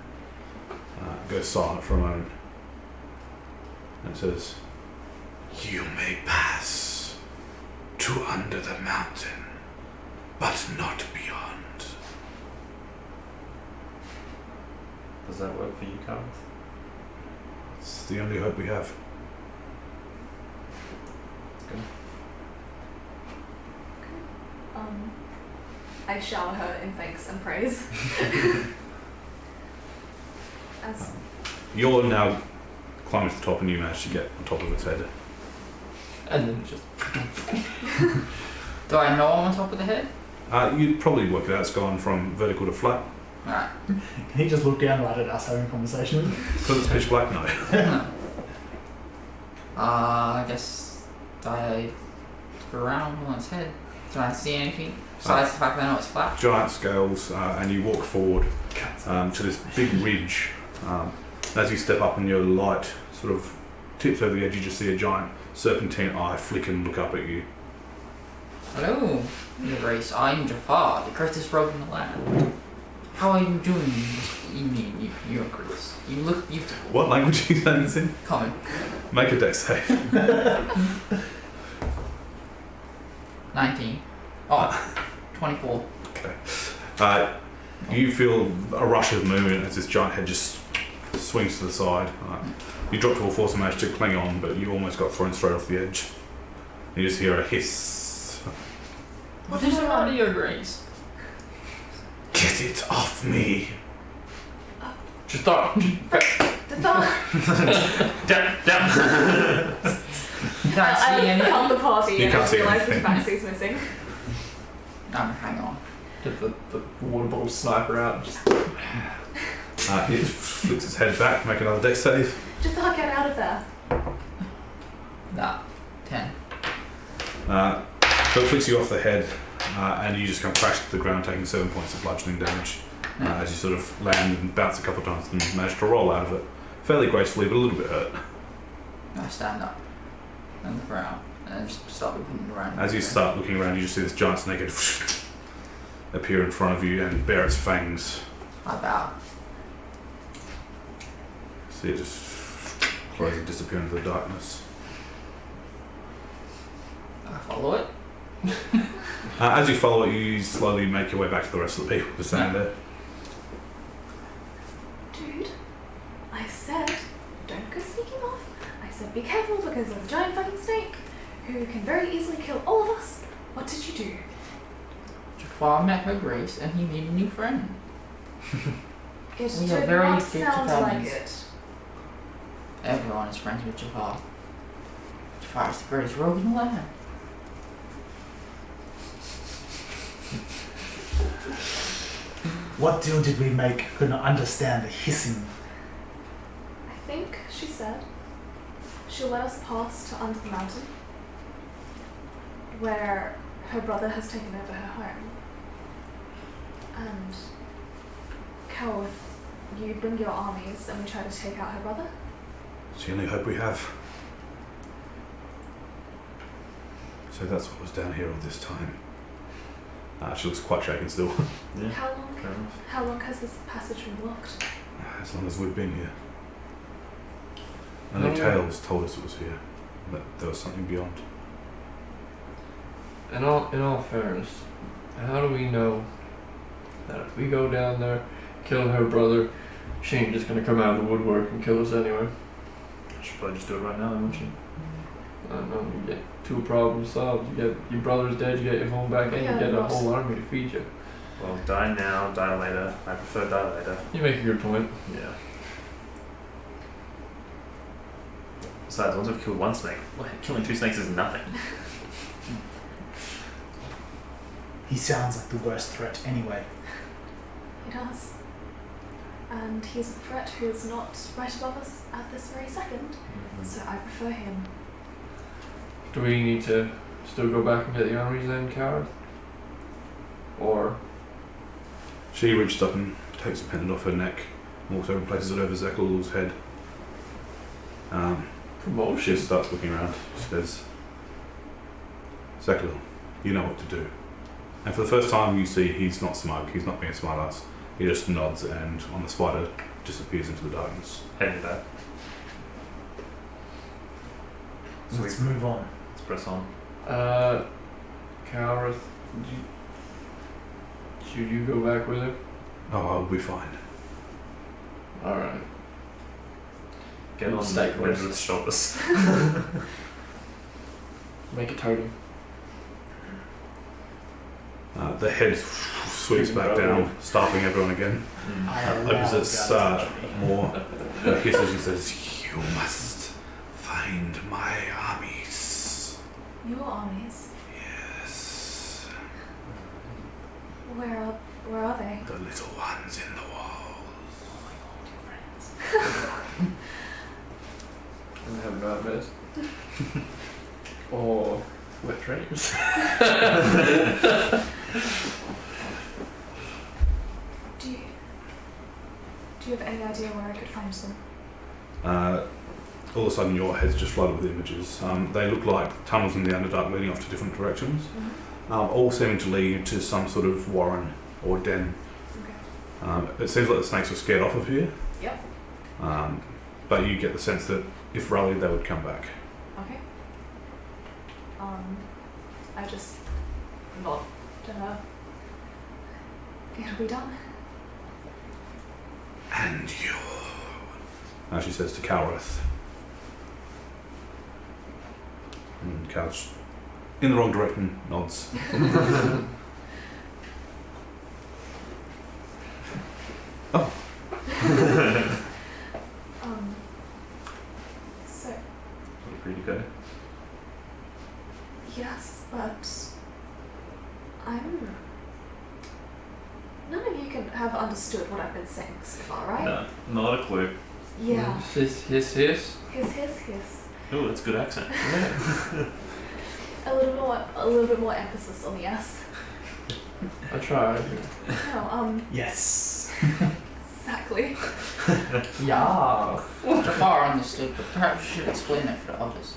Goes silent for a moment, and says, "You may pass to under the mountain, but not beyond." Does that work for you, Gareth? It's the only hope we have. I shower her in thanks and praise. As You're now climbing to the top, and you manage to get on top of its head. And then just Do I know I'm on top of the head? You'd probably work it out. It's gone from vertical to flat. Alright. Can he just look down right at us having a conversation? Because it's pitch black now. I guess I look around on its head. Do I see anything besides the fact that I know it's flat? Giant scales, and you walk forward to this big ridge. As you step up and your light sort of tips over the edge, you just see a giant serpentine eye flick and look up at you. Hello, your race. I'm Jafar, the greatest rogue in the land. How are you doing? You're Greece. You look beautiful. What language are you saying this in? Common. Make a dex save. 19. Oh, 24. You feel a rush of movement as this giant head just swings to the side. You drop to a force and manage to cling on, but you almost got thrown straight off the edge. You just hear a hiss. What is wrong, your grace? Get it off me! just thought. the thought. Can I see I anything? found the party You and can't I see realised the anything. tabaxi's missing. Hang on. Get the water bottle sniper out. Just It flicks its head back, make another dex save. Just the get out of there. Nah. 10. So it flicks you off the head, and you just come crash to the ground, taking 7 points of bludgeoning damage. As you sort of land and bounce a couple of times and manage to roll out of it. Fairly gracefully, but a little bit hurt. I stand up and look around and then just start looking around. As you start looking around, you just see this giant snake head appear in front of you and bare its fangs. I bow. See it just close and disappear into the darkness. I follow it. As you follow it, you slowly make your way back to the rest of the people who stand there. Dude, I said don't go sneaking off. I said be careful because there's a giant fucking snake who can very easily kill all of us. What did you do? Jafar met her grace and he made a new friend. It We are did very not good sound like companions. it. Everyone is friends with Jafar. Jafar is the greatest rogue in the land. What deal did we make? Couldn't understand the hissing. I think she said she'll let us pass to under the mountain where her brother has taken over her home. And Kas'Othduk, you bring your armies and we try to take out her brother? It's the only hope we have. So that's what was down here all this time. She looks quite shaken still. Yeah. How long? Fair enough. How long has this passage been blocked? As long as we've been here. And the tales told us it was here. That there was something beyond. in all fairness, how do we know that if we go down there, kill her brother, she ain't just gonna come out of the woodwork and kill us anyway? I should probably just do it right now, then, wouldn't you? I don't know, you get two problems solved. You get your brother's dead, you get your home back, and Yeah, you get a but- whole army to feed you. Well, die now, die later. I prefer die later. You make a good point. Yeah. Besides, once I've killed one snake, killing 2 snakes is nothing. He sounds like the worst threat anyway. He does. And he's a threat who is not right above us at this very second, so I prefer him. Do we need to still go back and get the armies then, coward? Or She reaches up and takes a pendant off her neck, walks over and places it over Zekal's head. She promotion? just starts looking around. She says, Zekal, you know what to do. And for the first time you see he's not smug, he's not being a smartass. He just nods and on the spider disappears into the darkness. Heading back. So let's move on. Let's press on. Coward, should you go back with him? Oh, I'll be fine. Alright. Get on Snake Redwood's shoulders. Make a totem. The head sweeps back down, startling everyone again. Opens its more hisses and says, you must find my armies. Your armies? Yes. Where are they? The little ones in the walls. I'm having nightmares. Or wet dreams. Do you have any idea where I could find them? All of a sudden your head's just flooded with images. They look like tunnels in the Underdark leading off to different directions, all seeming to lead to some sort of warren or den. Okay. It seems like the snakes were scared off of here. Yep. But you get the sense that if rallied they would come back. Okay. I just nod to her. It'll be done. And you. She says to Kalrith. And Kal's in the wrong direction, nods. Oh. So, Free to go. yes, but none of you can have understood what I've been saying so far, right? No, not a clue. Yeah. Hiss. Hiss. Oh, that's a good accent. A little bit more emphasis on the S. I tried. No, Yes. exactly. Yeah. Jafar understood, but perhaps you should explain it for the others.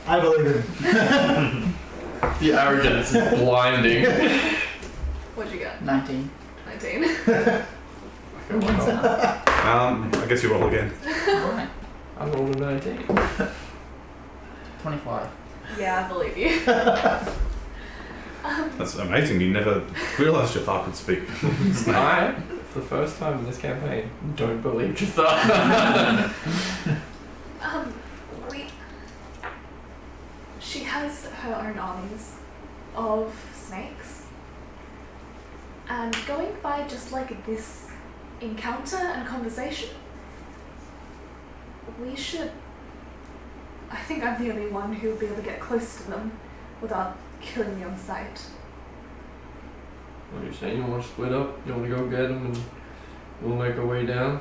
I believe him. The arrogance is blinding. What'd you get? 19. 19. I guess you roll again. Alright. I rolled a 19. 25. Yeah, I believe you. That's amazing. You never realised Jafar could speak. I, for the first time in this campaign, don't believe Jafar. She has her own armies of snakes. And going by just like this encounter and conversation, I think I'm the only one who will be able to get close to them without killing me on sight. What are you saying? You want to split up? You want to go get them and we'll make our way down?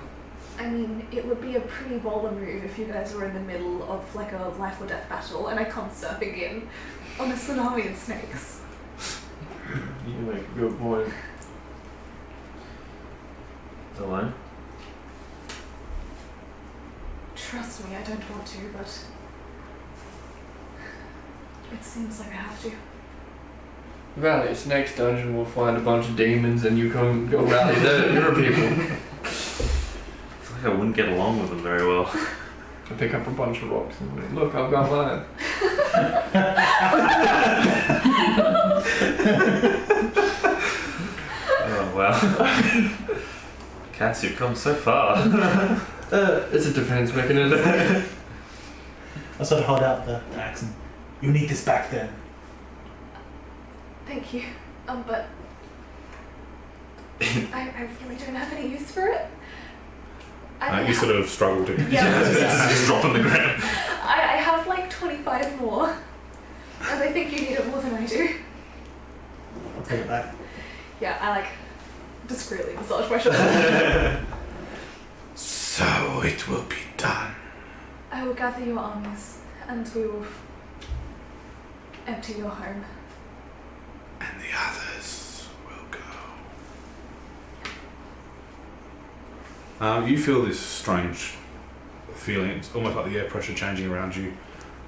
I mean, it would be a pretty baller move if you guys were in the middle of like a life or death battle and I come surfing in on a tsunami of snakes. You make a good point. Alone? Trust me, I don't want to, but it seems like I have to. Valiant's next dungeon we'll find a bunch of demons and you can go rally your people. I feel like I wouldn't get along with them very well. I pick up a bunch of rocks and look, I've got mine. Oh wow. Cass, you've come so far. It's a defense mechanism. I sort of hold out the axe and, you need this back then. 'Cause I don't want to. I mean, it would be a pretty baller move if you guys were in the middle of like a life or death battle and I come surfing in on a tsunami of snakes. You make a good point. I mean, it would be a pretty baller move if you guys were in the middle of like a life or death battle and I come surfing in on a tsunami of snakes. You need this back then. Thank you. But I really don't have any use for it. You sort of struggle to Yeah. Just drop on the ground. I have like 25 more, and I think you need it more than I do. I'll take it back. Yeah, I like discreetly massage my shoulder. So it will be done. I will gather your armies, and we will empty your home. And the others will go. You feel this strange feeling. It's almost like the air pressure changing around you.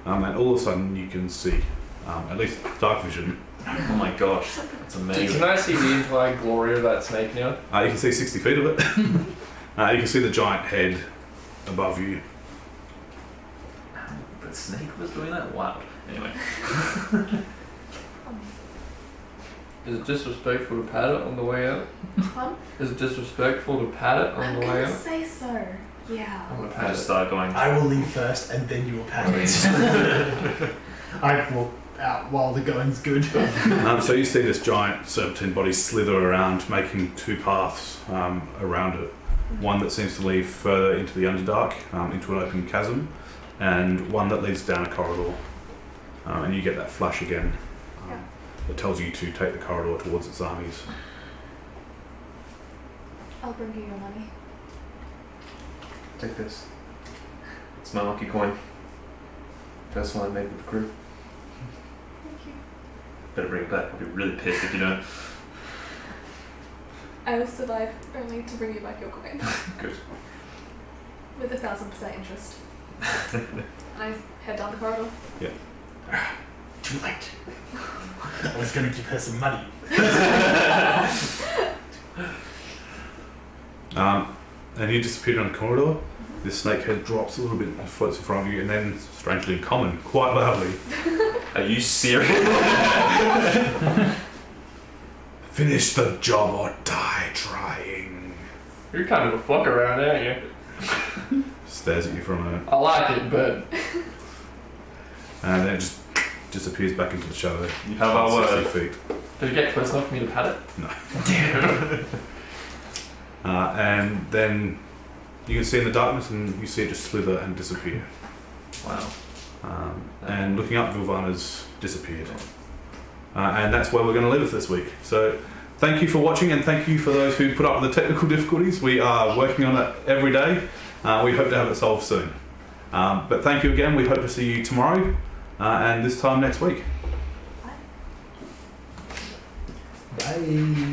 And all of a sudden you can see, at least dark vision. Oh my gosh, that's amazing. Can I see the entire glory of that snake now? You can see 60 feet of it. You can see the giant head above you. The snake was doing that? Wow. Anyway. Is it disrespectful to pat it on the way out? Huh? Is it disrespectful to pat it on I'm the way gonna out? say so. Yeah. I'm gonna I pat just it. start going. I will leave first, and then you will pat it. I will out while the going's good. So you see this giant serpentine body slither around, making two paths around it. One that seems to lead further into the Underdark, into an open chasm, and one that leads down a corridor. And you get that flash again that tells you to take the corridor towards its armies. I'll bring you your money. Take this. It's my lucky coin. First one I made with the crew. Thank you. Better bring it back. I'll be really pissed if you don't. I will survive only to bring you back your coin. Good. With 1,000% interest. And I head down the corridor. Too late. I was going to give her some money. And you disappear down the corridor. This snake head drops a little bit and floats in front of you, and then, strangely in common, quite loudly, Are you serious? finish the job or die trying. You're kind of a fuck around, aren't you? Stares at you for a moment, I like it, but and then it just disappears back into the shadow. You have our word. 60 feet. did you get close enough for me to pat it? No. Damn. And then you can see in the darkness, and you see it just slither and disappear. Wow. And looking up, Vilvana's disappeared. And that's where we're going to leave it this week. So thank you for watching, and thank you for those who put up with the technical difficulties. We are working on it every day. We hope to have it solved soon. But thank you again. We hope to see you tomorrow and this time next week. Bye.